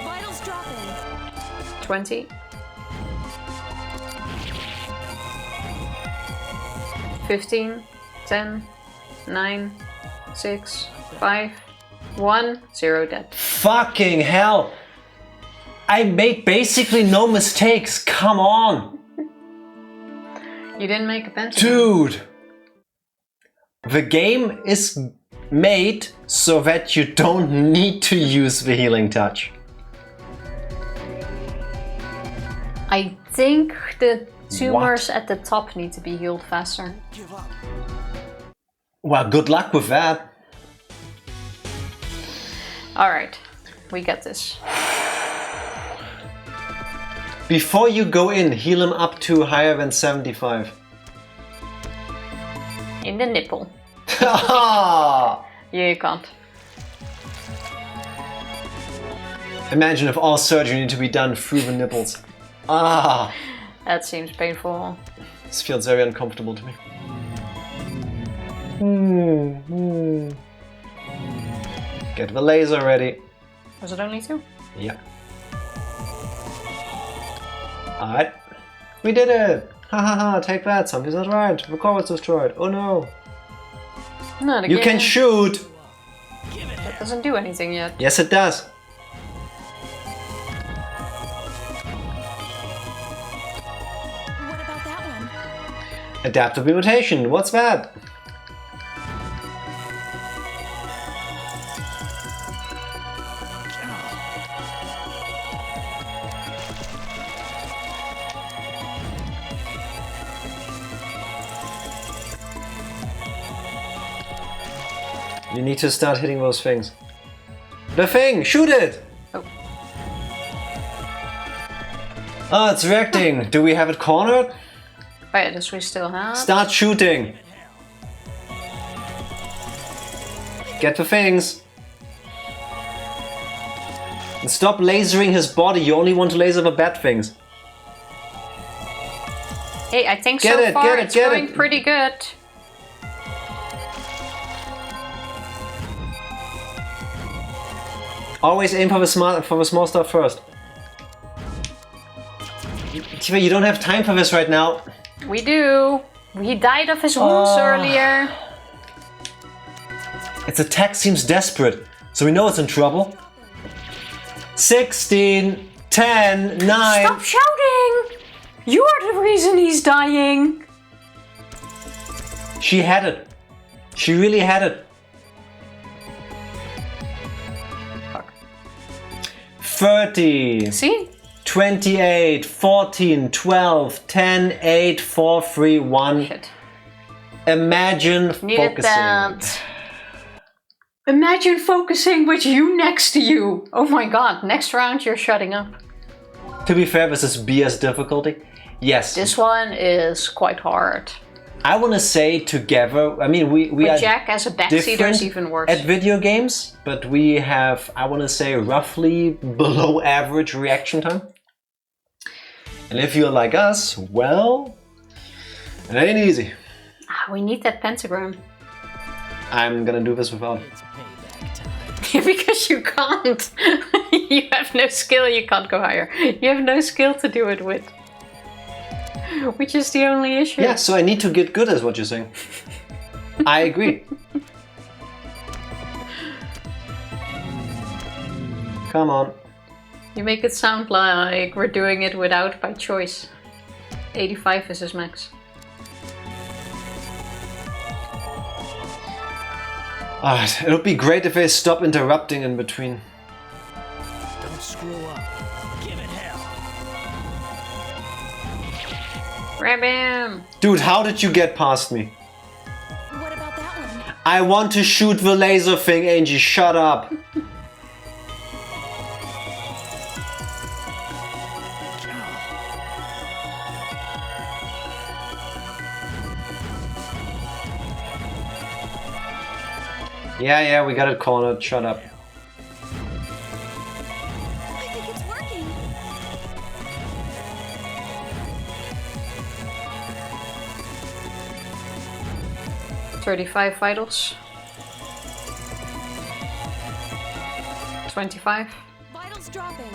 Vitals dropping. 20. 15. 10. 9. 6. 5. 1. 0 dead. Fucking hell! I made basically no mistakes, come on! You didn't make a pentagram. Dude! The game is made so that you don't need to use the healing touch. I think the tumors at the top need to be healed faster. Give up. Well, good luck with that. Alright, we got this. Before you go in, heal him up to higher than 75. In the nipple. Ah! Yeah, you can't. Imagine if all surgery needed to be done through the nipples. Ah, That seems painful. this feels very uncomfortable to me. Get the laser ready. Was it only 2? Yeah. Alright. We did it! Ha ha ha, take that, something's not right. The core was destroyed. Oh no. Not again. You can shoot! That doesn't do anything yet. Yes, it does. What about that one? Adaptive mutation, what's that? You need to start hitting those things. The thing! Shoot it! Oh. Oh, it's reacting. Do we have it cornered? Wait, does we still have? Start shooting. Get the things. And stop lasering his body. You only want to laser the bad things. Hey, I think Get so it, far get it, it's get going it. pretty good. Always aim for the small stuff first. Tifa, you don't have time for this right now. We do. He died of his wounds earlier. Its attack seems desperate, so we know it's in trouble. 16, 10, 9. Stop shouting! You are the reason he's dying. She had it. She really had it. Fuck. 30, See? 28, 14, 12, 10, 8, 4, 3, 1. Shit. Imagine Needed focusing. that. Imagine focusing with you next to you. Oh my god, next round you're shutting up. To be fair, this is BS difficulty. Yes. This one is quite hard. I want to say together, I mean, we With are Jack as a backseater different is even worse. at video games, but we have, I want to say, roughly below average reaction time. And if you're like us, well, it ain't easy. Ah, we need that pentagram. I'm gonna do this without. It's payback time. Because you can't. You have no skill, you can't go higher. You have no skill to do it with. Which is the only issue. Yeah, so I need to get good, is what you're saying. I agree. Come on. You make it sound like we're doing it without by choice. 85 is his max. Alright, it would be great if they stop interrupting in between. Don't screw up. Give it hell. Grab him! Dude, how did you get past me? What about that one? I want to shoot the laser thing, Angie, shut up. Yeah, we got it cornered, shut up. I think it's working. $35 vitals. 25. Vitals dropping.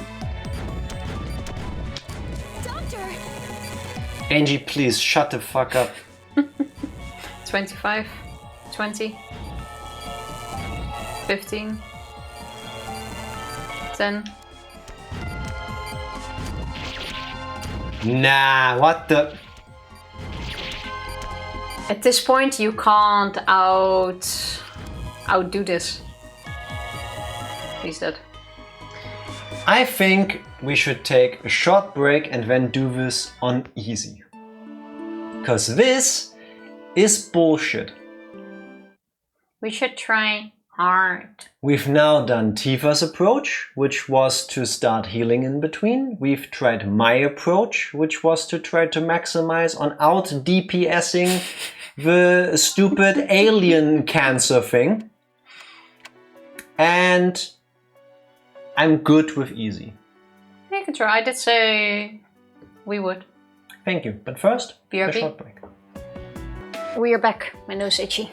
Doctor! Angie, please, shut the fuck up. 25. 20. 15. 10. Nah, what the... At this point you can't outdo this. He's dead. I think we should take a short break and then do this on easy. Cause this is bullshit. We should try hard. We've now done Tifa's approach, which was to start healing in between. We've tried my approach, which was to try to maximize on out DPSing the stupid alien cancer thing. And I'm good with easy. You can try. I did say we would. Thank you. But first, a BRB. short break. We are back. My nose itchy.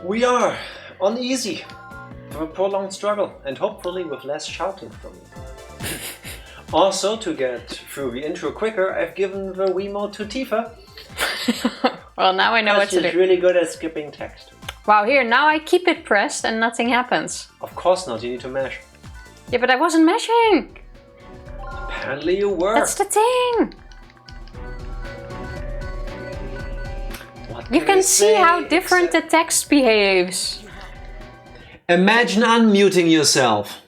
We are on easy for a prolonged struggle and hopefully with less shouting from me. Also, to get through the intro quicker, I've given the Wiimote to Tifa. Well, now I know what to She's do. really good at skipping text. Wow, here, now I keep it pressed and nothing happens. Of course not, you need to mash. Yeah, but I wasn't mashing. Apparently you were. That's the thing. What You I can see say how different the except- text behaves. Imagine unmuting yourself.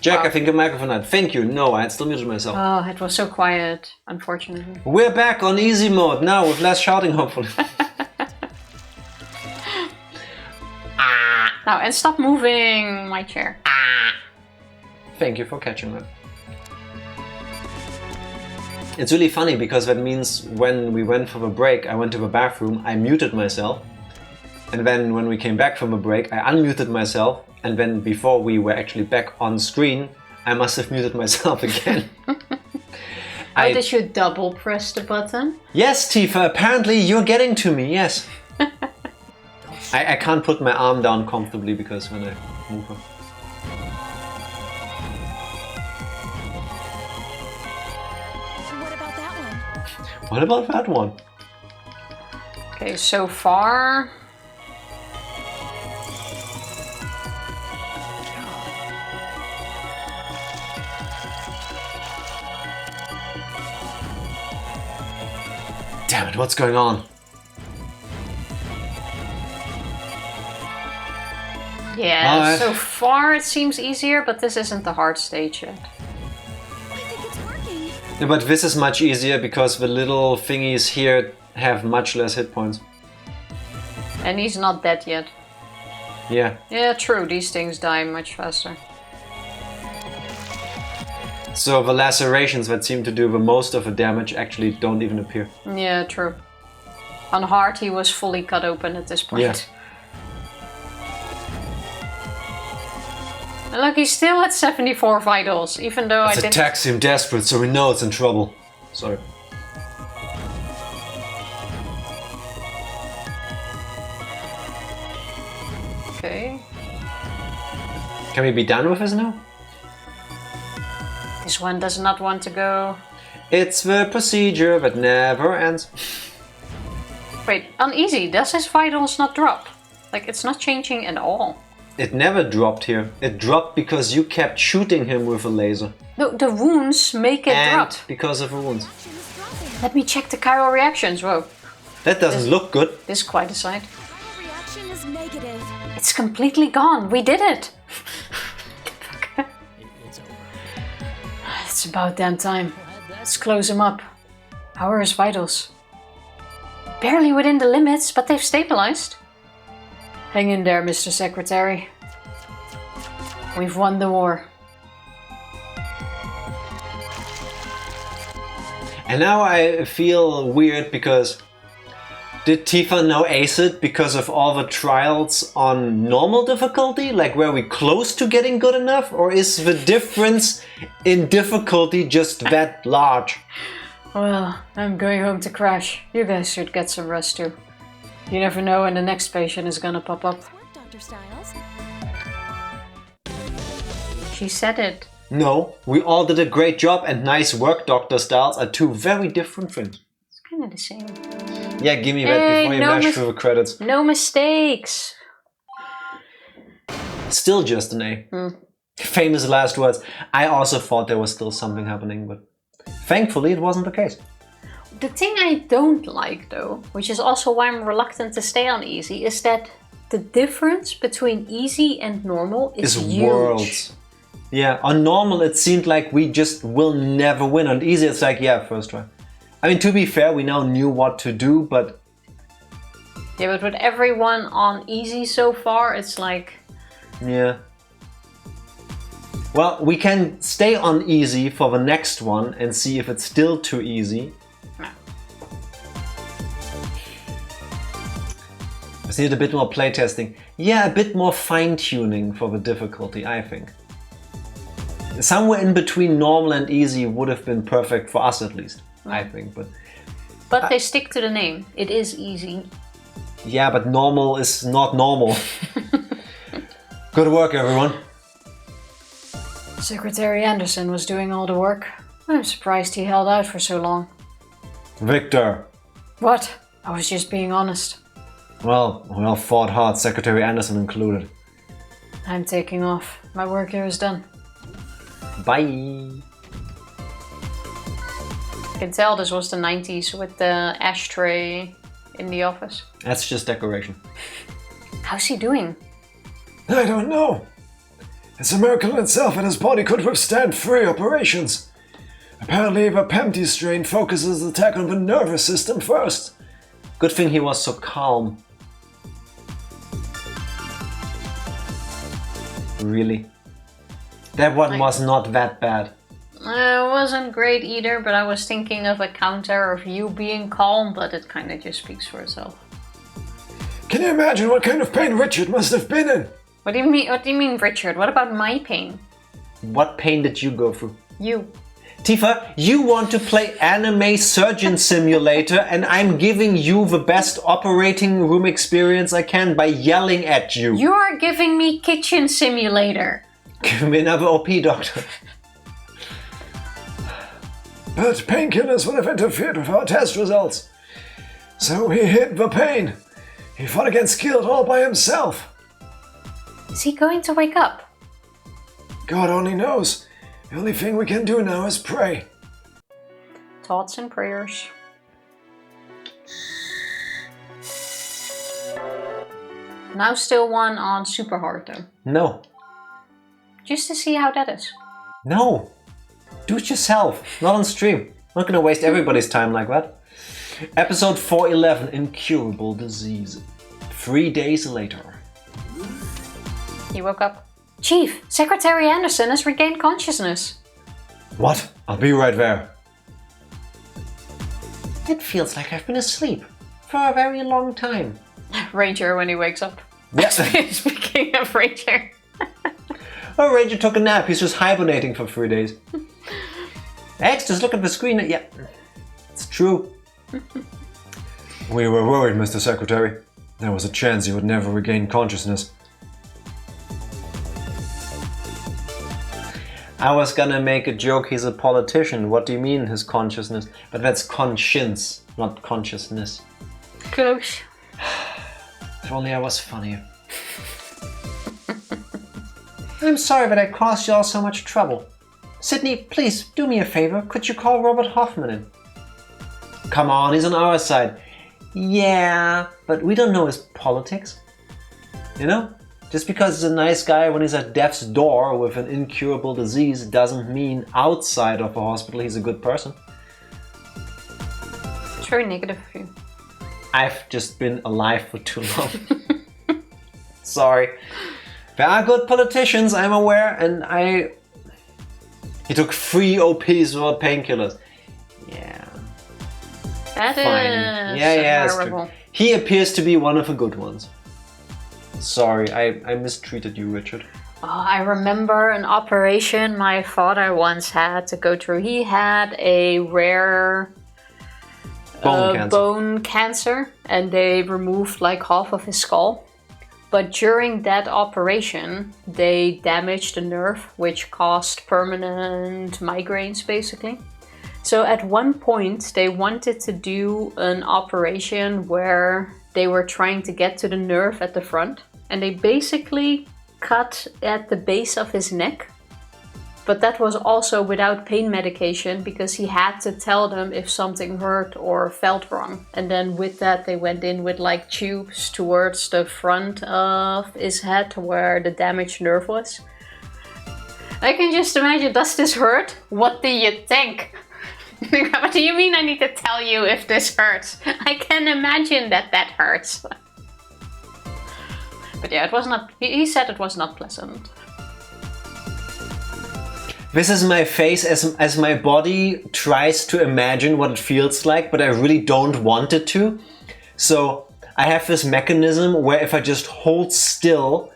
Jack, Wow. I think your microphone out. Thank you. No, I had still muted myself. Oh, it was so quiet, unfortunately. We're back on easy mode now with less shouting, hopefully. Now, and stop moving my chair. Thank you for catching that. It's really funny because that means when we went for the break, I went to the bathroom, I muted myself. And then when we came back from the break, I unmuted myself. And then before we were actually back on screen, I must have muted myself again. How did you double press the button? Yes, Tifa, apparently you're getting to me, yes. I can't put my arm down comfortably because when I move her. What about that one? What about that one? Okay, so far... Damn it, what's going on? Yeah, Alright. so far it seems easier, but this isn't the hard stage yet. I think it's working. Yeah, but this is much easier because the little thingies here have much less hit points. And he's not dead yet. Yeah. Yeah, true, these things die much faster. So the lacerations that seem to do the most of the damage actually don't even appear. Yeah, true. On hard he was fully cut open at this point. Yeah. And look, he's still at 74 vitals, even though Its I didn't... attacks seem desperate, so we know it's in trouble. Sorry. Okay. Can we be done with this now? This one does not want to go. It's the procedure that never ends. Wait, on easy, does his vitals not drop? Like, it's not changing at all. It never dropped here. It dropped because you kept shooting him with a laser. No, the wounds make it And drop. because of the wounds. Action is dropping. Let me check the chiral reactions. Whoa, That doesn't look good. this is quite a sight. Final reaction is negative. It's completely gone. We did it. It's over. It's about damn time. Let's close him up. How are his vitals? Barely within the limits, but they've stabilized. Hang in there, Mr. Secretary. We've won the war. And now I feel weird because did Tifa now ace it because of all the trials on normal difficulty? Like were we close to getting good enough? Or is the difference in difficulty just that large? Well, I'm going home to crash. You guys should get some rest too. You never know when the next patient is gonna pop up. Nice work, Dr. Stiles. She said it. No, we all did a great job and nice work, Dr. Stiles are two very different things. It's kind of the same. Yeah, give me that Hey, before you no mash through the credits. No mistakes. Still just an A. Famous last words. I also thought there was still something happening, but thankfully it wasn't the case. The thing I don't like though, which is also why I'm reluctant to stay on easy, is that the difference between easy and normal is Is huge. worlds. Yeah, on normal it seemed like we just will never win. On easy it's like, yeah, first try. I mean, to be fair, we now knew what to do, but Yeah, but with everyone on easy so far, it's like... yeah. Well, we can stay on easy for the next one and see if it's still too easy. No. Just need a bit more playtesting. Yeah, a bit more fine-tuning for the difficulty, I think. Somewhere in between normal and easy would have been perfect for us at least, I think. But they stick to the name. It is easy. Yeah, but normal is not normal. Good work, everyone. Secretary Anderson was doing all the work. I'm surprised he held out for so long. Victor. What? I was just being honest. Well, we all fought hard, Secretary Anderson included. I'm taking off. My work here is done. Bye. You can tell this was the 90s with the ashtray in the office. That's just decoration. How's he doing? I don't know. It's a miracle in itself that his body could withstand 3 operations. Apparently the Pempty strain focuses the attack on the nervous system first. Good thing he was so calm. Really? That one was not that bad. It wasn't great either, but I was thinking of a counter of you being calm, but it kind of just speaks for itself. Can you imagine what kind of pain Richard must have been in? What do you mean? What do you mean, Richard? What about my pain? What pain did you go through? You. Tifa, you want to play anime surgeon simulator and I'm giving you the best operating room experience I can by yelling at you. You are giving me kitchen simulator. Give me another OP, doctor. But painkillers would have interfered with our test results. So he hid the pain. He fought against guilt all by himself. Is he going to wake up? God only knows. The only thing we can do now is pray. Thoughts and prayers. Now still one on super hard though. No. Just to see how that is. No. Do it yourself. Not on stream. I'm not gonna waste everybody's time like that. Episode 411, Incurable Disease. 3 days later. He woke up. Chief, Secretary Anderson has regained consciousness. What? I'll be right there. It feels like I've been asleep for a very long time. Ranger when he wakes up. Yeah. Speaking of Ranger. Oh, Ranger took a nap. He's just hibernating for 3 days. X, just look at the screen. Yeah, it's true. We were worried, Mr. Secretary. There was a chance he would never regain consciousness. I was gonna make a joke, he's a politician. What do you mean, his consciousness? But that's conscience, not consciousness. Close. If only I was funnier. I'm sorry that I caused you all so much trouble. Sydney, please, do me a favor. Could you call Robert Hoffman in? Come on, he's on our side. Yeah, but we don't know his politics. You know? Just because he's a nice guy when he's at death's door with an incurable disease doesn't mean outside of a hospital he's a good person. It's very negative of you. I've just been alive for too long. Sorry. There are good politicians, I'm aware, and He took 3 OPs without painkillers. Yeah. That Fine. is Yeah, horrible. He appears to be one of the good ones. Sorry, I mistreated you, Richard. Oh, I remember an operation my father once had to go through. He had a rare bone cancer and they removed like half of his skull. But during that operation, they damaged the nerve, which caused permanent migraines basically. So at one point, they wanted to do an operation where they were trying to get to the nerve at the front. And they basically cut at the base of his neck. But that was also without pain medication because he had to tell them if something hurt or felt wrong. And then with that they went in with like tubes towards the front of his head to where the damaged nerve was. I can just imagine, does this hurt? What do you think? What do you mean I need to tell you if this hurts? I can imagine that hurts. But yeah, it was not. He said it was not pleasant. This is my face as my body tries to imagine what it feels like, but I really don't want it to. So I have this mechanism where if I just hold still,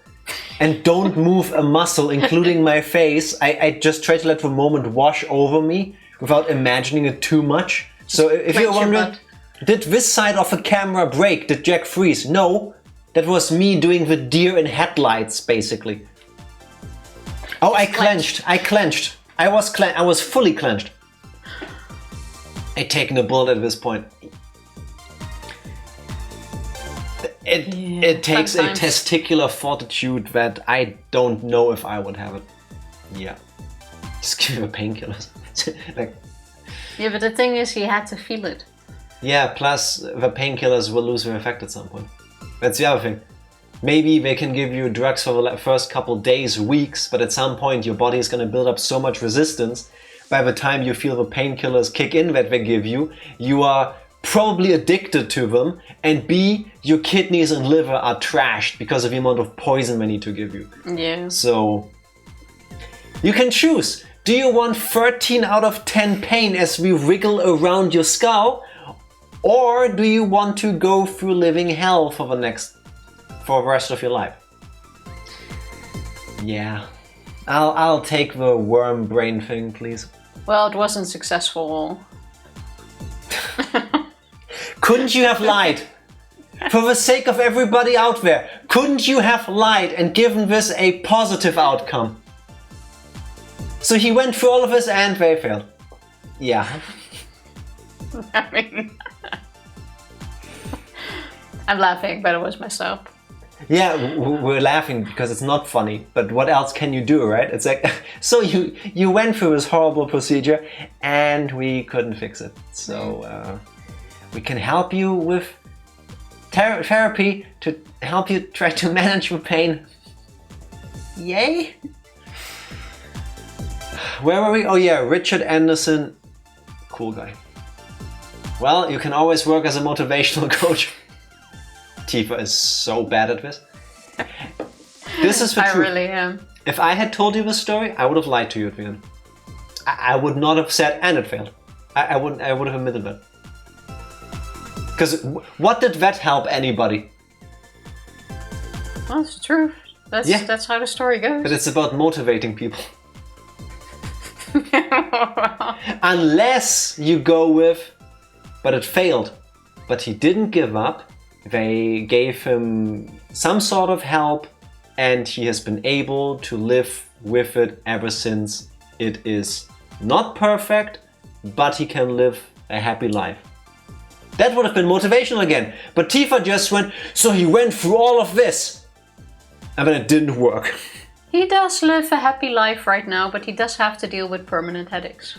and don't move a muscle, including my face. I just try to let the moment wash over me without imagining it too much. So if you're wondering, did this side of the camera break? Did Jack freeze? No, that was me doing the deer in headlights, basically. Oh, I clenched. I was fully clenched. I'd taken a bullet at this point. It takes sometimes. a testicular fortitude that I don't know if I would have it. Yeah. Just give me painkillers. Like, Yeah, but the thing is, he had to feel it. yeah, plus the painkillers will lose their effect at some point. That's the other thing. Maybe they can give you drugs for the first couple days, weeks, but at some point your body is going to build up so much resistance. By the time you feel the painkillers kick in that they give you, you are probably addicted to them, and B, your kidneys and liver are trashed because of the amount of poison they need to give you. Yeah. So, you can choose. Do you want 13 out of 10 pain as we wriggle around your skull? Or do you want to go through living hell for the rest of your life? Yeah. I'll take the worm brain thing, please. Well, it wasn't successful. Couldn't you have lied? For the sake of everybody out there, couldn't you have lied and given this a positive outcome? So he went through all of this and they failed. Yeah. I mean, I'm laughing, but it was myself. Yeah, we're laughing because it's not funny, but what else can you do, right? It's like, so you went through this horrible procedure and we couldn't fix it. So we can help you with therapy to help you try to manage your pain. Yay! Where were we? Oh yeah, Richard Anderson. Cool guy. Well, you can always work as a motivational coach. Tifa is so bad at this. This is the truth. I really am. If I had told you this story, I would have lied to you at the end. I would not have said, and it failed. I would have admitted that. Because what did that help anybody? Well, it's the truth. That's how the story goes. But it's about motivating people. Unless you go with, but it failed. But he didn't give up. They gave him some sort of help and he has been able to live with it ever since. It is not perfect, but he can live a happy life. That would have been motivational again. But Tifa just went, so he went through all of this. And then it didn't work. He does live a happy life right now, but he does have to deal with permanent headaches.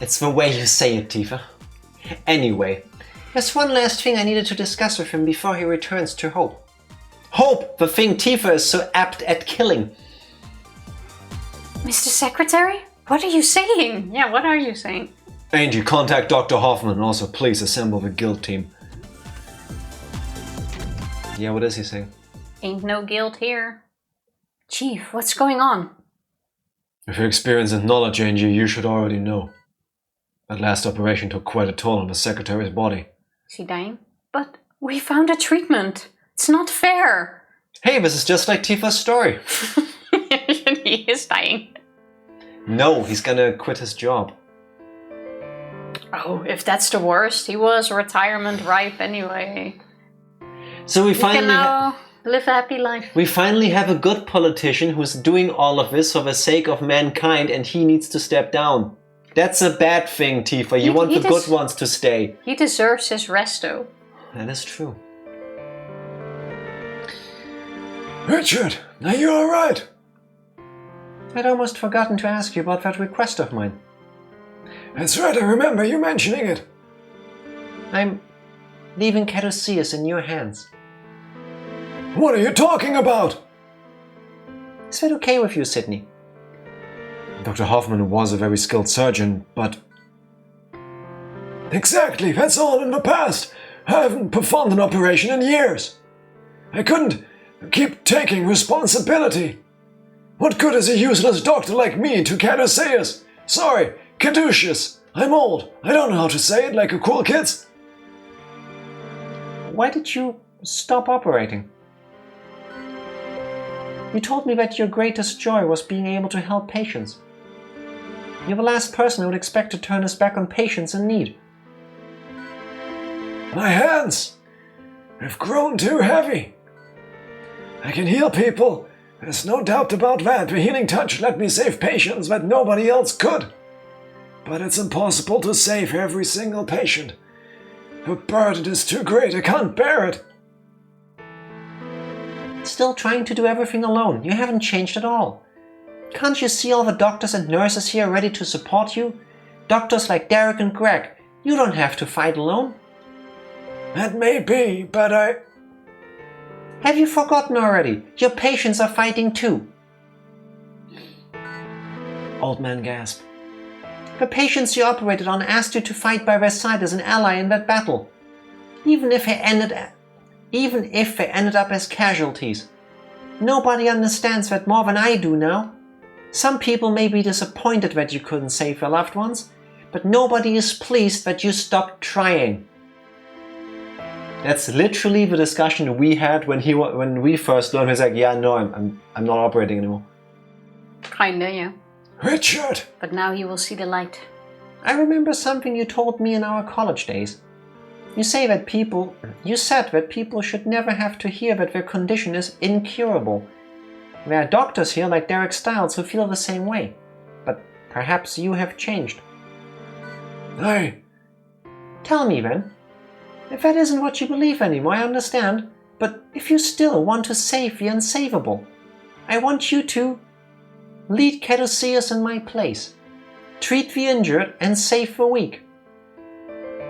It's the way you say it, Tifa. Anyway, there's one last thing I needed to discuss with him before he returns to Hope. Hope, the thing Tifa is so apt at killing. Mr. Secretary? What are you saying? Yeah, what are you saying? Angie, contact Dr. Hoffman and also please assemble the guild team. Yeah, what is he saying? Ain't no guild here. Chief, what's going on? With your experience and knowledge, Angie, you should already know. That last operation took quite a toll on the secretary's body. Is he dying? But we found a treatment. It's not fair. Hey, this is just like Tifa's story. He is dying. No, he's gonna quit his job. Oh, if that's the worst, he was retirement ripe anyway. So we He can finally now live a happy life. we finally have a good politician who's doing all of this for the sake of mankind and he needs to step down. That's a bad thing, Tifa. You want the good ones to stay. He deserves his rest, though. That is true. Richard, are you alright? I'd almost forgotten to ask you about that request of mine. That's right, I remember you mentioning it. I'm leaving Caduceus in your hands. What are you talking about? Is that okay with you, Sydney? Dr. Hoffman was a very skilled surgeon, but... Exactly, that's all in the past. I haven't performed an operation in years. I couldn't keep taking responsibility. What good is a useless doctor like me to Caduceus? Sorry, Caduceus. I'm old. I don't know how to say it like a cool kid. Why did you stop operating? You told me that your greatest joy was being able to help patients. You're the last person I would expect to turn his back on patients in need. My hands have grown too heavy. I can heal people. There's no doubt about that. The healing touch let me save patients that nobody else could. But it's impossible to save every single patient. The burden is too great. I can't bear it. Still trying to do everything alone. You haven't changed at all. Can't you see all the doctors and nurses here ready to support you? Doctors like Derek and Greg. You don't have to fight alone. That may be, but I... Have you forgotten already? Your patients are fighting too. Old man gasped. The patients you operated on asked you to fight by their side as an ally in that battle. Even if they ended up as casualties. Nobody understands that more than I do now. Some people may be disappointed that you couldn't save their loved ones, but nobody is pleased that you stopped trying. That's literally the discussion we had when we first learned. He's like, yeah, no, I'm not operating anymore. Kinda, yeah. Richard! But now he will see the light. I remember something you told me in our college days. You said that people should never have to hear that their condition is incurable. There are doctors here like Derek Stiles who feel the same way. But perhaps you have changed. Tell me then. If that isn't what you believe anymore, I understand. But if you still want to save the unsavable, I want you to lead Caduceus in my place. Treat the injured and save the weak.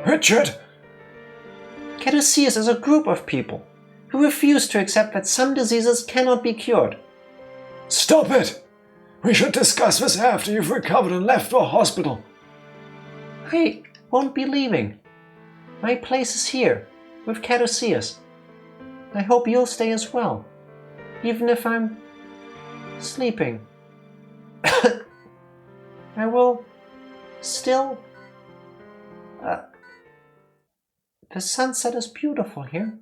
Richard! Caduceus is a group of people who refuse to accept that some diseases cannot be cured. Stop it! We should discuss this after you've recovered and left the hospital. I won't be leaving. My place is here, with Caduceus. I hope you'll stay as well, even if I'm sleeping. I will still... The sunset is beautiful here.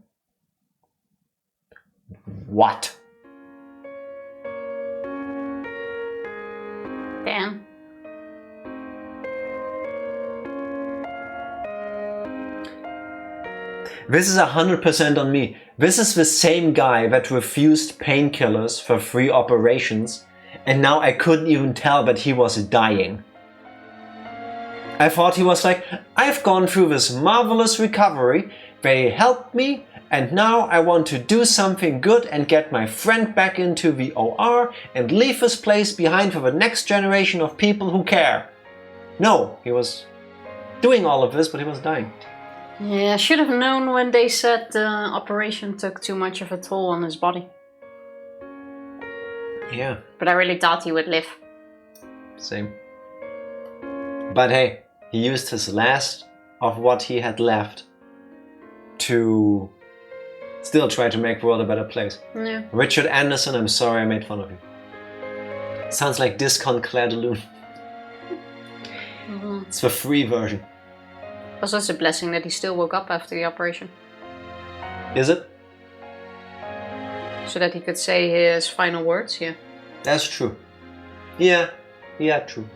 What? Damn. This is 100% on me. This is the same guy that refused painkillers for free operations, and now I couldn't even tell that he was dying. I thought he was like, I've gone through this marvelous recovery, they helped me, and now I want to do something good and get my friend back into the OR and leave this place behind for the next generation of people who care. No, he was doing all of this, but he was dying. Yeah, I should have known when they said the operation took too much of a toll on his body. Yeah. But I really thought he would live. Same. But hey, he used his last of what he had left to still try to make the world a better place. Yeah. Richard Anderson, I'm sorry I made fun of you. Sounds like Discount Claire de Lune. Mm-hmm. It's the free version. Also, it's a blessing that he still woke up after the operation. Is it? So that he could say his final words, yeah. That's true. Yeah, true.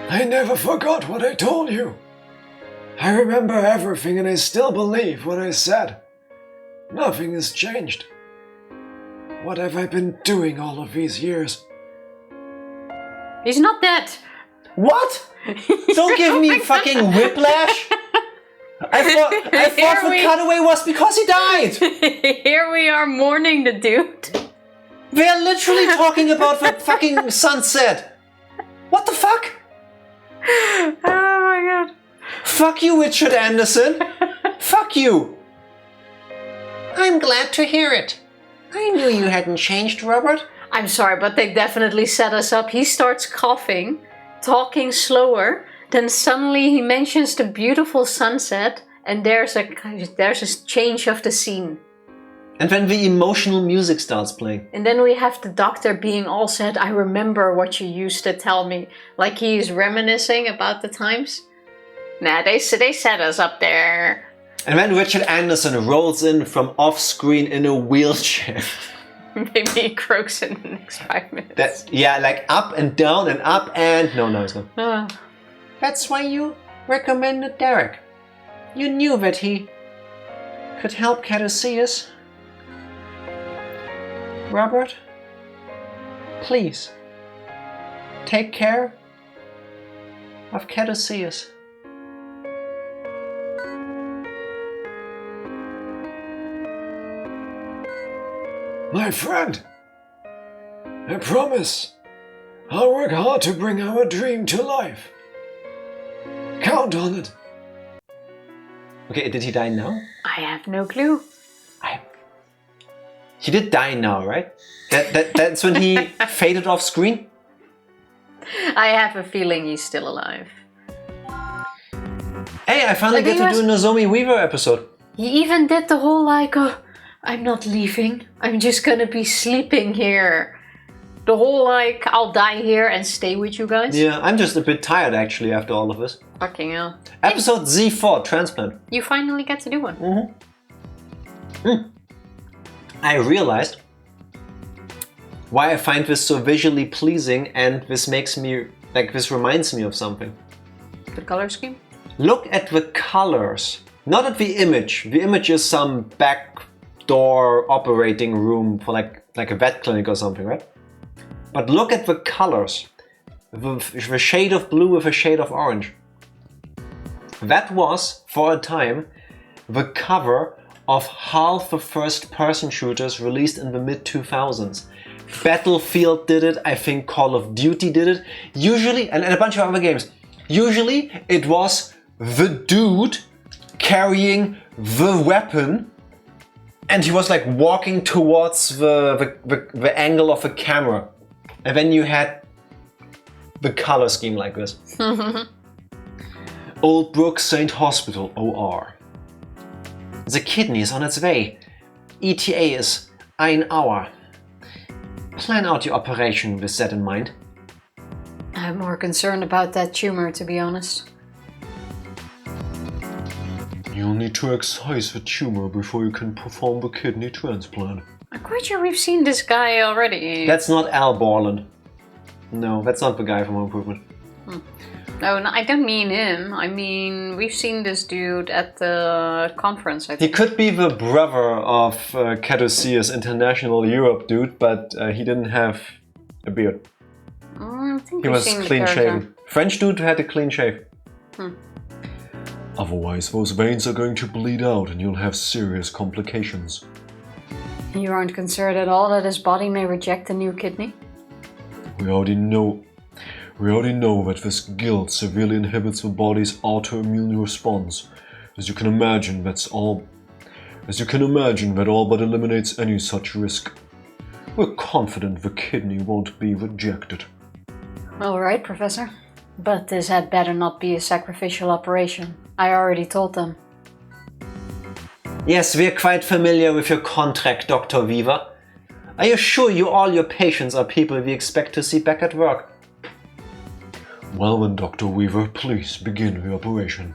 I never forgot what I told you. I remember everything and I still believe what I said. Nothing has changed. What have I been doing all of these years? He's not dead! What? Don't give me fucking whiplash! I thought the cutaway was because he died! Here we are mourning the dude. We're literally talking about the fucking sunset! What the fuck? Oh my god. Fuck you, Richard Anderson! Fuck you! I'm glad to hear it. I knew you hadn't changed, Robert. I'm sorry, but they definitely set us up. He starts coughing, talking slower, then suddenly he mentions the beautiful sunset, and there's a change of the scene. And then the emotional music starts playing. And then we have the doctor being all sad, I remember what you used to tell me. Like he's reminiscing about the times. Nah, they set us up there. And then Richard Anderson rolls in from off-screen in a wheelchair. Maybe he croaks in the next 5 minutes. Yeah, like up and down and up and... No, it's not. Ah. That's why you recommended Derek. You knew that he could help Caduceus. Robert, please, take care of Caduceus. My friend, I promise I'll work hard to bring our dream to life. Count on it. Okay, did he die now? I have no clue. He did die now, right? That's when he faded off screen? I have a feeling he's still alive. Hey, I finally get to do a Nozomi Weaver episode. He even did the whole like, I'm not leaving. I'm just gonna be sleeping here. The whole like, I'll die here and stay with you guys. Yeah, I'm just a bit tired actually after all of this. Fucking hell. Episode Z4, Transplant. You finally get to do one. I realized why I find this so visually pleasing, and this makes me, like, this reminds me of something. The color scheme? Look at the colors, not at the image. The image is some backdoor operating room for like a vet clinic or something, right? But look at the colors. The shade of blue with a shade of orange. That was, for a time, the cover of half the first-person shooters released in the mid-2000s. Battlefield did it, I think Call of Duty did it. Usually, and a bunch of other games. Usually, it was the dude carrying the weapon, and he was like walking towards the angle of the camera. And then you had the color scheme like this. Old Brook Saint Hospital, OR. The kidney is on its way. ETA is 1 hour. Plan out your operation with that in mind. I'm more concerned about that tumor, to be honest. You'll need to excise the tumor before you can perform the kidney transplant. I'm quite sure we've seen this guy already. That's not Al Borland. No, that's not the guy from Home Improvement. No, I don't mean him. I mean, we've seen this dude at the conference, I He think. could be the brother of Caduceus International Europe dude, but he didn't have a beard. I think He we've was seen the clean character. shaven. French dude had a clean shave. Otherwise, those veins are going to bleed out and you'll have serious complications. You aren't concerned at all that his body may reject a new kidney? We already know that this guilt severely inhibits the body's autoimmune response. As you can imagine, that all but eliminates any such risk. We're confident the kidney won't be rejected. Alright, Professor. But this had better not be a sacrificial operation. I already told them. Yes, we're quite familiar with your contract, Dr. Weaver. I assure you all your patients are people we expect to see back at work. Well then, Dr. Weaver, please begin the operation.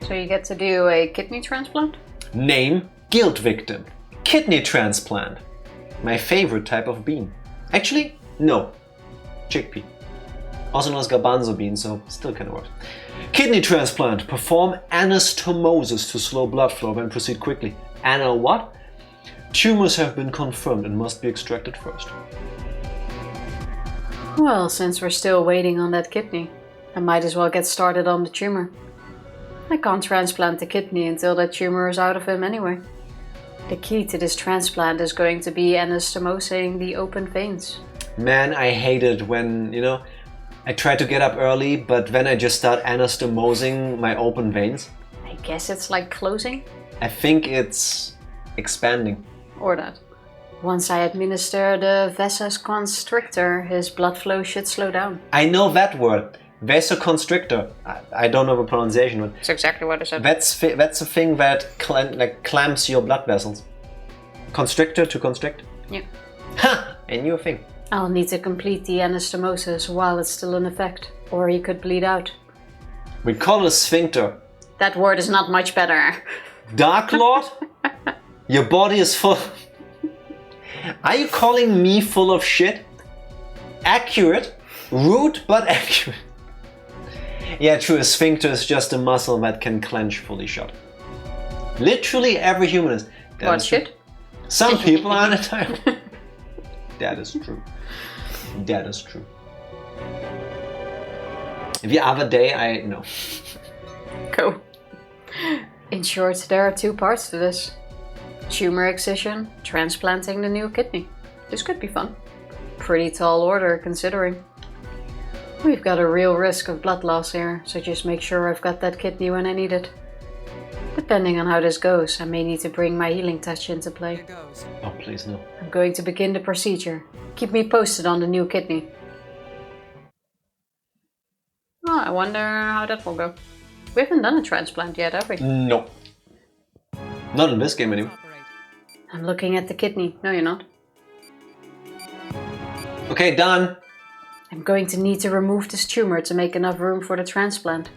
So you get to do a kidney transplant? Name, guilt victim. Kidney transplant. My favorite type of bean. Actually, no. Chickpea. Also known as garbanzo bean, so still kind of works. Kidney transplant. Perform anastomosis to slow blood flow and proceed quickly. Anal what? Tumors have been confirmed and must be extracted first. Well, since we're still waiting on that kidney, I might as well get started on the tumor. I can't transplant the kidney until that tumor is out of him anyway. The key to this transplant is going to be anastomosing the open veins. Man, I hate it when, I try to get up early, but then I just start anastomosing my open veins. I guess it's like closing? I think it's expanding. Or that. Once I administer the vasoconstrictor, his blood flow should slow down. I know that word. Vasoconstrictor. I don't know the pronunciation, but That's exactly what I said. that's a thing that clamps your blood vessels. Constrictor to constrict. Yeah. Ha! A new thing. I'll need to complete the anastomosis while it's still in effect, or he could bleed out. We call it a sphincter. That word is not much better. Dark Lord? Your body is full. Are you calling me full of shit? Accurate? Rude, but accurate. Yeah, true, a sphincter is just a muscle that can clench fully shut. Literally every human is. What shit? Some people are entitled. That is true. That is true. The other day, no. Go. In short, there are 2 parts to this. Tumor excision, transplanting the new kidney. This could be fun. Pretty tall order, considering. We've got a real risk of blood loss here, so just make sure I've got that kidney when I need it. Depending on how this goes, I may need to bring my healing touch into play. Oh, please no. I'm going to begin the procedure. Keep me posted on the new kidney. Oh, I wonder how that will go. We haven't done a transplant yet, have we? No. Not in this game anyway. I'm looking at the kidney. No, you're not. Okay, done. I'm going to need to remove this tumor to make enough room for the transplant.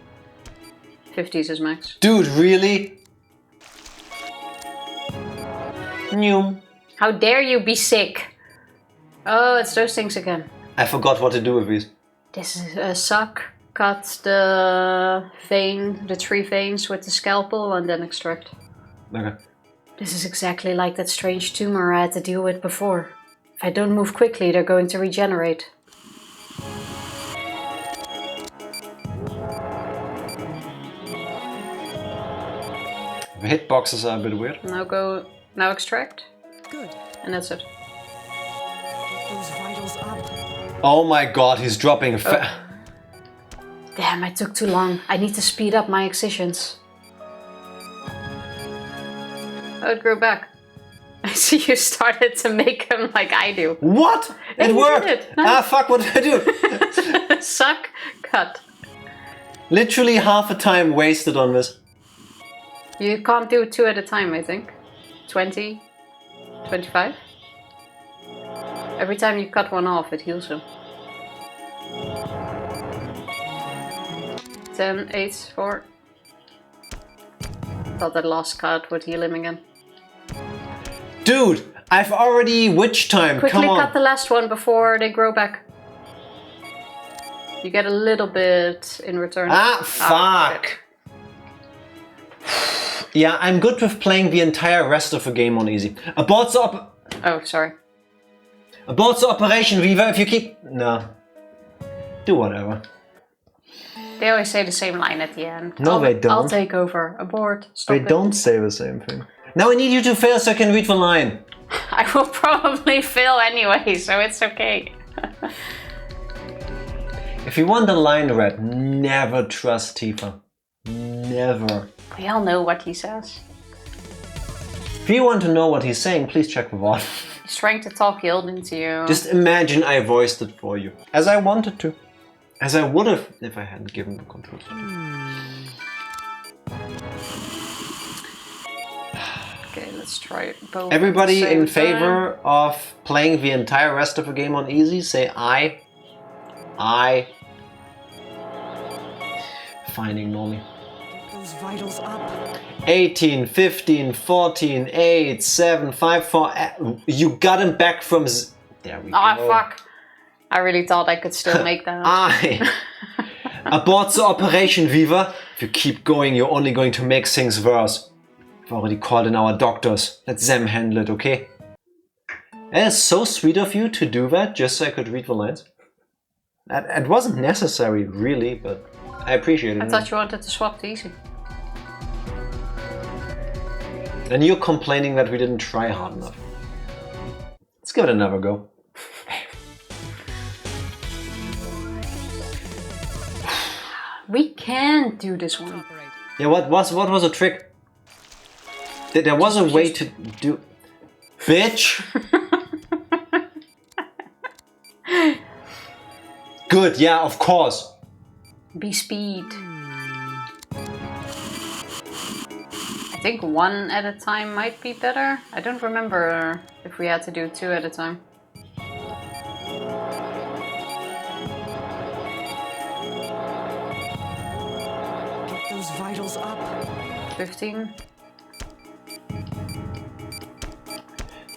50s is max. Dude, really? New. How dare you be sick? Oh, it's those things again. I forgot what to do with these. This is a suck. Cut the vein, the 3 veins with the scalpel and then extract. Okay. This is exactly like that strange tumor I had to deal with before. If I don't move quickly, they're going to regenerate. The hitboxes are a bit weird. Now extract. Good. And that's it. Get those vitals up. Oh my god, he's dropping Damn, I took too long. I need to speed up my excisions. Oh, it grew back. I see you started to make them like I do. What? Yeah, It you worked! did it. Ah, Nice. fuck, what did I do? Suck, cut. Literally half a time wasted on this. You can't do 2 at a time, I think. 20, 25. Every time you cut one off, it heals him. 10, 8, 4. Thought that last cut would heal him again. Dude, I've already witch time. Quickly Come on. cut the last one before they grow back. You get a little bit in return. Ah, fuck. Yeah, I'm good with playing the entire rest of the game on easy. Abort Oh, sorry. the operation, Weaver, if you keep... No. Do whatever. They always say the same line at the end. No, they don't. I'll take over. Abort. Stop They it. don't say the same thing. Now I need you to fail so I can read the line. I will probably fail anyway, so it's okay. If you want the line read, never trust Tifa. Never. We all know what he says. If you want to know what he's saying, please check the VOD. He's trying to talk Yield into you. Just imagine I voiced it for you. As I wanted to. As I would have if I hadn't given the controls. Okay, let's try it both. Everybody at the in same favor of playing the entire rest of the game on easy, say I. I. Fine, ignore me. Get those vitals up. 18, 15, 14, 8, 7, 5, 4. You got him back from. There we go. Ah, fuck. I really thought I could still make that. I. Abort the operation, Weaver. If you keep going, you're only going to make things worse. I've already called in our doctors. Let them handle it, okay? It is so sweet of you to do that just so I could read the lines. It wasn't necessary, really, but I appreciate it. I thought you wanted to swap to easy. And you're complaining that we didn't try hard enough. Let's give it another go. We can do this one. Yeah, what was a trick? There was a way to do... Bitch! Good, yeah, of course. Be speed. I think 1 at a time might be better. I don't remember if we had to do 2 at a time. Get those vitals up. 15.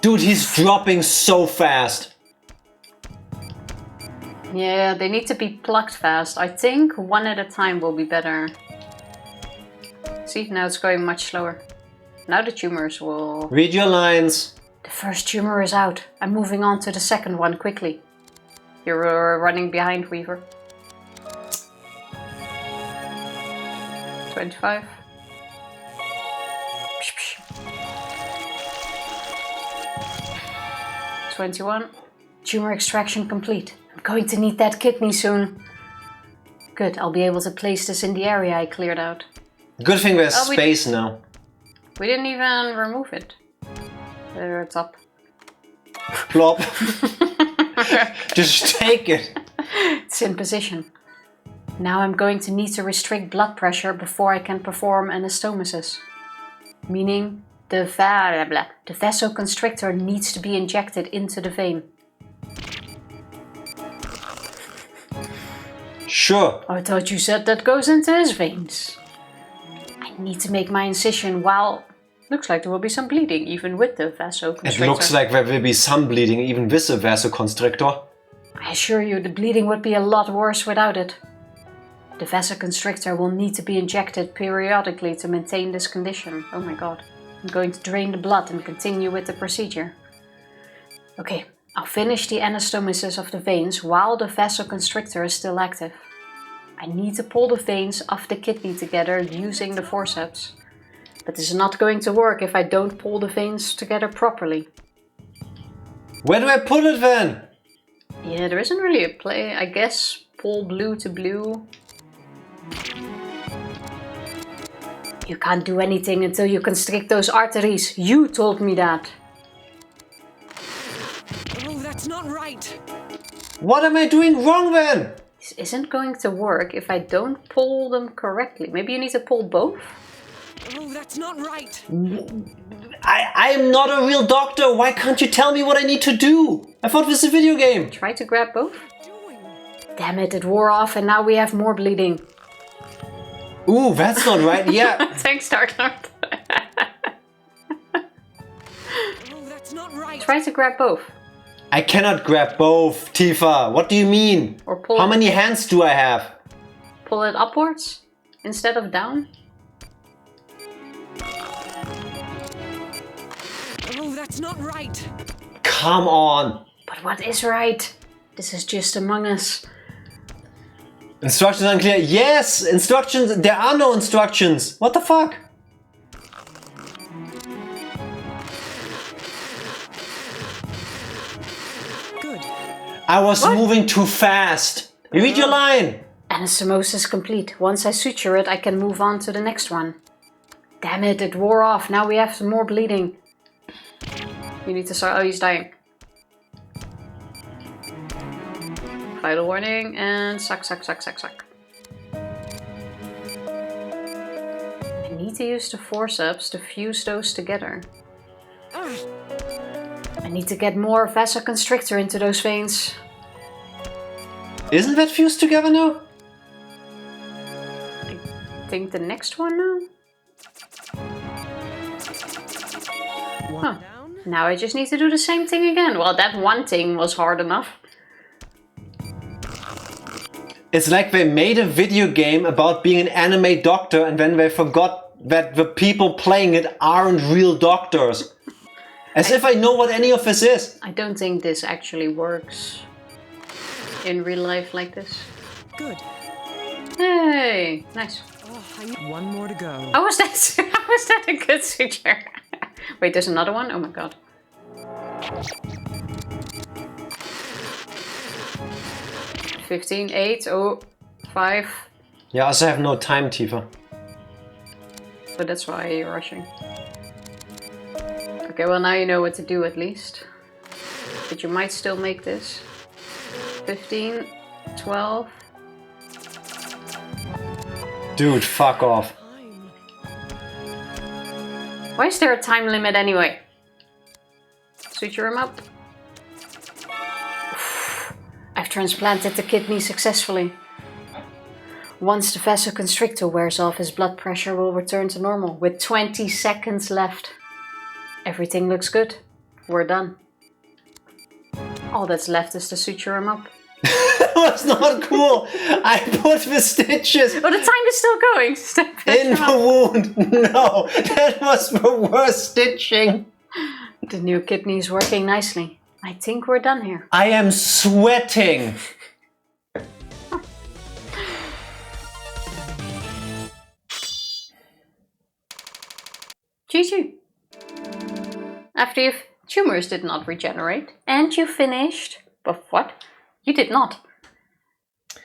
Dude, he's dropping so fast. Yeah, they need to be plucked fast. I think one at a time will be better. See, now it's going much slower. Now the tumors will... Read your lines. The first tumor is out. I'm moving on to the second one quickly. You're running behind, Weaver. 25. 21. Tumor extraction complete. I'm going to need that kidney soon. Good, I'll be able to place this in the area I cleared out. Good thing there's space now. We didn't even remove it. There, it's up. Plop. Just take it. It's in position. Now I'm going to need to restrict blood pressure before I can perform anastomosis. Meaning the vasoconstrictor needs to be injected into the vein. Sure. I thought you said that goes into his veins. I need to make my incision while... Looks like there will be some bleeding even with the vasoconstrictor. It looks like there will be some bleeding even with the vasoconstrictor. I assure you the bleeding would be a lot worse without it. The vasoconstrictor will need to be injected periodically to maintain this condition. Oh my god. I'm going to drain the blood and continue with the procedure. Okay, I'll finish the anastomosis of the veins while the vasoconstrictor is still active. I need to pull the veins of the kidney together using the forceps. But this is not going to work if I don't pull the veins together properly. Where do I pull it then? Yeah, there isn't really a play. I guess pull blue to blue. You can't do anything until you constrict those arteries. You told me that. Oh, that's not right. What am I doing wrong then? This isn't going to work if I don't pull them correctly. Maybe you need to pull both? Oh, that's not right. I'm not a real doctor. Why can't you tell me what I need to do? I thought this was a video game. Try to grab both. Damn it, it wore off and now we have more bleeding. Ooh, that's not right. Yeah. Thanks, Dark Lord. Oh, that's not right. Try to grab both. I cannot grab both, Tifa. What do you mean? Or pull How many hands do I have? Pull it upwards instead of down. Oh, that's not right. Come on. But what is right? This is just Among Us. Instructions unclear. Yes, instructions. There are no instructions. What the fuck? Good. I was moving too fast. Read your line. Anastomosis complete. Once I suture it, I can move on to the next one. Damn it, it wore off. Now we have some more bleeding. You need to start. Oh, he's dying. Vital warning and suck. I need to use the forceps to fuse those together. I need to get more vasoconstrictor into those veins. Isn't that fused together now? I think the next one now? Huh. Now I just need to do the same thing again. Well, that one thing was hard enough. It's like they made a video game about being an anime doctor and then they forgot that the people playing it aren't real doctors. As if I know what any of this is. I don't think this actually works in real life like this. Good. Hey, nice. Oh, I need one more to go. How was that? How was that a good suture? Wait, there's another one? Oh my god. $15, 8, 0, 5. Yeah, I also have no time, Tifa. But that's why you're rushing. Okay, well now you know what to do at least. But you might still make this. 15, 12. Dude, fuck off. Why is there a time limit anyway? Suture him up. I've transplanted the kidney successfully. Once the vasoconstrictor wears off, his blood pressure will return to normal with 20 seconds left. Everything looks good. we're done. All that's left is to suture him up. That was not cool. I put the stitches But the time is still going. in the wound. No, that was the worst stitching. The new kidney is working nicely. I think we're done here. I am sweating. GG. After your tumors did not regenerate, and you finished... But what? You did not.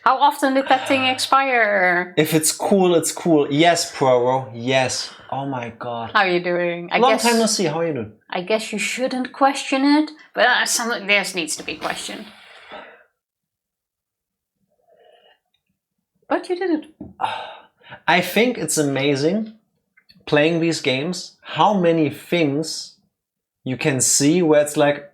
How often did that thing expire? If it's cool, it's cool. Yes, Proro. Yes. Oh my god. How are you doing? Long time no see. How are you doing? I guess you shouldn't question it, but this needs to be questioned. But you did it. I think it's amazing playing these games, how many things you can see where it's like,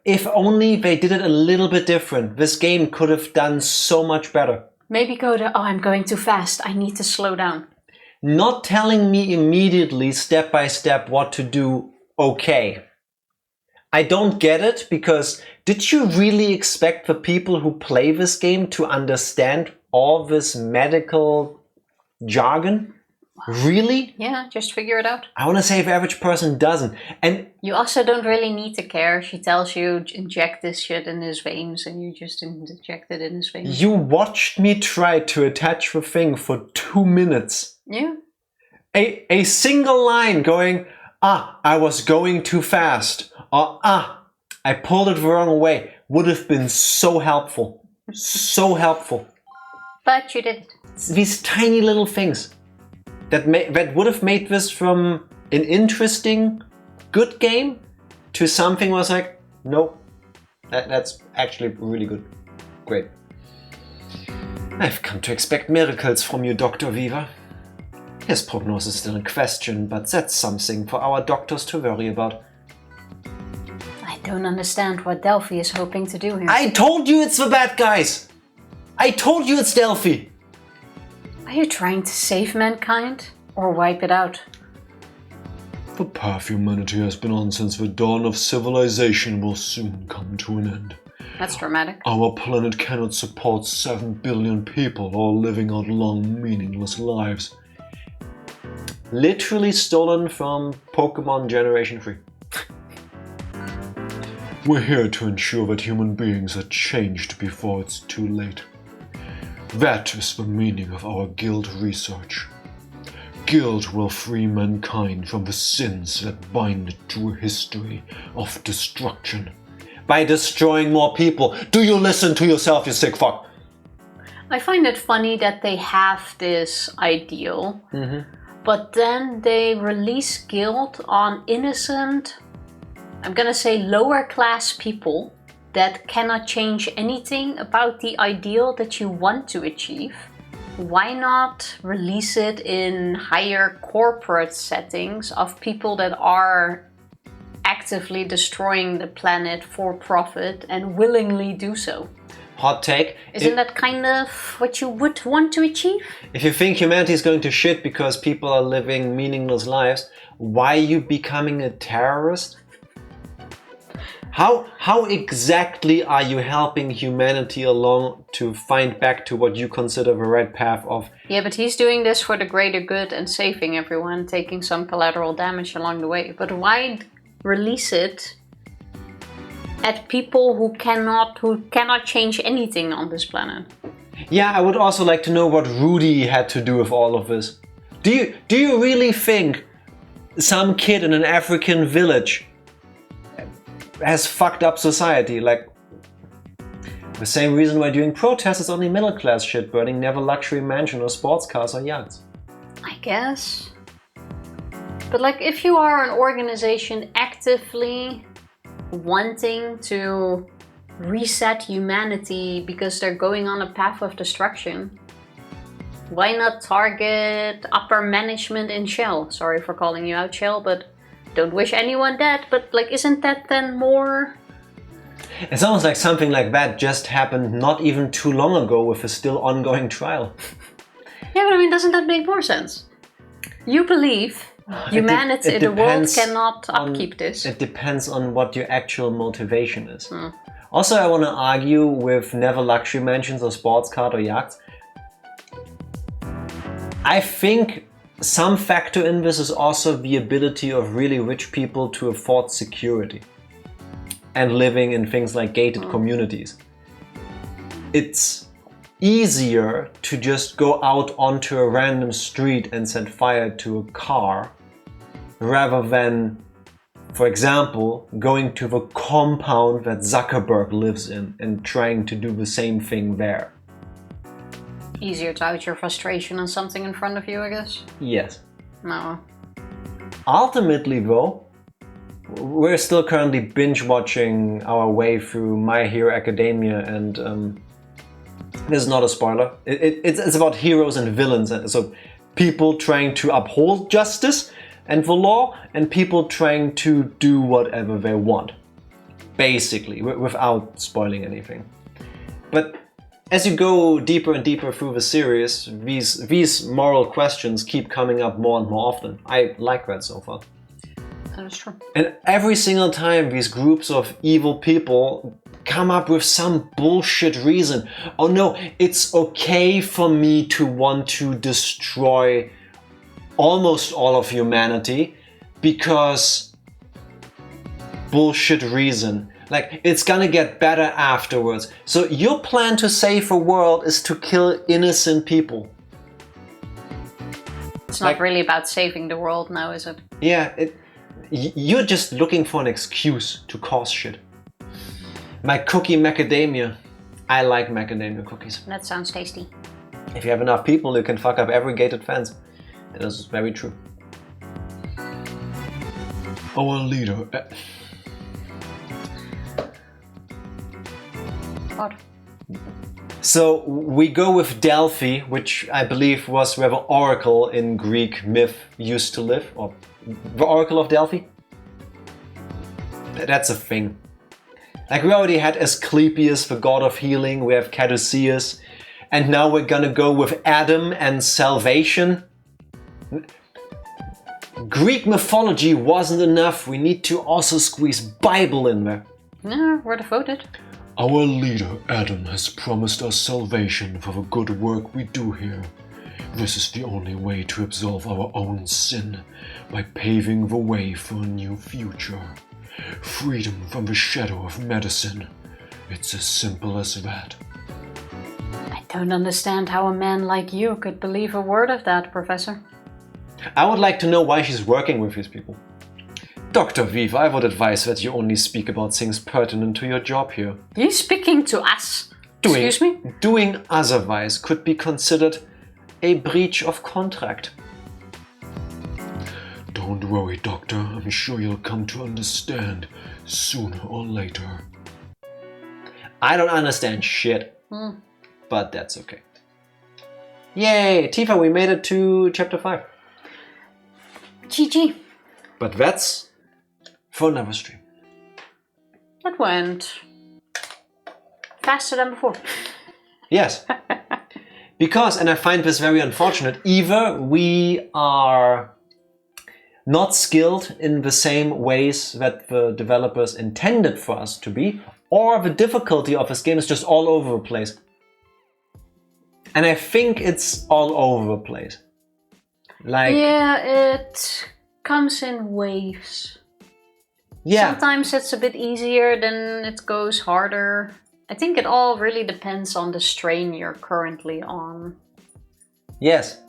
if only they did it a little bit different, this game could have done so much better. Maybe go to, oh, I'm going too fast, I need to slow down. Not telling me immediately, step by step, what to do, okay. I don't get it, because did you really expect the people who play this game to understand all this medical jargon? Really? Yeah, just figure it out. I want to say the average person doesn't. And you also don't really need to care. She tells you, inject this shit in his veins, and you just inject it in his veins. You watched me try to attach the thing for 2 minutes. Yeah. A single line going, I was going too fast. Or, I pulled it the wrong way. Would have been so helpful. So helpful. But you did it. These tiny little things that would have made this from an interesting, good game to something was like, nope, that's actually really good. Great. I've come to expect miracles from you, Dr. Weaver. His prognosis is still in question, but that's something for our doctors to worry about. I don't understand what Delphi is hoping to do here. I told you it's the bad guys! I told you it's Delphi! Are you trying to save mankind or wipe it out? The path humanity has been on since the dawn of civilization will soon come to an end. That's dramatic. Our planet cannot support 7 billion people all living out long, meaningless lives. Literally stolen from Pokemon Generation 3. We're here to ensure that human beings are changed before it's too late. That is the meaning of our guild research. Guild will free mankind from the sins that bind it to a history of destruction. By destroying more people. Do you listen to yourself, you sick fuck? I find it funny that they have this ideal, but then they release guild on innocent, I'm gonna say lower class people that cannot change anything about the ideal that you want to achieve. Why not release it in higher corporate settings of people that are actively destroying the planet for profit and willingly do so? Hot take. Isn't that kind of what you would want to achieve? If you think humanity is going to shit because people are living meaningless lives, why are you becoming a terrorist? How exactly are you helping humanity along to find back to what you consider the right path of? Yeah, but he's doing this for the greater good and saving everyone, taking some collateral damage along the way. But why release it at people who cannot change anything on this planet? Yeah, I would also like to know what Rudy had to do with all of this. Do you really think some kid in an African village has fucked up society? Like, the same reason why doing protests is only middle class shit burning, never luxury mansion or sports cars or yachts. I guess. But like, if you are an organization actively wanting to reset humanity because they're going on a path of destruction, why not target upper management in Shell? Sorry for calling you out, Shell, but don't wish anyone dead. But like, isn't that then more? It's almost like something like that just happened not even too long ago with a still ongoing trial. Yeah, but I mean, doesn't that make more sense? You believe Humanity, It the world depends cannot on- upkeep this. It depends on what your actual motivation is. Also, I want to argue with never luxury mansions or sports car or yachts. I think some factor in this is also the ability of really rich people to afford security and living in things like gated communities. It's easier to just go out onto a random street and set fire to a car rather than, for example, going to the compound that Zuckerberg lives in and trying to do the same thing there. Easier to out your frustration on something in front of you, I guess. Yes. No. Ultimately, though, we're still currently binge watching our way through My Hero Academia, and this is not a spoiler. It's about heroes and villains, and so people trying to uphold justice and the law, and people trying to do whatever they want, basically, without spoiling anything. But as you go deeper and deeper through the series, these moral questions keep coming up more and more often. I like that so far. That is true. And every single time these groups of evil people come up with some bullshit reason. Oh no, it's okay for me to want to destroy almost all of humanity because bullshit reason. Like, it's gonna get better afterwards. So your plan to save the world is to kill innocent people. It's not really about saving the world now, is it? Yeah, you're just looking for an excuse to cause shit. My cookie macadamia. I like macadamia cookies. That sounds tasty. If you have enough people, you can fuck up every gated fence. That is very true. Our leader. What? So we go with Delphi, which I believe was where the Oracle in Greek myth used to live, or the Oracle of Delphi. That's a thing. Like, we already had Asclepius, the god of healing, we have Caduceus, and now we're gonna go with Adam and salvation. Greek mythology wasn't enough, we need to also squeeze Bible in there. Yeah, we're devoted. Our leader, Adam, has promised us salvation for the good work we do here. This is the only way to absolve our own sin, by paving the way for a new future. Freedom from the shadow of medicine. It's as simple as that. I don't understand how a man like you could believe a word of that, Professor. I would like to know why she's working with these people. Dr. Weaver, I would advise that you only speak about things pertinent to your job here. You speaking to us? Excuse me? Doing otherwise could be considered a breach of contract. Don't worry, Doctor. I'm sure you'll come to understand sooner or later. I don't understand shit, but that's okay. Yay, Tifa, we made it to chapter 5. GG. But that's for another stream. That went faster than before. Yes. Because, and I find this very unfortunate, either we are not skilled in the same ways that the developers intended for us to be, or the difficulty of this game is just all over the place. And I think it's all over the place. Like, Yeah, it comes in waves. yeah, Sometimes it's a bit easier, then it goes harder. I think it all really depends on the strain you're currently on. yes.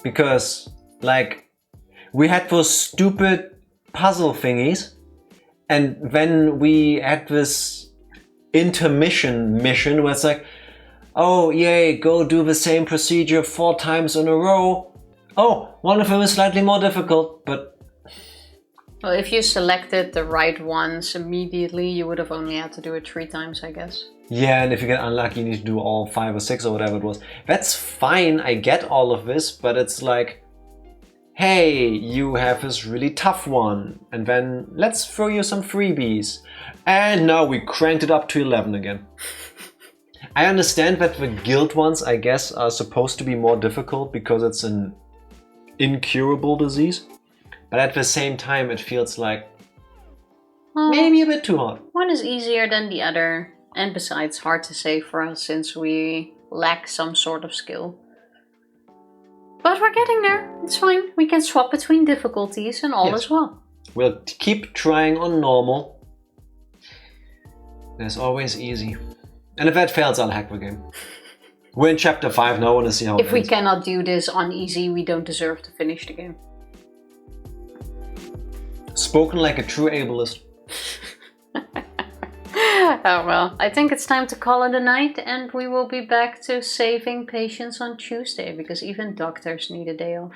Because, like, we had those stupid puzzle thingies, and then we had this intermission mission where it's like, oh yay, go do the same procedure 4 times in a row. Oh, one of them is slightly more difficult, but Well, if you selected the right ones immediately, you would have only had to do it 3 times, I guess. yeah, and if you get unlucky, you need to do all 5 or 6 or whatever it was. That's fine, I get all of this, but it's like, hey, you have this really tough one, and then let's throw you some freebies. And now we cranked it up to 11 again. I understand that the guild ones, I guess, are supposed to be more difficult because it's an incurable disease. but at the same time it feels like Well, maybe a bit too hard. one is easier than the other, and besides hard to say for us since we lack some sort of skill. But we're getting there, it's fine. We can swap between difficulties and all Yes. as well. We'll keep trying on normal. There's always easy. And if that fails, I'll hack the game. We're in chapter 5 now, I want to see how If it we ends. cannot do this on easy, we don't deserve to finish the game. Spoken like a true ableist. Oh well, I think it's time to call it a night, and we will be back to saving patients on Tuesday, because even doctors need a day off.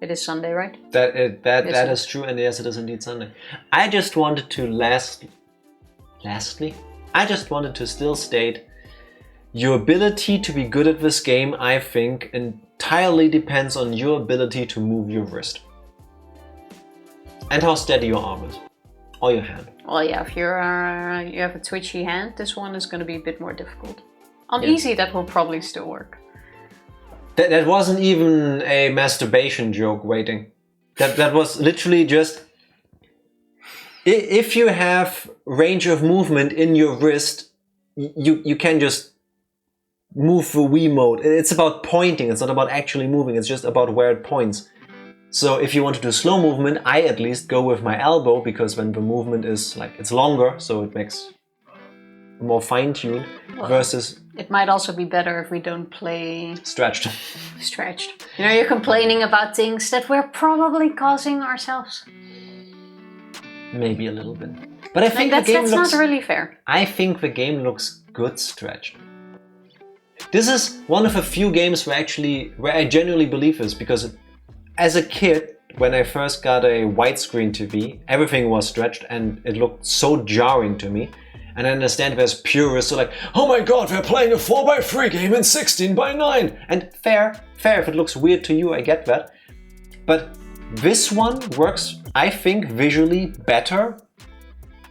It is Sunday, right? That Yes. is true, and yes, it is indeed Sunday. I just wanted to lastly, I just wanted to still state your ability to be good at this game, I think, entirely depends on your ability to move your wrist. And how steady your arm is. Or your hand. Well, yeah, if you have a twitchy hand, this one is going to be a bit more difficult. On Yeah. easy, that will probably still work. That wasn't even a masturbation joke waiting. That was literally just... If you have range of movement in your wrist, you can just move the Wii mode. It's about pointing, it's not about actually moving, it's just about where it points. So if you want to do slow movement, I at least go with my elbow, because when the movement is like, it's longer, so it makes more fine-tuned versus It might also be better if we don't play stretched. stretched. You know, you're complaining about things that we're probably causing ourselves. Maybe a little bit. But I Like, think the game that's looks... not really fair. I think the game looks good stretched. This is one of a few games where I genuinely believe this, because as a kid, when I first got a widescreen TV, everything was stretched and it looked so jarring to me. And I understand there's purists who are like, oh my god, we're playing a 4x3 game in 16:9! And fair, if it looks weird to you, I get that. But this one works, I think, visually better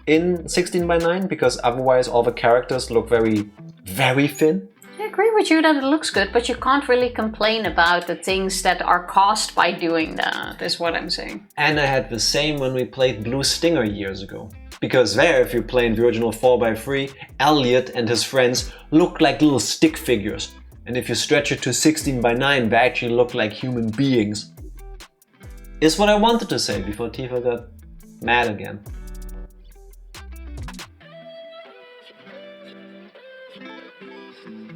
in 16:9, because otherwise all the characters look very, very thin. I agree with you that it looks good, but you can't really complain about the things that are caused by doing that, is what I'm saying. And I had the same when we played Blue Stinger years ago. Because there, if you play in the original 4x3, Elliot and his friends look like little stick figures. And if you stretch it to 16:9, they actually look like human beings. Is what I wanted to say before Tifa got mad again.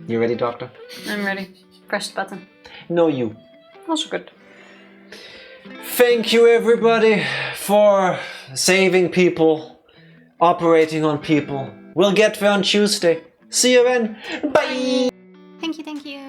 You ready, Doctor? I'm ready. Press the button. No, you. Also good. Thank you, everybody, for saving people, operating on people. We'll get there on Tuesday. See you then. Bye! Thank you, thank you.